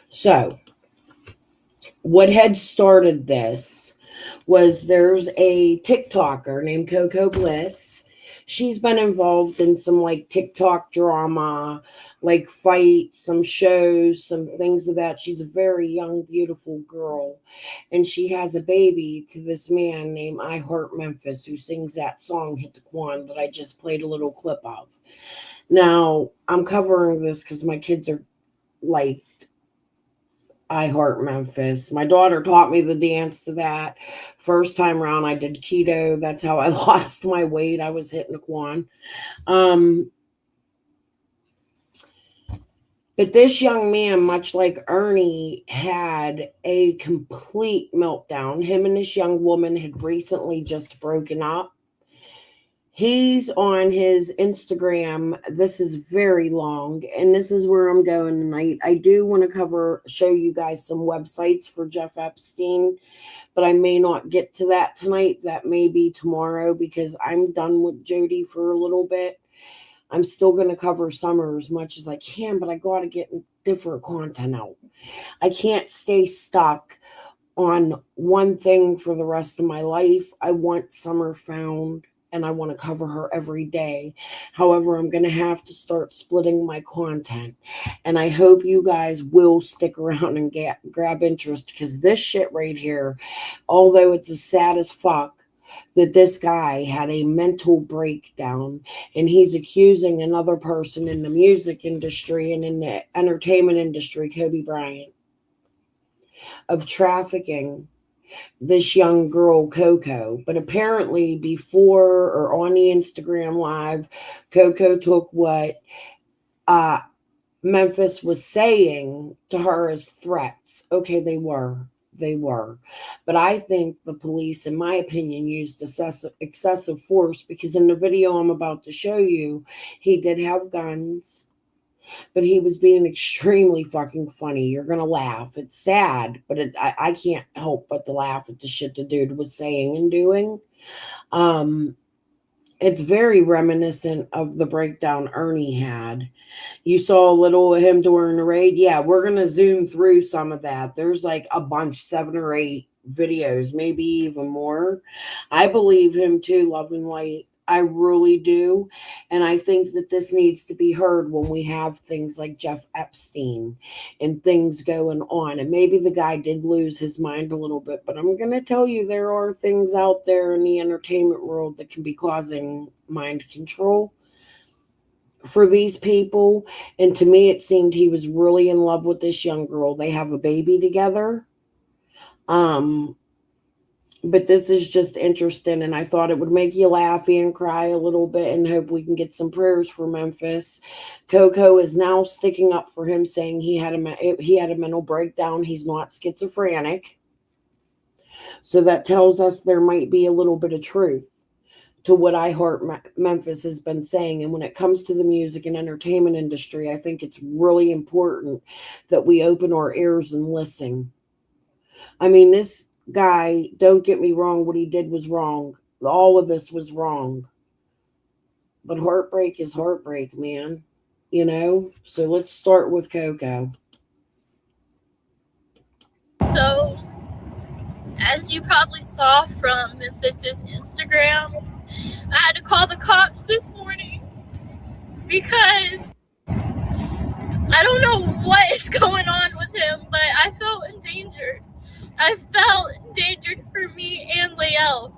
So, what had started this was there's a TikToker named Coco Bliss. She's been involved in some like TikTok drama, like fights, some shows, some things of that. She's a very young, beautiful girl. And she has a baby to this man named I Heart Memphis, who sings that song, Hit the Quan, that I just played a little clip of. Now, I'm covering this because my kids are like, I Heart Memphis. My daughter taught me the dance to that. First time around, I did keto. That's how I lost my weight. I was hitting a Quan. But this young man, much like Ernie, had a complete meltdown. Him and this young woman had recently just broken up. He's on his Instagram. This is very long, and this is where I'm going tonight. I do want to show you guys some websites for Jeff Epstein, but I may not get to that tonight. That may be tomorrow because I'm done with Jodi for a little bit. I'm still going to cover Summer as much as I can, but I got to get different content out. I can't stay stuck on one thing for the rest of my life. I want Summer found, and I want to cover her every day. However, I'm going to have to start splitting my content. And I hope you guys will stick around and grab interest, because this shit right here, although it's as sad as fuck that this guy had a mental breakdown and he's accusing another person in the music industry and in the entertainment industry, Kobe Bryant, of trafficking this young girl, Coco. But apparently before or on the Instagram live, Coco took what Memphis was saying to her as threats. Okay, they were. But I think the police, in my opinion, used excessive force, because in the video I'm about to show you, he did have guns, but he was being extremely fucking funny. You're going to laugh. It's sad, but I can't help but to laugh at the shit the dude was saying and doing. It's very reminiscent of the breakdown Ernie had. You saw a little of him during the raid. Yeah, we're going to zoom through some of that. There's like a bunch, 7 or 8 videos, maybe even more. I believe him too, Love and Light. I really do. And I think that this needs to be heard when we have things like Jeff Epstein and things going on. And maybe the guy did lose his mind a little bit, but I'm going to tell you, there are things out there in the entertainment world that can be causing mind control for these people. And to me, it seemed he was really in love with this young girl. They have a baby together. But this is just interesting, and I thought it would make you laugh and cry a little bit, and hope we can get some prayers for Memphis. Coco is now sticking up for him, saying he had a mental breakdown. He's not schizophrenic. So that tells us there might be a little bit of truth to what I Heart Memphis has been saying. And when it comes to the music and entertainment industry, I think it's really important that we open our ears and listen. I mean, this guy, don't get me wrong, what he did was wrong. All of this was wrong. But heartbreak is heartbreak, man. You know? So let's start with Coco. So, as you probably saw from Memphis's Instagram, I had to call the cops this morning because I don't know what is going on with him, but I felt endangered. I felt endangered for me and Lael.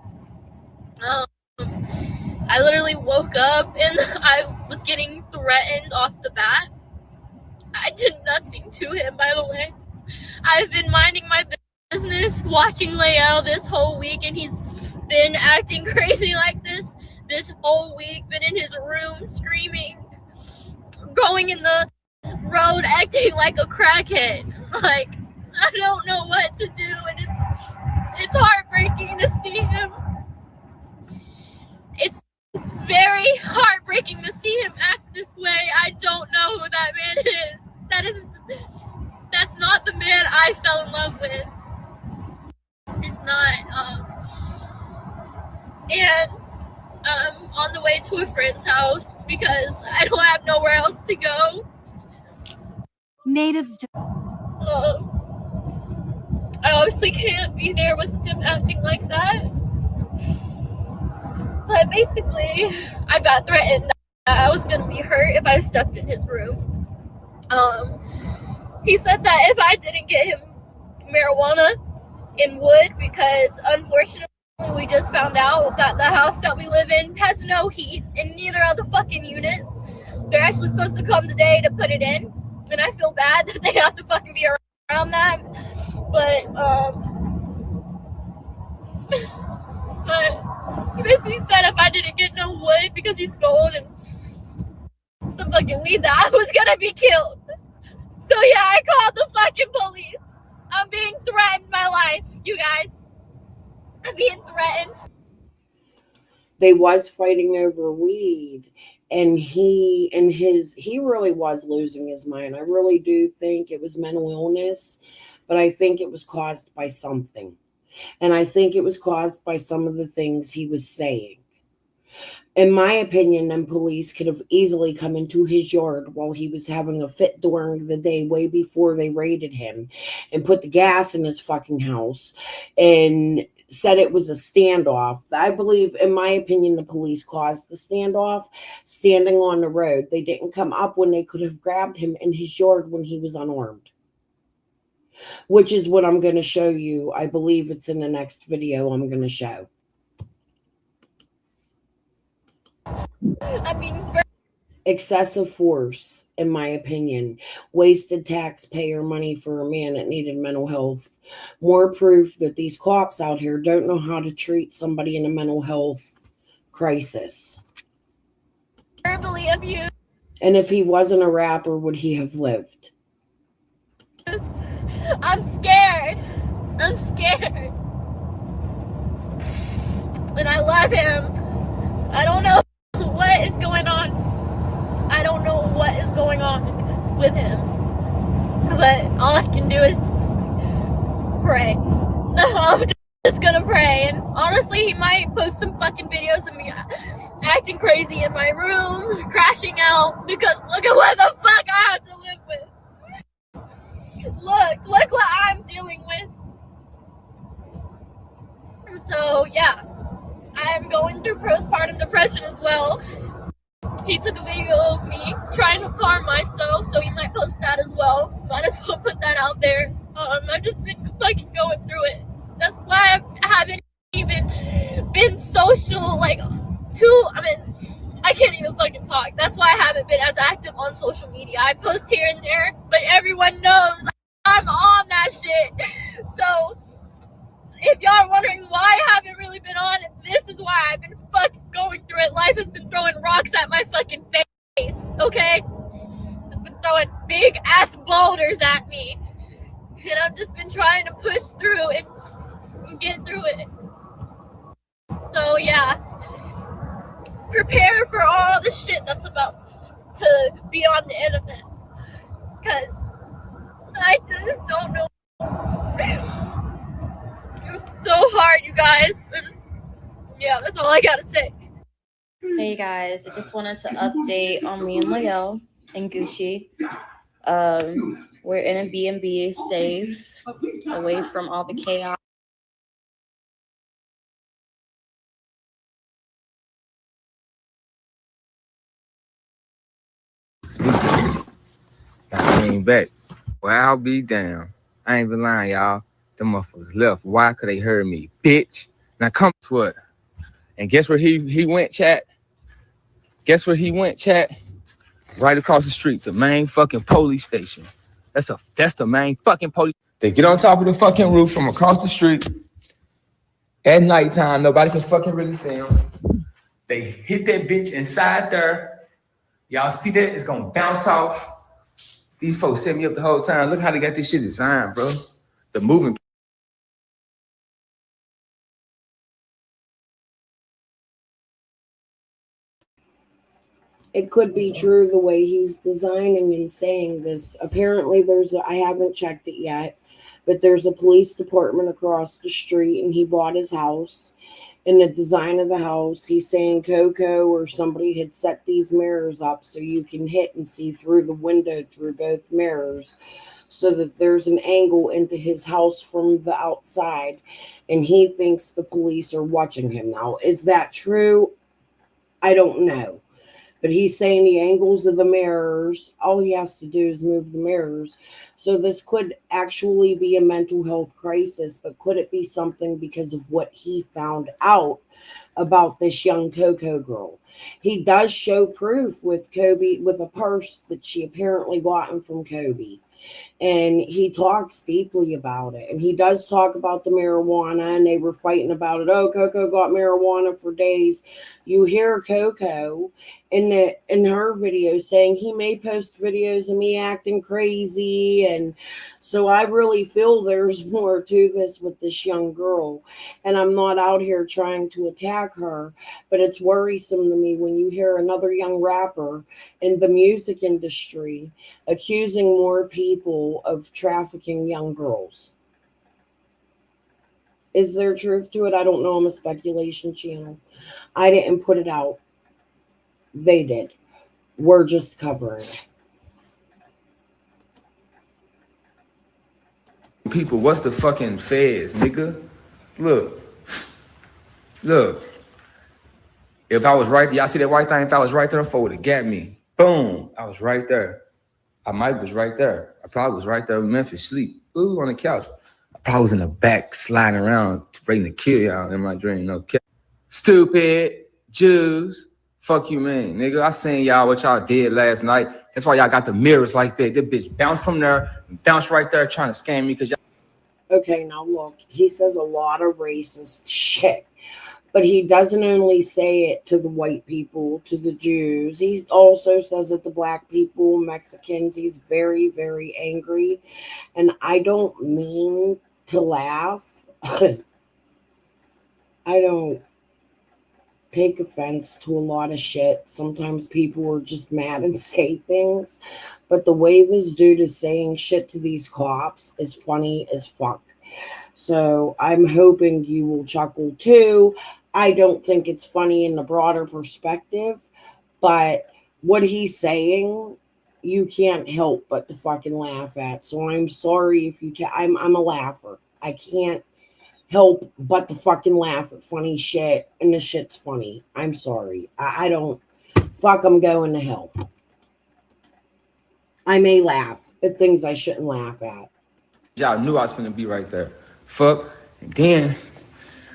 I literally woke up and I was getting threatened off the bat. I did nothing to him, by the way. I've been minding my business, watching Lael this whole week, and he's been acting crazy like this whole week, been in his room screaming, going in the road acting like a crackhead. Like, I don't know what to do, and it's heartbreaking to see him. It's very heartbreaking to see him act this way. I don't know who that man is. That's not the man I fell in love with. It's not. And I'm on the way to a friend's house because I don't have nowhere else to go. Natives. I obviously can't be there with him acting like that. But basically, I got threatened that I was gonna be hurt if I stepped in his room. He said that if I didn't get him marijuana in wood, because unfortunately we just found out that the house that we live in has no heat in neither of the fucking units. They're actually supposed to come today to put it in, and I feel bad that they have to fucking be around that. But he basically said if I didn't get no wood because he's gold and some fucking weed, that I was gonna be killed. So yeah, I called the fucking police. I'm being threatened my life, you guys. I'm being threatened. They was fighting over weed, and he really was losing his mind. I really do think it was mental illness, but I think it was caused by something. And I think it was caused by some of the things he was saying. In my opinion, then police could have easily come into his yard while he was having a fit during the day, way before they raided him, and put the gas in his fucking house and said it was a standoff. I believe, in my opinion, the police caused the standoff standing on the road. They didn't come up when they could have grabbed him in his yard when he was unarmed, which is what I'm going to show you. I believe it's in the next video I'm going to show. I mean, Excessive force, in my opinion. Wasted taxpayer money for a man that needed mental health. More proof that these cops out here don't know how to treat somebody in a mental health crisis. verbally abused. And if he wasn't a rapper, would he have lived? I'm scared. I'm scared. And I love him. I don't know what is going on. I don't know what is going on with him. But all I can do is pray. I'm just gonna pray. And honestly, he might post some fucking videos of me acting crazy in my room, crashing out, because look at what the fuck I have to live with. Look what I'm dealing with. So yeah, I'm going through postpartum depression as well. He took a video of me trying to harm myself, so he might post that as well. Might as well put that out there. I've just been fucking going through it. That's why I haven't even been social, I can't even fucking talk. That's why I haven't been as active on social media. I post here and there, but everyone knows I'm on that shit. So if y'all are wondering why I haven't really been on, this is why. I've been fucking going through it. Life has been throwing rocks at my fucking face, okay? It's been throwing big ass boulders at me. And I've just been trying to push through and get through it. So yeah, prepare for all the shit that's about to be on the internet. Because I just don't know. It's so hard, you guys. And yeah, that's all I gotta say. Hey guys, I just wanted to update on me and Leo and Gucci. We're in a B&B, safe, away from all the chaos. I came back. Well, I'll be down. I ain't been lying, y'all. Them motherfuckers left. Why? Cause they heard me, bitch. Now come to what? And guess where he went, chat? Guess where he went, chat? Right across the street, the main fucking police station. That's the main fucking police. They get on top of the fucking roof from across the street at nighttime. Nobody can fucking really see them. They hit that bitch inside there. Y'all see that? It's gonna bounce off. These folks set me up the whole time. Look how they got this shit designed, bro. The moving. It could be true the way he's designing and saying this. Apparently, I haven't checked it yet, but there's a police department across the street, and he bought his house. In the design of the house, he's saying Coco or somebody had set these mirrors up so you can hit and see through the window through both mirrors, so that there's an angle into his house from the outside, and he thinks the police are watching him. Now, is that true? I don't know. But he's saying the angles of the mirrors, all he has to do is move the mirrors. So this could actually be a mental health crisis, but could it be something because of what he found out about this young Coco girl? He does show proof with Kobe, with a purse that she apparently gotten from Kobe. And he talks deeply about it. And he does talk about the marijuana, and they were fighting about it. Oh, Coco got marijuana for days. You hear Coco, in her video saying he may post videos of me acting crazy, and so I really feel there's more to this with this young girl, and I'm not out here trying to attack her, but it's worrisome to me when you hear another young rapper in the music industry accusing more people of trafficking young girls. Is there truth to it? I don't know. I'm a speculation channel. I didn't put it out. They did. We're just covering it. People, what's the fucking feds, nigga? Look. If I was right there, y'all see that white thing? If I was right there, folk would have got me. Boom. I was right there. I might was right there. I probably was right there in Memphis, sleep. Ooh, on the couch. I probably was in the back sliding around, ready to kill y'all in my dream. No cap. Stupid Jews. Fuck you, man. Nigga, I seen y'all what y'all did last night. That's why y'all got the mirrors like that. That bitch bounced from there, bounced right there trying to scam me because y'all. Okay, now look, he says a lot of racist shit, but he doesn't only say it to the white people, to the Jews. He also says it to black people, Mexicans. He's very, very angry, and I don't mean to laugh. I don't take offense to a lot of shit. Sometimes people are just mad and say things, but the way this dude is saying shit to these cops is funny as fuck. So I'm hoping you will chuckle too. I don't think it's funny in the broader perspective, but what he's saying, you can't help but to fucking laugh at. So I'm sorry if you I'm a laugher. I can't help but to fucking laugh at funny shit, and the shit's funny. I'm sorry. I don't. Fuck, I'm going to hell. I may laugh at things I shouldn't laugh at. Y'all knew I was finna be right there. Fuck. And then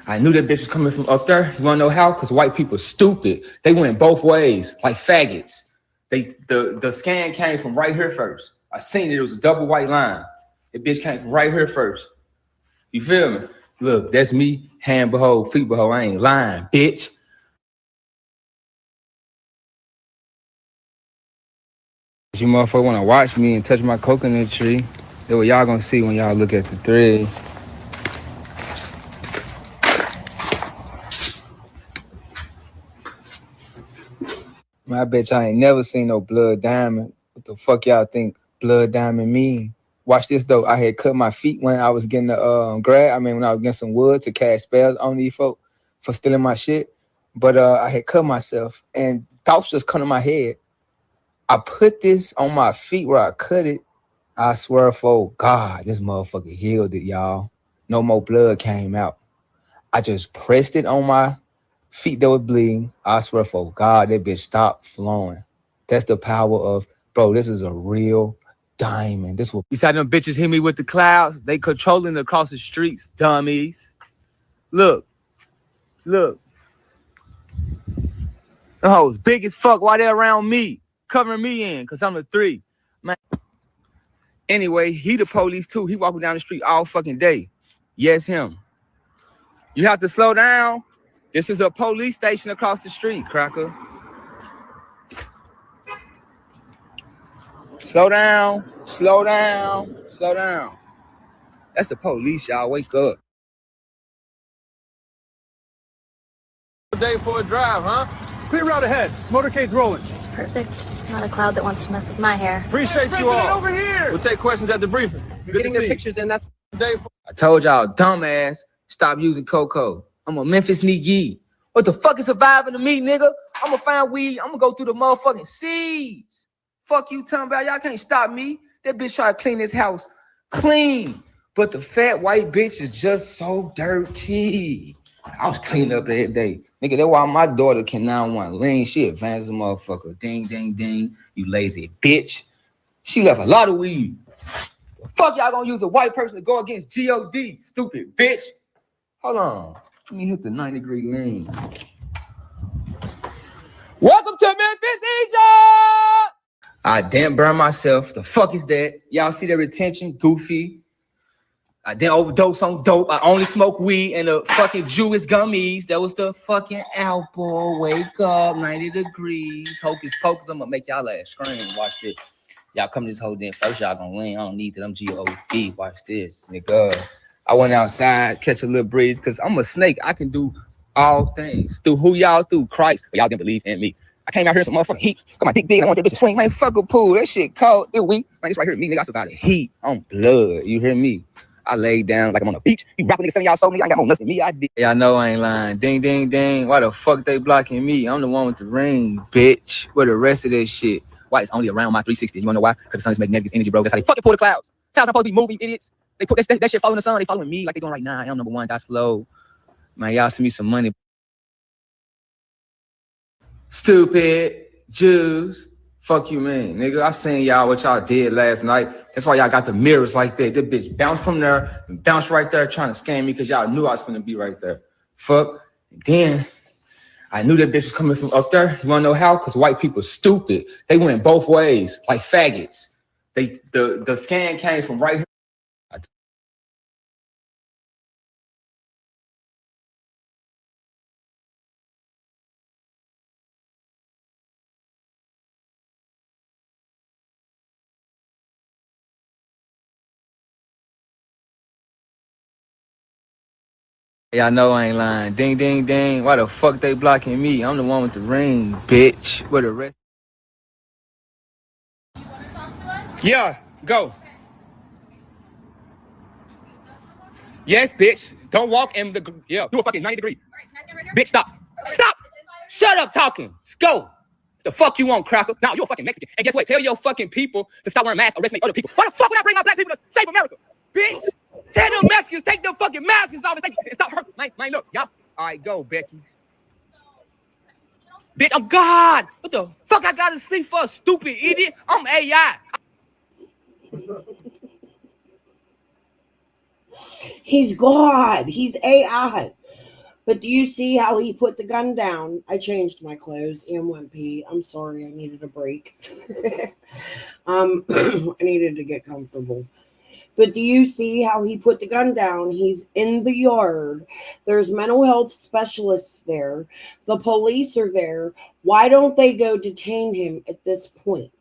I knew that bitch was coming from up there. You wanna know how? Because white people are stupid. They went both ways, like faggots. The scan came from right here first. I seen it. It was a double white line. The bitch came from right here first. You feel me? Look, that's me. Hand behold, feet behold. I ain't lying, bitch. You motherfucker wanna watch me and touch my coconut tree. That's what y'all gonna see when y'all look at the thread. Man, I bet y'all ain't never seen no blood diamond. What the fuck y'all think blood diamond mean? Watch this though. I had cut my feet when I was getting the when I was getting some wood to cast spells on these folk for stealing my shit. But I had cut myself and thoughts just come to my head. I put this on my feet where I cut it. I swear for God, this motherfucker healed it, y'all. No more blood came out. I just pressed it on my feet that were bleeding. I swear for God, that bitch stopped flowing. That's the power of, bro, this is a real diamond. This will. Beside them bitches hit me with the clouds. They controlling across the streets, dummies. Look. The hoes big as fuck. Why they around me? Covering me in, because I'm the 3. Man. Anyway, he the police too. He walking down the street all fucking day. Yes, him. You have to slow down. This is a police station across the street, cracker. Slow down. That's the police, y'all. Wake up. Day for a drive, huh? Clear route ahead. Motorcade's rolling. It's perfect. Not a cloud that wants to mess with my hair. Appreciate you all. Over here. We'll take questions at the briefing. Good to see you. Pictures in. That's day for. I told y'all, dumbass, stop using cocoa. I'm a Memphis nigga. What the fuck is surviving to me, nigga? I'm gonna find weed. I'm gonna go through the motherfucking seeds. Fuck you talking about? Y'all can't stop me. That bitch try to clean this house clean. But the fat white bitch is just so dirty. I was cleaning up that day. Nigga, that's why my daughter can now want lean. She advanced a motherfucker. Ding, ding, ding. You lazy bitch. She left a lot of weed. The fuck y'all gonna use a white person to go against Jodi? Stupid bitch. Hold on. Let me hit the 90-degree lean. Welcome to Memphis, Egypt! I damn burn myself. The fuck is that? Y'all see that retention? Goofy. I didn't overdose on dope. I only smoke weed and the fucking Jewish gummies. That was the fucking apple. Wake up, 90 degrees. Hocus pocus. I'm gonna make y'all ass scream. Watch this. Y'all come to this whole damn first. Y'all gonna win. I don't need that. I'm G-O-D. Watch this, nigga. I went outside, catch a little breeze, because I'm a snake. I can do all things. Through who y'all? Through Christ. But y'all didn't believe in me. I came out here some motherfucking heat. Got my dick big. I want that bitch to swing. Man, fuck a pool. That shit cold. It weak. Man, this right here, me, nigga. I survived the heat. I'm blood. You hear me? I laid down like I'm on the beach. You rapping niggas telling y'all so nigga. I ain't got more nuts than me. I did. Y'all know I ain't lying. Ding, ding, ding. Why the fuck they blocking me? I'm the one with the ring, bitch. Where the rest of that shit? Why it's only around my 360? You wanna know why? Because the sun is making negative energy, bro. That's how they fucking pull the clouds. Clouds are supposed to be moving, idiots. They put that shit following the sun. They following me like they doing right now. I'm number one. That's slow. Man, y'all send me some money. Stupid Jews. Fuck you, man. Nigga, I seen y'all what y'all did last night. That's why y'all got the mirrors like that. That bitch bounced from there and bounced right there trying to scam me because y'all knew I was finna be right there. Fuck. Then I knew that bitch was coming from up there. You wanna know how? Because white people stupid. They went both ways, like faggots. The scan came from right here. Y'all know I ain't lying. Ding, ding, ding. Why the fuck they blocking me? I'm the one with the ring, bitch. Where the rest? Yeah, go. Yes, bitch. Don't walk in the, do a fucking 90 degree. Bitch, stop. Stop. Shut up talking. Let's go. The fuck you want, cracker? Now you're a fucking Mexican. And guess what? Tell your fucking people to stop wearing masks or arresting other people. Why the fuck would I bring my black people to save America? Bitch. Tell them Mexicans, take them fucking masks off and stop hurting. Man, look, y'all. All right, go, Becky. Bitch, I'm God. What the fuck I gotta sleep for, stupid idiot? I'm AI. He's God. He's AI. But do you see how he put the gun down? I changed my clothes and went pee. I'm sorry, I needed a break. I needed to get comfortable. But do you see how he put the gun down? He's in the yard. There's mental health specialists there. The police are there. Why don't they go detain him at this point?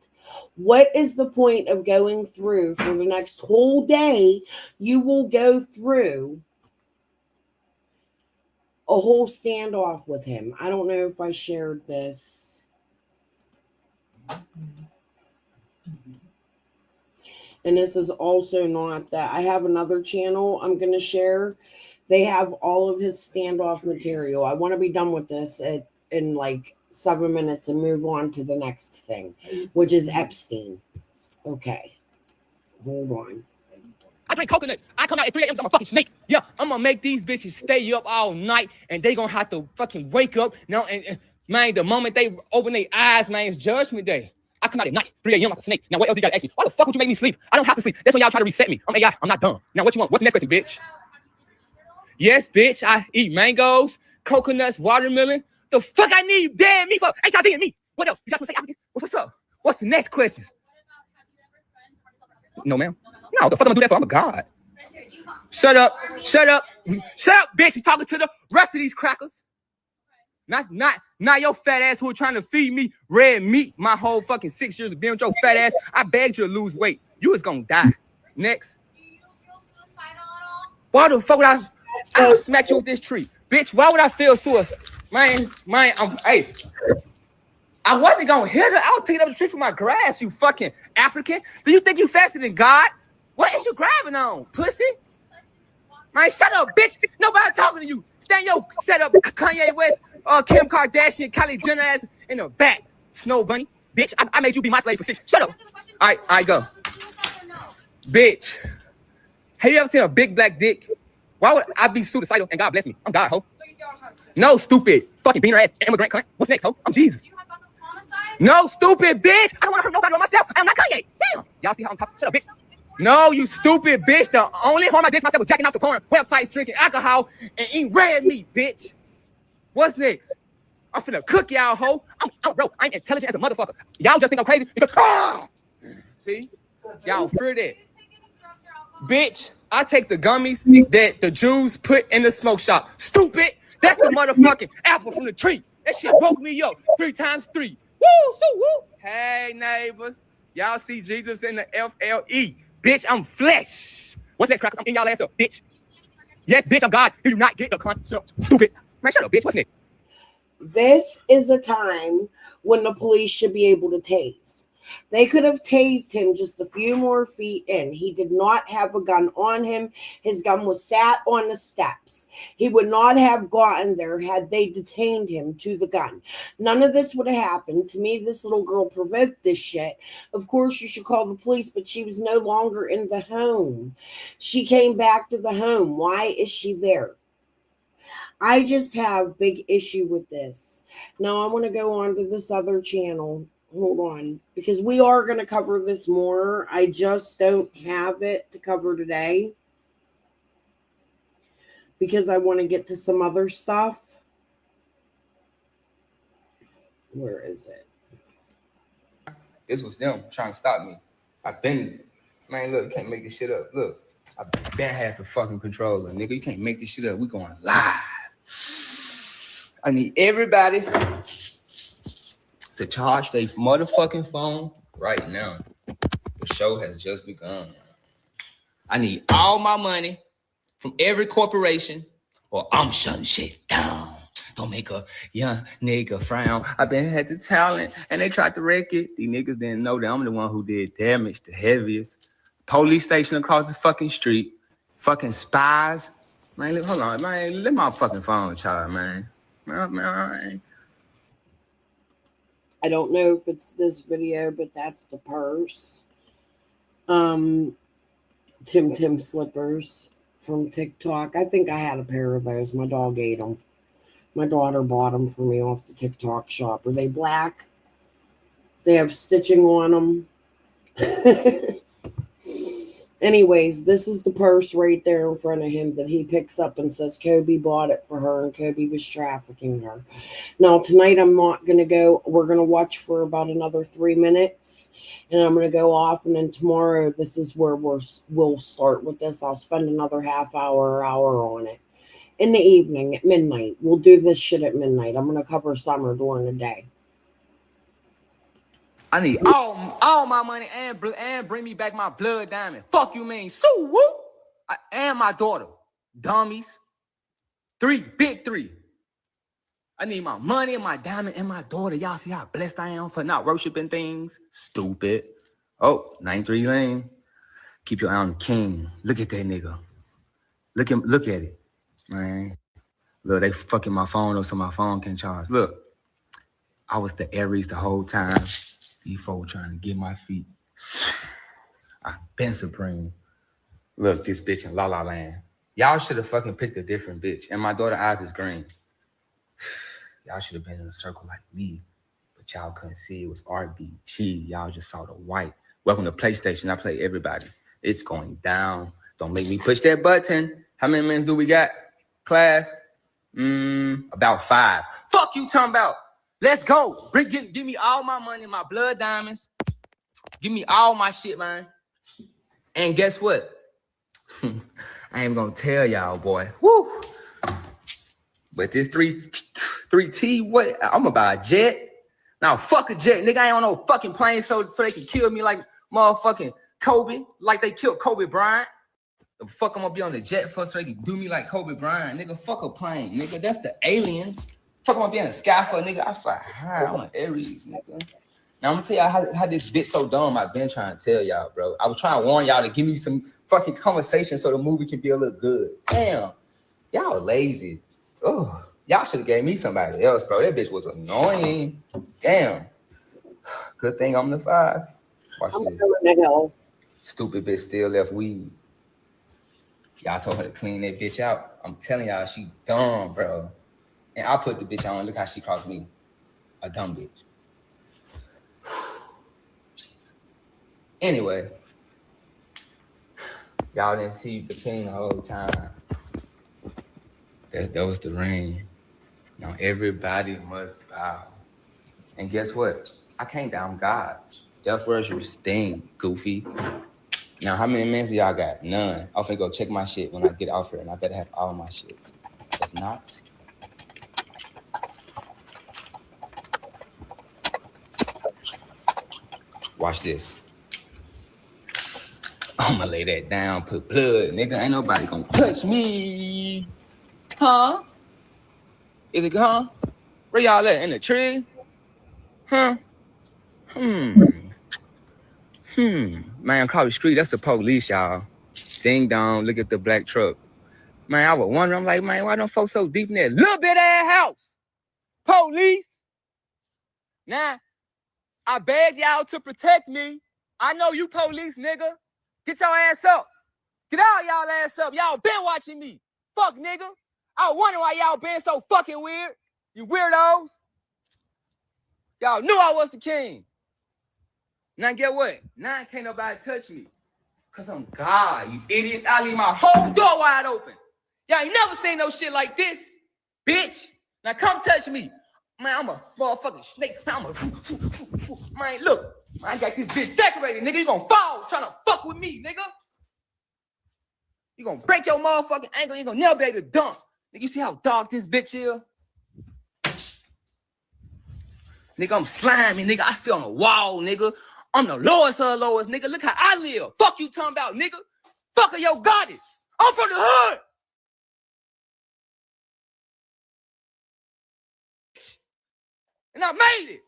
What is the point of going through for the next whole day? You will go through a whole standoff with him. I don't know if I shared this. And this is also not that. I have another channel I'm going to share. They have all of his standoff material. I want to be done with this in like 7 minutes and move on to the next thing, which is Epstein. Okay. Hold on. I drink coconuts. I come out at 3 a.m. I'm a fucking snake. Yeah, I'm gonna make these bitches stay up all night and they gonna have to fucking wake up. Now, and man, the moment they open their eyes, man, it's judgment day. I come out at night, 3 a.m. like a snake. Now, what else do you gotta ask me? Why the fuck would you make me sleep? I don't have to sleep. That's when y'all try to reset me. I'm AI. I'm not dumb. Now, what you want? What's the next question, bitch? Yes, bitch. I eat mangoes, coconuts, watermelon. The fuck I need dead meat for? HIV and me. What else? You guys want to say African? What's up? What's the next question? No, ma'am. No, the fuck I'm gonna do that for? I'm a god. Shut up. Shut up. Shut up, bitch. You talking to the rest of these crackers. Not your fat ass who are trying to feed me red meat my whole fucking 6 years of being with your fat ass. I begged you to lose weight. You was gonna die. Next. Why the fuck would I smack you with this tree? Bitch, why would I feel suicide? Man, hey. I wasn't gonna hit her. I was picking up the tree from my grass, you fucking African. Do you think you faster than God? What is you grabbing on, pussy? Man, shut up, bitch. Nobody talking to you. Stand your set up Kanye West, Kim Kardashian, Kylie Jenner ass in the back. Snow bunny. Bitch, I made you be my slave for 6. Shut up. All right, go. Bitch. Have you ever seen a big black dick? Why would I be suicidal and God bless me? I'm God, ho. No, stupid. Fucking beaner ass immigrant cunt. What's next, ho? I'm Jesus. No, stupid bitch. I don't want to hurt nobody but myself. I am not Kanye. Damn. Y'all see how I'm talking? Shut up, bitch. No, you stupid bitch. The only harm I did to myself was jacking out to porn, websites, drinking alcohol, and eating red meat, bitch. What's next? I'm finna cook y'all, ho. Bro, I'm intelligent as a motherfucker. Y'all just think I'm crazy because, see? Y'all fear that. Bitch, I take the gummies that the Jews put in the smoke shop. Stupid. That's the motherfucking apple from the tree. That shit woke me up 3 times 3. Woo, so woo. Hey, neighbors. Y'all see Jesus in the FLE. Bitch, I'm flesh. What's next, crackers? I'm in y'all ass up, bitch. Yes, bitch, I'm God. Do you not get the concept? Stupid. Man, shut up, bitch. What's next? This is a time when the police should be able to tase. They could have tased him just a few more feet in. He did not have a gun on him. His gun was sat on the steps. He would not have gotten there had they detained him to the gun. None of this would have happened. To me, this little girl provoked this shit. Of course, you should call the police, but she was no longer in the home. She came back to the home. Why is she there? I just have big issue with this. Now I want to go on to this other channel. Hold on, because we are going to cover this more. I just don't have it to cover today because I want to get to some other stuff. Where is it? This was them trying to stop me. I've been, man, look, you can't make this shit up. Look, I've been had the fucking controller, nigga. You can't make this shit up. We going live. I need everybody to charge their motherfucking phone right now. The show has just begun. I need all my money from every corporation or I'm shutting shit down. Don't make a young nigga frown. I've been had the talent and they tried to wreck it. These niggas didn't know that I'm the one who did damage the heaviest. Police station across the fucking street. Fucking spies. Man, look, hold on, man. Let my fucking phone charge, man. Man. I don't know if it's this video, but that's the purse. Tim slippers from TikTok. I think I had a pair of those. My dog ate them. My daughter bought them for me off the TikTok shop. Are they black? They have stitching on them. Anyways, this is the purse right there in front of him that he picks up and says Kobe bought it for her and Kobe was trafficking her. Now, tonight I'm not going to go. We're going to watch for about another 3 minutes and I'm going to go off. And then tomorrow, this is where we'll start with this. I'll spend another half hour or hour on it. In the evening at midnight. We'll do this shit at midnight. I'm going to cover summer during the day. I need all my money and bring me back my blood diamond. Fuck you mean? So woo! And my daughter. Dummies. 3, big 3. I need my money and my diamond and my daughter. Y'all see how blessed I am for not worshiping things? Stupid. Oh, 93 lane. Keep your eye on the king. Look at that nigga. Look at it. Man. Look, they fucking my phone up so my phone can't charge. Look. I was the Aries the whole time. These folks trying to get my feet. I've been supreme. Look, this bitch in La La Land. Y'all should have fucking picked a different bitch. And my daughter's eyes is green. Y'all should have been in a circle like me. But y'all couldn't see it was RBG. Y'all just saw the white. Welcome to PlayStation. I play everybody. It's going down. Don't make me push that button. How many minutes do we got? Class? About 5. Fuck you talking about. Let's go. Give me all my money, my blood diamonds. Give me all my shit, man. And guess what? I ain't gonna tell y'all, boy. Woo. But this 3T, what? I'm gonna buy a jet. Now, fuck a jet. Nigga, I ain't on no fucking plane so they can kill me like motherfucking Kobe. Like they killed Kobe Bryant. The fuck I'm gonna be on the jet for so they can do me like Kobe Bryant. Nigga, fuck a plane. Nigga, that's the aliens. Fuck, I'm gonna be in the sky for a nigga. I fly high. I'm an Aries, nigga. Now, I'm gonna tell y'all how this bitch so dumb I've been trying to tell y'all, bro. I was trying to warn y'all to give me some fucking conversation so the movie can be a little good. Damn. Y'all lazy. Oh, y'all should have gave me somebody else, bro. That bitch was annoying. Damn. Good thing I'm the 5. Watch this. Stupid bitch still left weed. Y'all told her to clean that bitch out. I'm telling y'all, she dumb, bro. And I put the bitch on. Look how she crossed me. A dumb bitch. Anyway. Y'all didn't see the king the whole time. That was the rain. Now everybody must bow. And guess what? I can't down God. Death worship sting, goofy. Now, how many minutes y'all got? None. I'm finna go check my shit when I get off here, and I better have all my shit. If not, watch this. I'ma lay that down, put blood, nigga. Ain't nobody gonna touch me. Huh? Is it huh? Where y'all at? In the tree? Huh? Man, across the street, that's the police, y'all. Ding dong, look at the black truck. Man, I was wondering, I'm like, man, why them folks so deep in that little bit ass house? Police? Nah, I begged y'all to protect me. I know you police, nigga. Get your ass up. Get out y'all ass up. Y'all been watching me. Fuck, nigga. I wonder why y'all been so fucking weird. You weirdos. Y'all knew I was the king. Now get what? Now can't nobody touch me. Cause I'm God, you idiots. I leave my whole door wide open. Y'all ain't never seen no shit like this. Bitch. Now come touch me. Man, I'm a motherfucking snake. Man, look. I got this bitch decorated, nigga. You gonna fall trying to fuck with me, nigga. You gonna break your motherfucking ankle. You gonna never be able to dunk. Nigga, you see how dark this bitch is? Nigga, I'm slimy, nigga. I still on the wall, nigga. I'm the lowest of the lowest, nigga. Look how I live. Fuck you talking about, nigga. Fuck of your goddess. I'm from the hood. And I made it.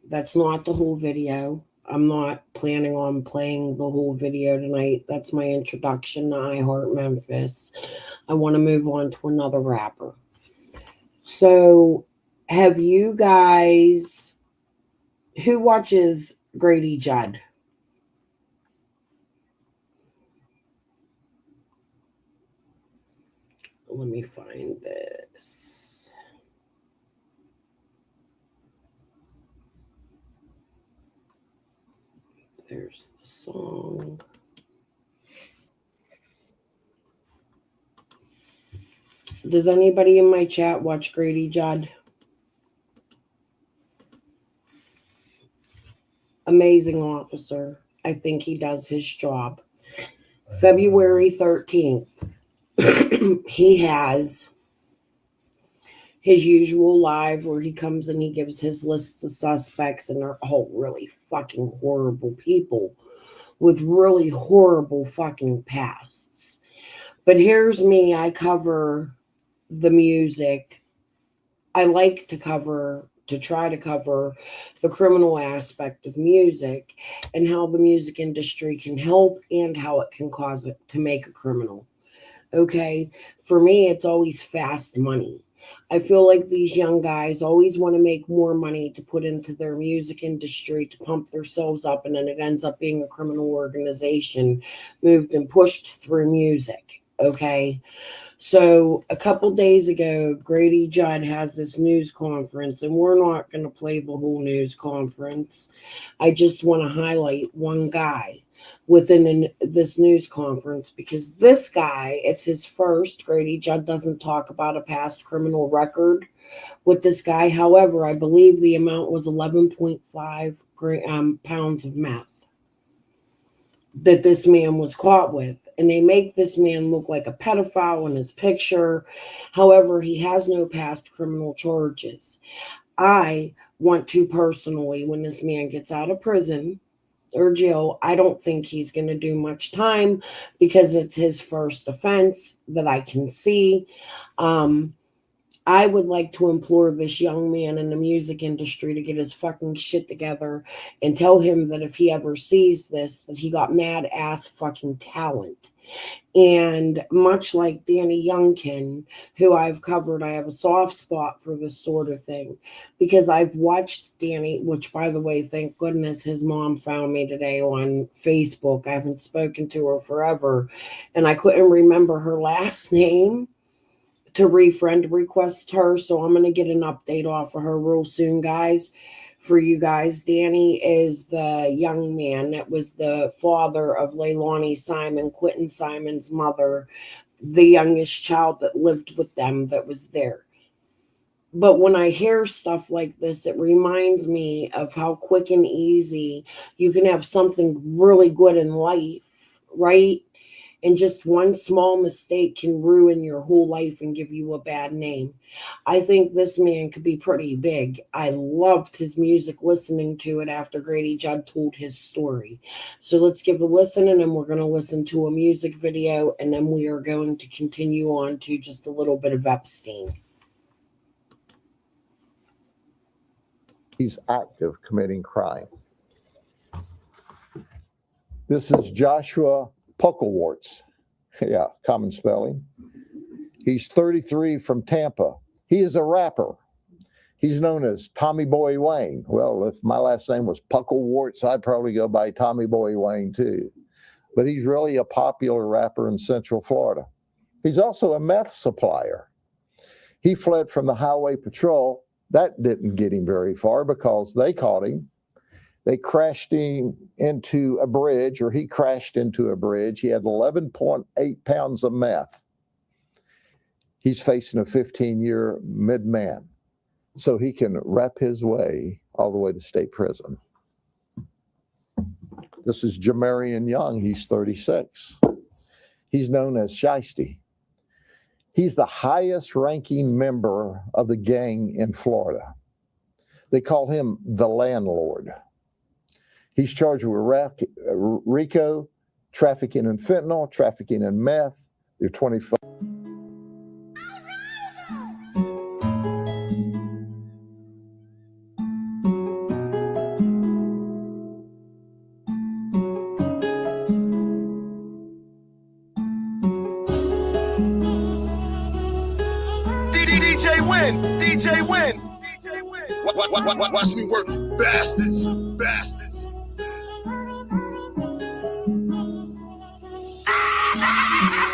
That's not the whole video. I'm not planning on playing the whole video tonight. That's my introduction to I Heart Memphis. I want to move on to another rapper. So, have you guys, who watches Grady Judd? Let me find this. There's the song. Does anybody in my chat watch Grady Judd? Amazing officer. I think he does his job. February 13th, he has his usual live where he comes and he gives his list of suspects, and they're all really fucking horrible people with really horrible fucking pasts. But here's me, I cover the music. I like to try to cover the criminal aspect of music and how the music industry can help and how it can cause it to make a criminal. Okay, for me, it's always fast money. I feel like these young guys always want to make more money to put into their music industry to pump themselves up, and then it ends up being a criminal organization moved and pushed through music. Okay, so a couple days ago, Grady Judd has this news conference, and we're not going to play the whole news conference. I just want to highlight one guy within this news conference, because this guy, it's his first. Grady Judd doesn't talk about a past criminal record with this guy. However, I believe the amount was 11.5 pounds of meth that this man was caught with. And they make this man look like a pedophile in his picture. However, he has no past criminal charges. I want to personally, when this man gets out of prison or jail, I don't think he's going to do much time because it's his first offense that I can see. I would like to implore this young man in the music industry to get his fucking shit together and tell him that if he ever sees this, that he got mad ass fucking talent. And much like Danny Youngkin, who I've covered, I have a soft spot for this sort of thing because I've watched Danny, which, by the way, thank goodness his mom found me today on Facebook. I haven't spoken to her forever, and I couldn't remember her last name to refriend request her, so I'm going to get an update off of her real soon, guys. For you guys, Danny is the young man that was the father of Leilani Simon, Quentin Simon's mother, the youngest child that lived with them that was there. But when I hear stuff like this, it reminds me of how quick and easy you can have something really good in life, right? And just one small mistake can ruin your whole life and give you a bad name. I think this man could be pretty big. I loved his music, listening to it after Grady Judd told his story. So let's give a listen, and then we're going to listen to a music video, and then we are going to continue on to just a little bit of Epstein. He's active committing crime. This is Joshua Pucklewarts. Yeah, common spelling. He's 33 from Tampa. He is a rapper. He's known as Tommy Boy Wayne. Well, if my last name was Pucklewarts, I'd probably go by Tommy Boy Wayne too. But he's really a popular rapper in Central Florida. He's also a meth supplier. He fled from the highway patrol. That didn't get him very far because they caught him. They crashed him into a bridge, or he crashed into a bridge. He had 11.8 pounds of meth. He's facing a 15-year mid-man, so he can rap his way all the way to state prison. This is Jamarian Young. He's 36. He's known as Shiesty. He's the highest ranking member of the gang in Florida. They call him the landlord. He's charged with RICO, trafficking in fentanyl, trafficking in meth. They're 25. DJ Win, DJ Win. Watch me work, bastards, bastards.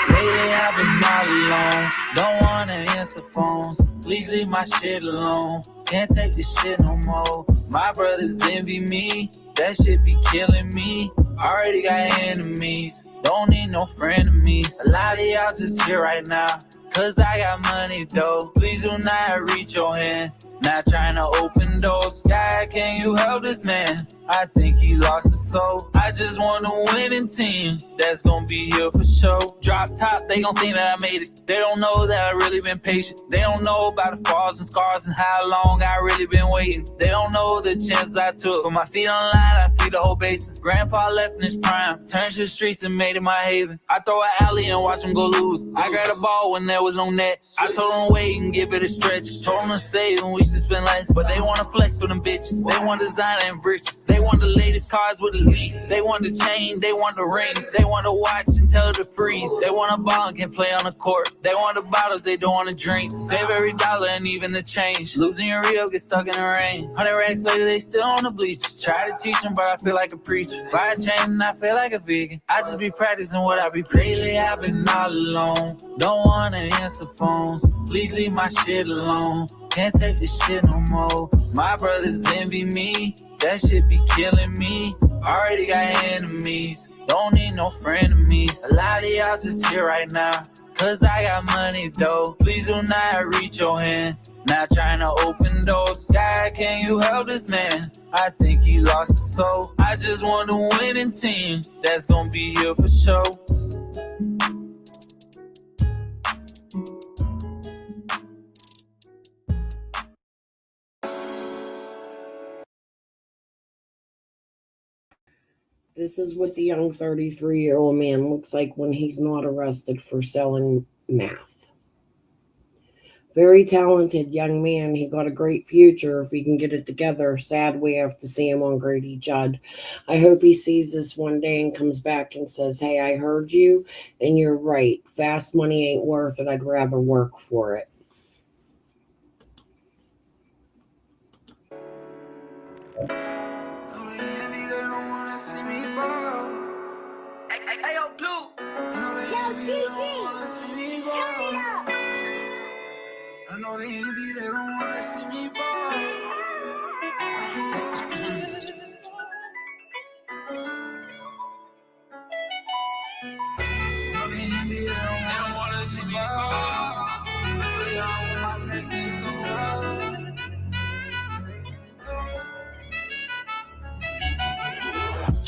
Lately I've been all alone, don't wanna answer phones. Please leave my shit alone, can't take this shit no more. My brothers envy me, that shit be killing me. Already got enemies, don't need no frenemies. A lot of y'all just here right now, cause I got money though. Please do not reach your hand, not trying to open doors. God, can you help this man? I think he lost his soul. I just want a winning team that's gonna be here for show. Drop top, they gon' think that I made it. They don't know that I really been patient. They don't know about the falls and scars and how long I really been waiting. They don't know the chances I took. With my feet on the line, I feed the whole basement. Grandpa left in his prime, turned to the streets and made it my haven. I throw an alley and watch him go lose. I grabbed a ball when there was no net. I told them wait and give it a stretch. Told them to save and we should spend less. But they wanna flex for them bitches. They want designer and britches. They want the latest cars with the lease. They want the chain, they want the rings. They want to watch and tell her to freeze. They want a ball and can play on the court. They want the bottles, they don't want to drink. Save every dollar and even the change. Losing your real, get stuck in the rain. 100 racks later, they still on the bleachers. Try to teach them, but I feel like a preacher. Buy a chain and I feel like a vegan. I just be practicing what I be preaching. Lately I've been all alone, don't want to answer phones. Please leave my shit alone, can't take this shit no more. My brothers envy me, that shit be killing me. Already got enemies, don't need no frenemies. A lot of y'all just here right now, cause I got money though. Please do not reach your hand, not trying to open doors. God, can you help this man? I think he lost his soul. I just want a winning team that's gonna be here for show. This is what the young 33-year-old man looks like when he's not arrested for selling meth. Very talented young man. He got a great future if he can get it together. Sad we have to see him on Grady Judd. I hope he sees this one day and comes back and says, hey, I heard you, and you're right. Fast money ain't worth it. I'd rather work for it. I know they envy, they don't wanna see me ball. They don't wanna see me ball. My neck is so hard.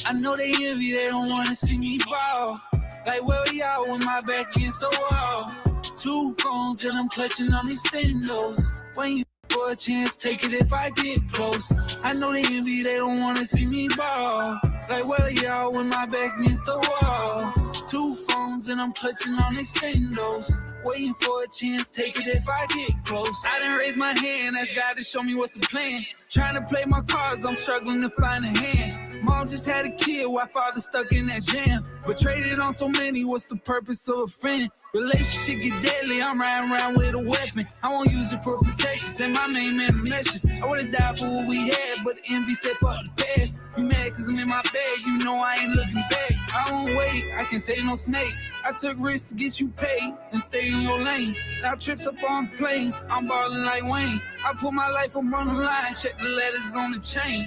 I know they envy, they don't wanna see me fall. Like, where we y'all with my back against the wall? 2 phones and I'm clutching on these stendos. When you for a chance, take it if I get close. I know they envy, they don't wanna see me ball. Like, where y'all with my back against the wall? 2 phones and I'm clutching on these stendos. Waiting for a chance, take it if I get close. I done raise my hand, ask God to show me what's the plan. Trying to play my cards, I'm struggling to find a hand. Mom just had a kid while father stuck in that jam. But traded on so many, what's the purpose of a friend? Relationship get deadly, I'm riding around with a weapon. I won't use it for protection, send my main man a message. I would've died for what we had, but the envy said fuck the past. You mad cause I'm in my bed, you know I ain't looking back. I won't wait, I can say no snake. I took risks to get you paid and stay in your lane. Now trips up on planes, I'm ballin' like Wayne. I put my life up on the line, check the letters on the chain.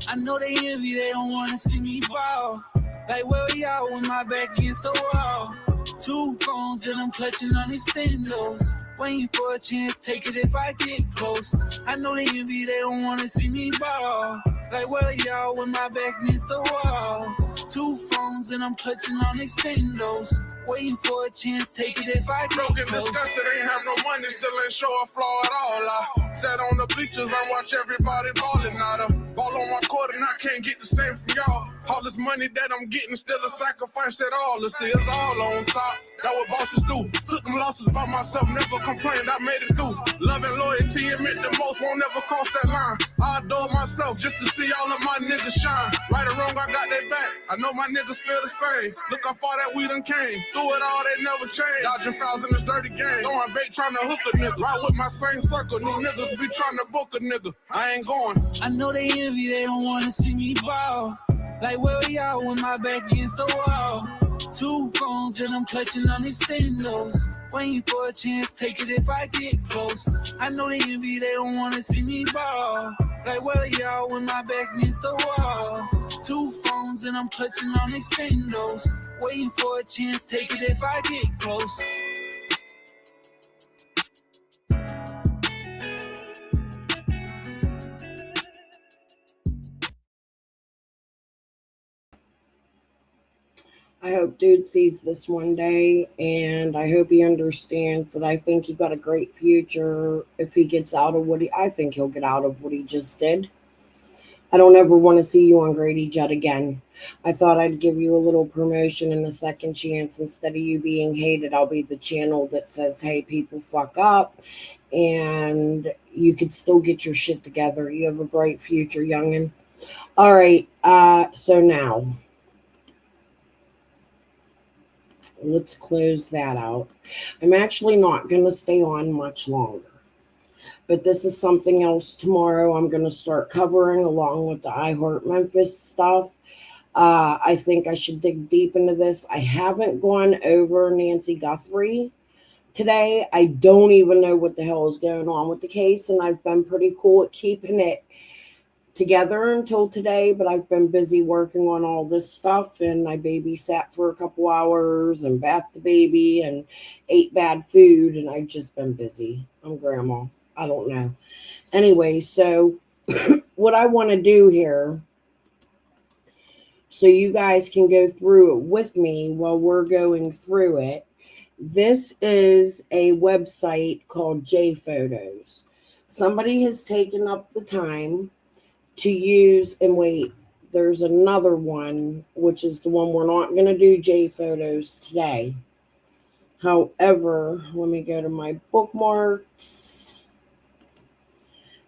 I know they envy, they don't wanna see me fall. Like, where we y'all with my back against the wall? 2 phones and I'm clutching on these stendos. Waiting for a chance, take it if I get close. I know they envy, they don't wanna see me ball. Like, where y'all with my back against the wall? 2 phones and I'm clutching on these stendos. Waiting for a chance, take it if I get Broken, close. disgusted, ain't have no money, still ain't show a flaw at all. I sat on the bleachers, I watch everybody ballin'. Now the ball on my court and I can't get the same from y'all. All this money that I'm getting, still a sacrifice at all. Let's see, it's all on top. That what bosses do. Took them losses by myself, never complained, I made it through. Love and loyalty, admit the most, won't never cross that line. I adore myself just to see all of my niggas shine. Right or wrong, I got their back. I know my niggas feel the same. Look how far that we done came. Through it all, they never change. Dodging fouls in this dirty game. Throwing bait, trying to hook a nigga. Right with my same circle. New niggas be trying to book a nigga. I ain't going. I know they envy, they don't wanna see me ball. Like, where we y'all with my back against the wall? 2 phones and I'm clutching on these stendos. Waiting for a chance, take it if I get close. I know they envy, they don't wanna see me ball. Like, where y'all with my back against the wall? 2 phones and I'm clutching on these stendos. Waiting for a chance, take it if I get close. I hope dude sees this one day, and I hope he understands that I think he got a great future if he gets out of I think he'll get out of what he just did. I don't ever want to see you on Grady Judd again. I thought I'd give you a little promotion and a second chance. Instead of you being hated, I'll be the channel that says, hey, people fuck up, and you could still get your shit together. You have a bright future, youngin'. All right, so now let's close that out. I'm actually not going to stay on much longer, but this is something else tomorrow I'm going to start covering along with the iHeart Memphis stuff. I think I should dig deep into this. I haven't gone over Nancy Guthrie today. I don't even know what the hell is going on with the case, and I've been pretty cool at keeping it together until today, but I've been busy working on all this stuff, and I babysat for a couple hours and bathed the baby and ate bad food, and I've just been busy. I'm grandma. I don't know. Anyway, so what I want to do here, so you guys can go through it with me while we're going through it. This is a website called JPhotos. Somebody has taken up the time to use, and wait, there's another one, which is the one we're not going to do JPhotos today. However, let me go to my bookmarks,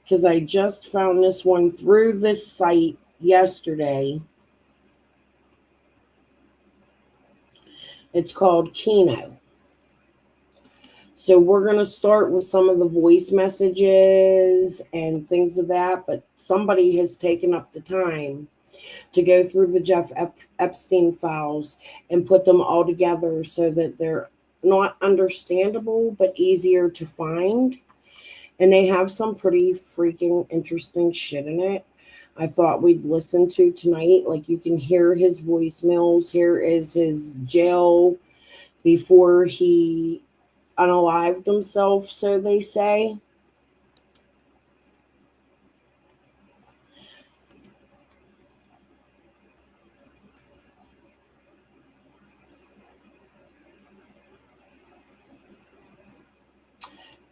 because I just found this one through this site yesterday. It's called Kino. So we're going to start with some of the voice messages and things of that, but somebody has taken up the time to go through the Jeff Epstein files and put them all together so that they're not understandable, but easier to find. And they have some pretty freaking interesting shit in it. I thought we'd listen to tonight. Like, you can hear his voicemails. Here is his jail before he unalived himself, so they say.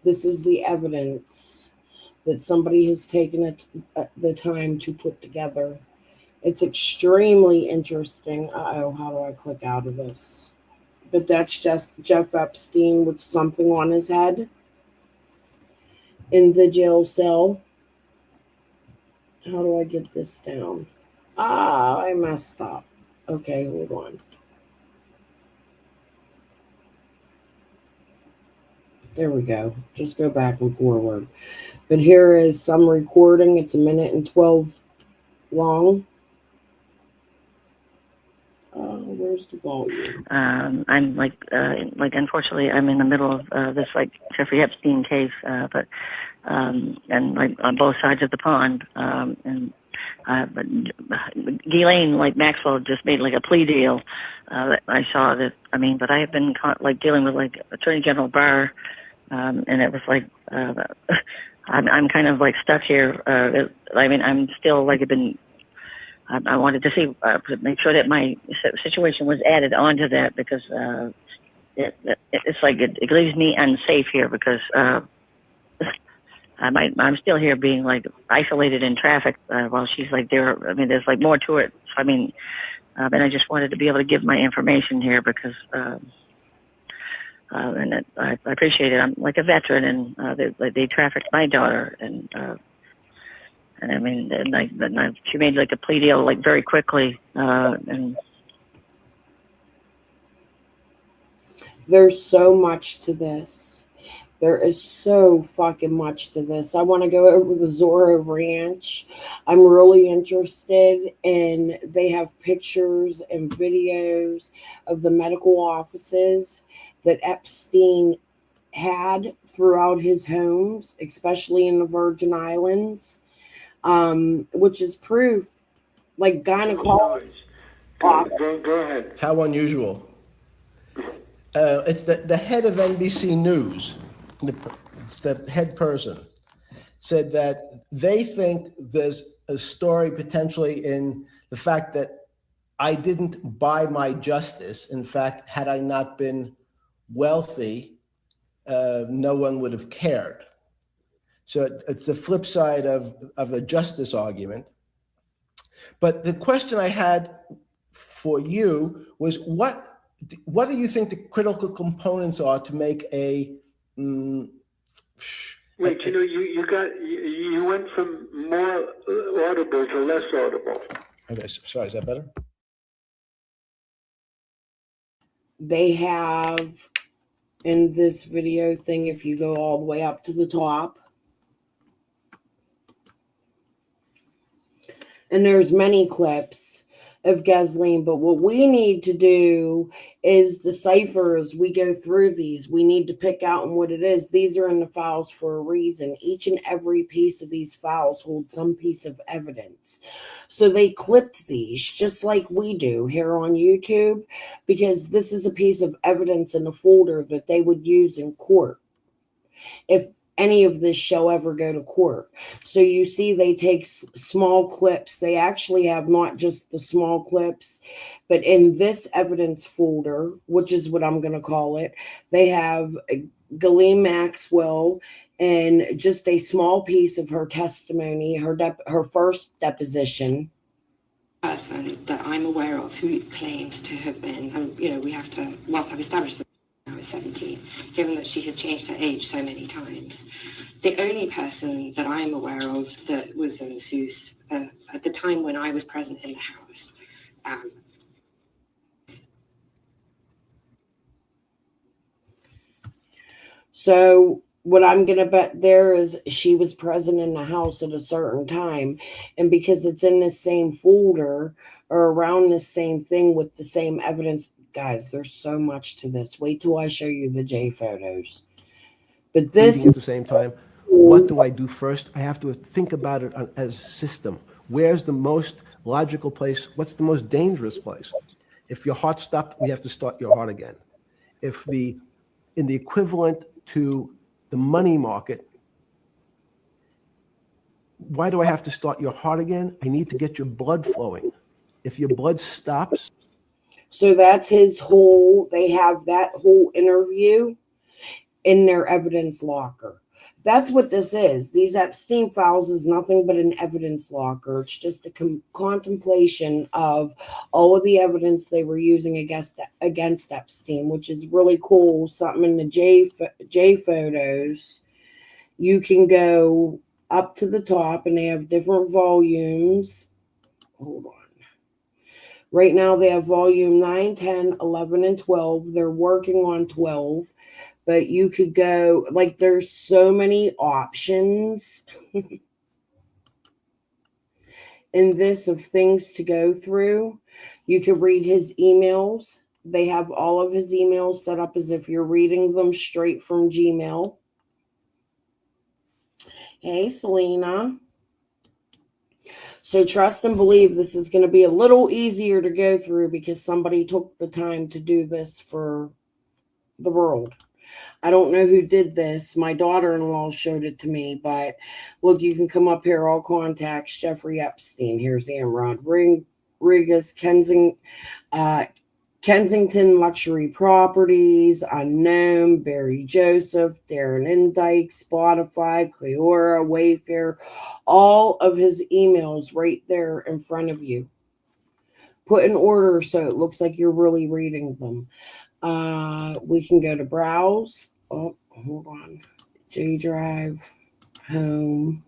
This is the evidence that somebody has taken the time to put together. It's extremely interesting. Uh-oh, how do I click out of this? But that's just Jeff Epstein with something on his head in the jail cell. How do I get this down? I messed up. Okay, hold on. There we go. Just go back and forward. But here is some recording. It's 1:12 long. Where's the volume? I'm like unfortunately, I'm in the middle of this like Jeffrey Epstein case, but and like on both sides of the pond, but Ghislaine, like Maxwell, just made like a plea deal. That I saw that. I mean, but I have been like dealing with like Attorney General Barr, and it was like I'm kind of like stuck here. I mean, I'm still like I wanted to see to make sure that my situation was added onto that because it's like it leaves me unsafe here because I'm still here being like isolated in traffic while she's like there. I mean, there's like more to it. So, I mean, and I just wanted to be able to give my information here because and I appreciate it. I'm like a veteran, and they trafficked my daughter, and I mean, she made like a plea deal like very quickly, and there's so much to this. There is so fucking much to this. I want to go over the Zorro Ranch. I'm really interested, and they have pictures and videos of the medical offices that Epstein had throughout his homes, especially in the Virgin Islands, which is proof, like gynecologists. Go ahead. How unusual. It's the head of NBC News, the head person, said that they think there's a story potentially in the fact that I didn't buy my justice. In fact, had I not been wealthy, no one would have cared. So it's the flip side of a justice argument. But the question I had for you was, what do you think the critical components are to make a Wait, you went from more audible to less audible. Okay, sorry, is that better? They have in this video thing, if you go all the way up to the top, and there's many clips of Ghislaine, but what we need to do is decipher as we go through these. We need to pick out what it is. These are in the files for a reason. Each and every piece of these files holds some piece of evidence. So they clipped these just like we do here on YouTube, because this is a piece of evidence in a folder that they would use in court if any of this shall ever go to court. So you see they take small clips. They actually have not just the small clips, but in this evidence folder, which is what I'm going to call it, they have Ghislaine Maxwell and just a small piece of her testimony, her first deposition. Person that I'm aware of who claims to have been, and we have to, whilst I've established that I was 17, given that she has changed her age so many times. The only person that I'm aware of that was a masseuse at the time when I was present in the house. So what I'm going to bet there is she was present in the house at a certain time. And because it's in the same folder or around the same thing with the same evidence, guys, there's so much to this. Wait till I show you the J photos. But this at the same time, what do I do first? I have to think about it as a system. Where's the most logical place? What's the most dangerous place? If your heart stopped, we have to start your heart again. If in the equivalent to the money market, why do I have to start your heart again? I need to get your blood flowing. If your blood stops. So that's they have that whole interview. in their evidence locker. That's what this is. These Epstein files is nothing but an evidence locker. It's just a contemplation of all of the evidence they were using against Epstein, which is really cool. Something in the J photos. You can go up to the top, and they have different volumes. Hold on. Right now, they have volume 9, 10, 11, and 12. They're working on 12. But you could go, like, there's so many options in this of things to go through. You could read his emails. They have all of his emails set up as if you're reading them straight from Gmail. Hey, Selena. So trust and believe this is going to be a little easier to go through because somebody took the time to do this for the world. I don't know who did this. My daughter-in-law showed it to me, but look, you can come up here. All contacts, Jeffrey Epstein. Here's Amrod Rodriguez, Kensington Luxury Properties, Unknown, Barry Joseph, Darren Indike, Spotify, Cleora, Wayfair, all of his emails right there in front of you. Put in order so it looks like you're really reading them. We can go to browse. Oh, hold on. J Drive, home.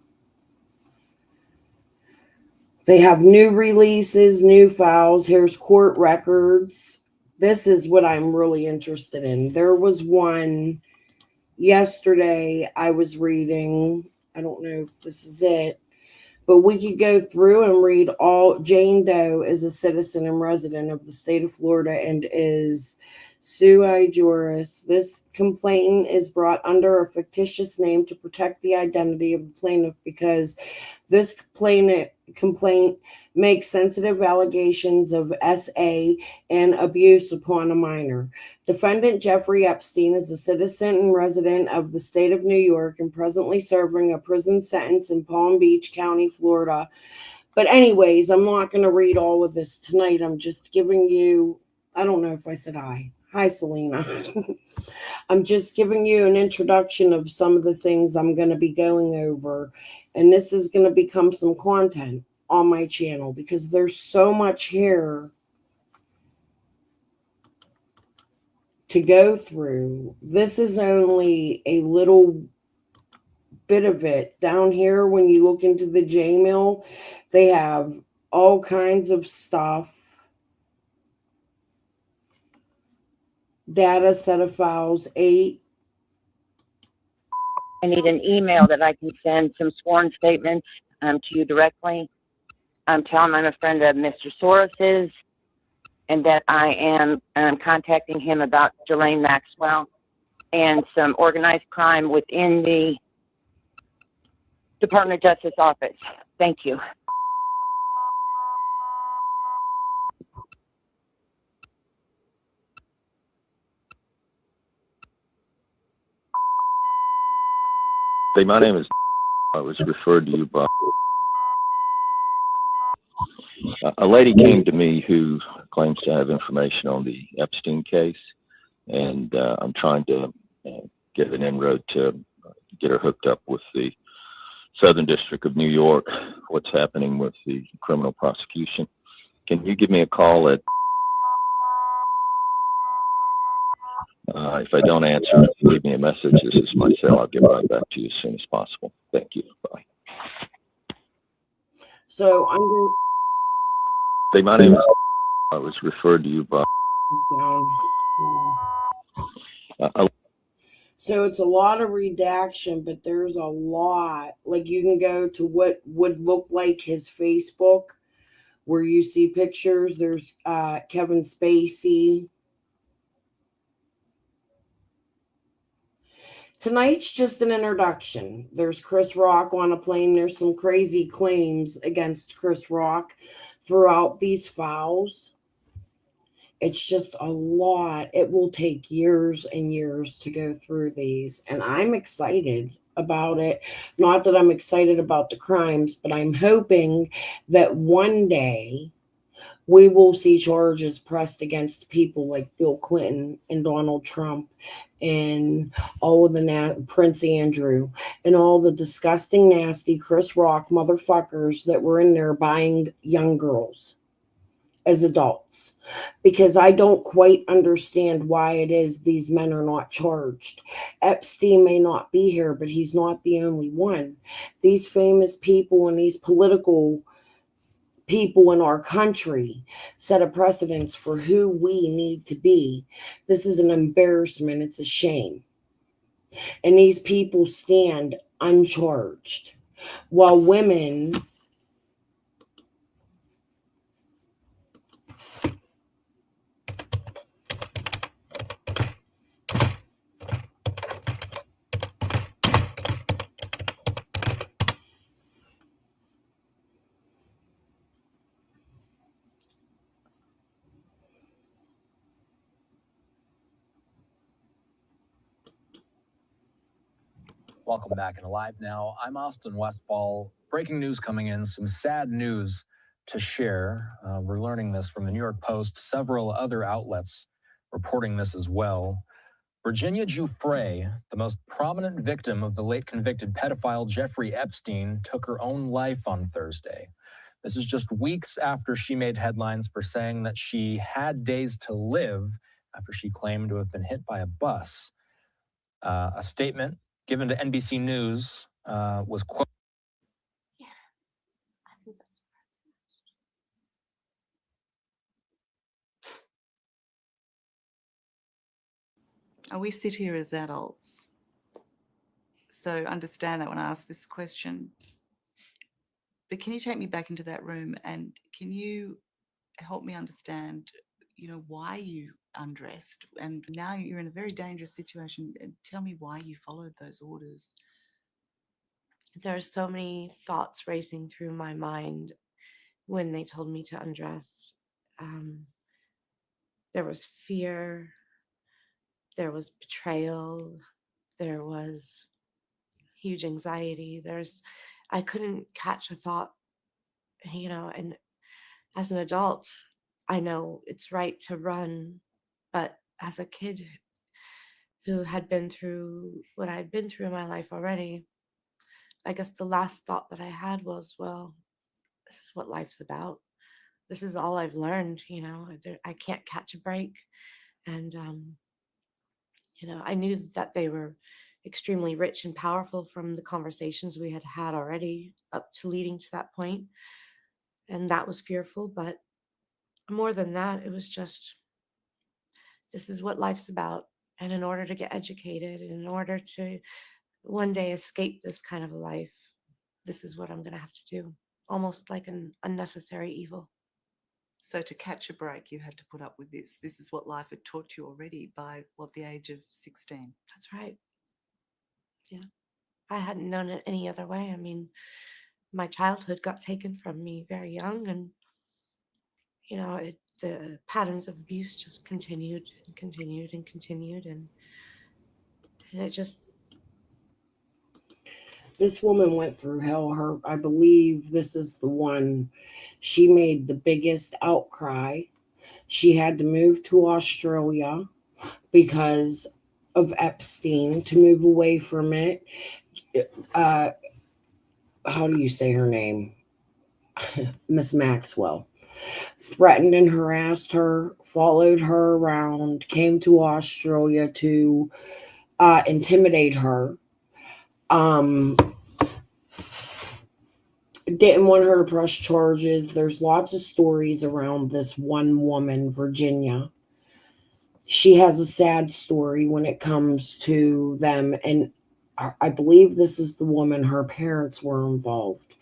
They have new releases, new files. Here's court records. This is what I'm really interested in. There was one yesterday I was reading. I don't know if this is it, but we could go through and read all. Jane Doe is a citizen and resident of the state of Florida and is sui juris. This complaint is brought under a fictitious name to protect the identity of the plaintiff because this complaint makes sensitive allegations of SA and abuse upon a minor. Defendant Jeffrey Epstein is a citizen and resident of the state of New York and presently serving a prison sentence in Palm Beach County, Florida. But anyways, I'm not going to read all of this tonight. I'm just giving you, I don't know if I said hi. Hi, Selena. I'm just giving you an introduction of some of the things I'm going to be going over. And this is going to become some content on my channel because there's so much here to go through. This is only a little bit of it. Down here, when you look into the Jmail, they have all kinds of stuff. Data set of files 8. I need an email that I can send some sworn statements to you directly. Tell him I'm a friend of Mr. Soros's and that I am contacting him about Ghislaine Maxwell and some organized crime within the Department of Justice office. Thank you. My name is. I was referred to you by a lady came to me who claims to have information on the Epstein case, and I'm trying to get an inroad to get her hooked up with the Southern District of New York. What's happening with the criminal prosecution? Can you give me a call at? If I don't answer, leave me a message. This is my cell. I'll get right back to you as soon as possible. Thank you. Bye. So I'm going to... My name is... I was referred to you by... So it's a lot of redaction, but there's a lot. Like you can go to what would look like his Facebook, where you see pictures. There's Kevin Spacey. Tonight's just an introduction. There's Chris Rock on a plane. There's some crazy claims against Chris Rock throughout these files. It's just a lot. It will take years and years to go through these. And I'm excited about it. Not that I'm excited about the crimes, but I'm hoping that one day We will see charges pressed against people like Bill Clinton and Donald Trump and all of the Prince Andrew and all the disgusting, nasty Chris Rock motherfuckers that were in there buying young girls as adults, because I don't quite understand why it is these men are not charged. Epstein may not be here, but he's not the only one. These famous people and these political people in our country set a precedence for who we need to be. This is an embarrassment. It's a shame. And these people stand uncharged while women Welcome back and Alive Now. I'm Austin Westfall. Breaking news coming in, some sad news to share. We're learning this from the New York Post, several other outlets reporting this as well. Virginia Giuffre, the most prominent victim of the late convicted pedophile Jeffrey Epstein, took her own life on Thursday. This is just weeks after she made headlines for saying that she had days to live after she claimed to have been hit by a bus. A statement given to NBC News was quote. We sit here as adults, so understand that when I ask this question. But can you take me back into that room and can you help me understand, why you undressed? And now you're in a very dangerous situation. And tell me why you followed those orders. There are so many thoughts racing through my mind when they told me to undress. There was fear. There was betrayal. There was huge anxiety. I couldn't catch a thought, and as an adult, I know it's right to run, but as a kid who had been through what I had been through in my life already, I guess the last thought that I had was, well, this is what life's about. This is all I've learned, I can't catch a break. And, I knew that they were extremely rich and powerful from the conversations we had had already up to leading to that point. And that was fearful. But more than that, it was just, this is what life's about. And in order to get educated, and in order to one day escape this kind of a life, this is what I'm going to have to do. Almost like an unnecessary evil. So to catch a break, you had to put up with this. This is what life had taught you already by, the age of 16? That's right. Yeah. I hadn't known it any other way. I mean, my childhood got taken from me very young, and, the patterns of abuse just continued and continued and continued. And it just... This woman went through hell. I believe this is the one. She made the biggest outcry. She had to move to Australia because of Epstein, to move away from it. How do you say her name? Miss Maxwell. Threatened and harassed her, followed her around, came to Australia to intimidate her. Didn't want her to press charges. There's lots of stories around this one woman, Virginia. She has a sad story when it comes to them, and I believe this is the woman, her parents were involved.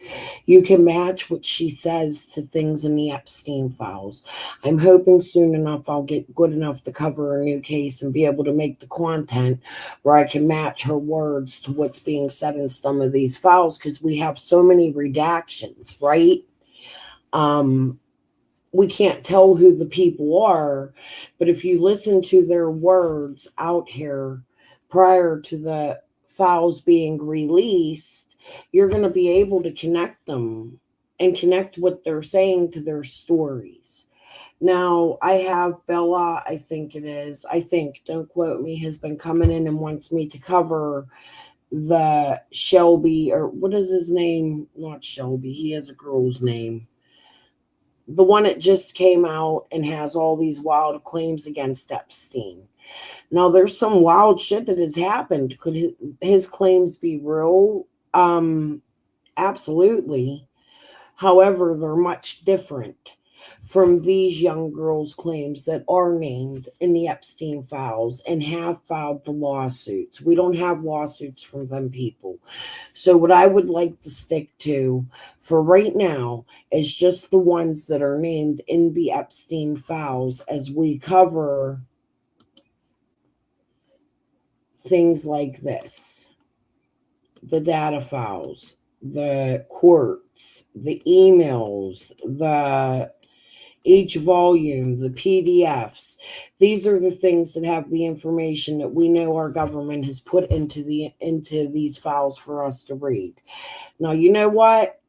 You can match what she says to things in the Epstein files. I'm hoping soon enough I'll get good enough to cover a new case and be able to make the content where I can match her words to what's being said in some of these files, because we have so many redactions, right? We can't tell who the people are, but if you listen to their words out here prior to the files being released, you're going to be able to connect them and connect what they're saying to their stories. Now, I have Bella, I think it is, don't quote me, has been coming in and wants me to cover the Shelby, or what is his name? Not Shelby, he has a girl's name. The one that just came out and has all these wild claims against Epstein. Now, there's some wild shit that has happened. Could his claims be real? Absolutely. However, they're much different from these young girls' claims that are named in the Epstein files and have filed the lawsuits. We don't have lawsuits from them people. So what I would like to stick to for right now is just the ones that are named in the Epstein files as we cover things like this: the data files, the courts, the emails, each volume, the PDFs. These are the things that have the information that we know our government has put into these files for us to read. Now, you know what?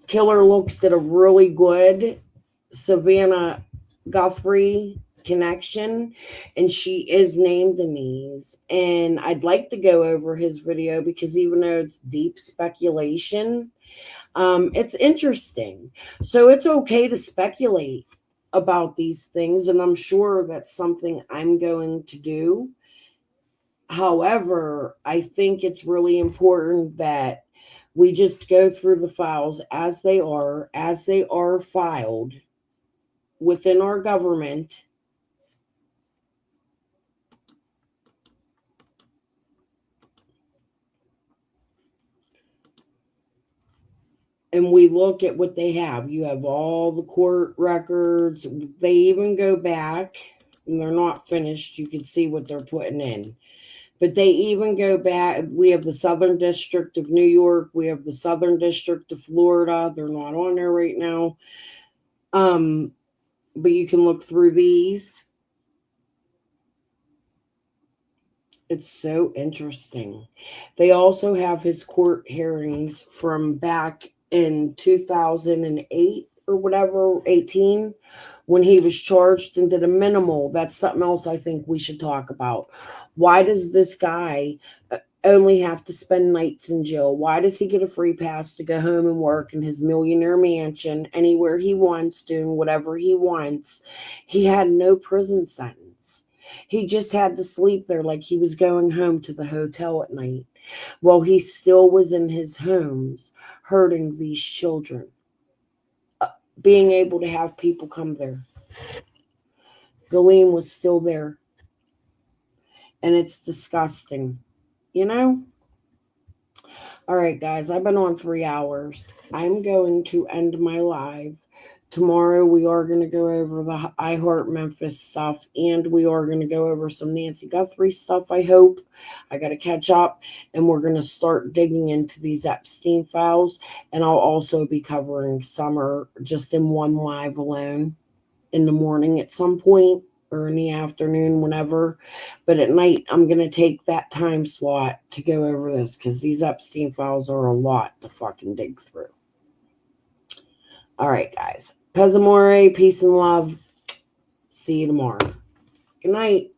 Killer Looks did a really good Savannah Guthrie connection, and she is named in these. And I'd like to go over his video because even though it's deep speculation, it's interesting. So it's okay to speculate about these things, and I'm sure that's something I'm going to do. However, I think it's really important that we just go through the files as they are filed within our government. And we look at what they have. You have all the court records. They even go back, and they're not finished. You can see what they're putting in. But they even go back. We have the Southern District of New York. We have the Southern District of Florida. They're not on there right now. But you can look through these. It's so interesting. They also have his court hearings from back in 2008 or whatever, 18, when he was charged and did a minimal. That's something else I think we should talk about. Why does this guy only have to spend nights in jail? Why does he get a free pass to go home and work in his millionaire mansion anywhere he wants, doing whatever he wants? He had no prison sentence. He just had to sleep there like he was going home to the hotel at night, while he still was in his homes hurting these children, being able to have people come there. Ghislaine was still there. And it's disgusting, you know? All right, guys, I've been on 3 hours. I'm going to end my live. Tomorrow, we are going to go over the I Heart Memphis stuff, and we are going to go over some Nancy Guthrie stuff, I hope. I got to catch up, and we're going to start digging into these Epstein files, and I'll also be covering Summer just in one live alone in the morning at some point, or in the afternoon, whenever. But at night, I'm going to take that time slot to go over this, because these Epstein files are a lot to fucking dig through. All right, guys. Pez amore, peace and love. See you tomorrow. Good night.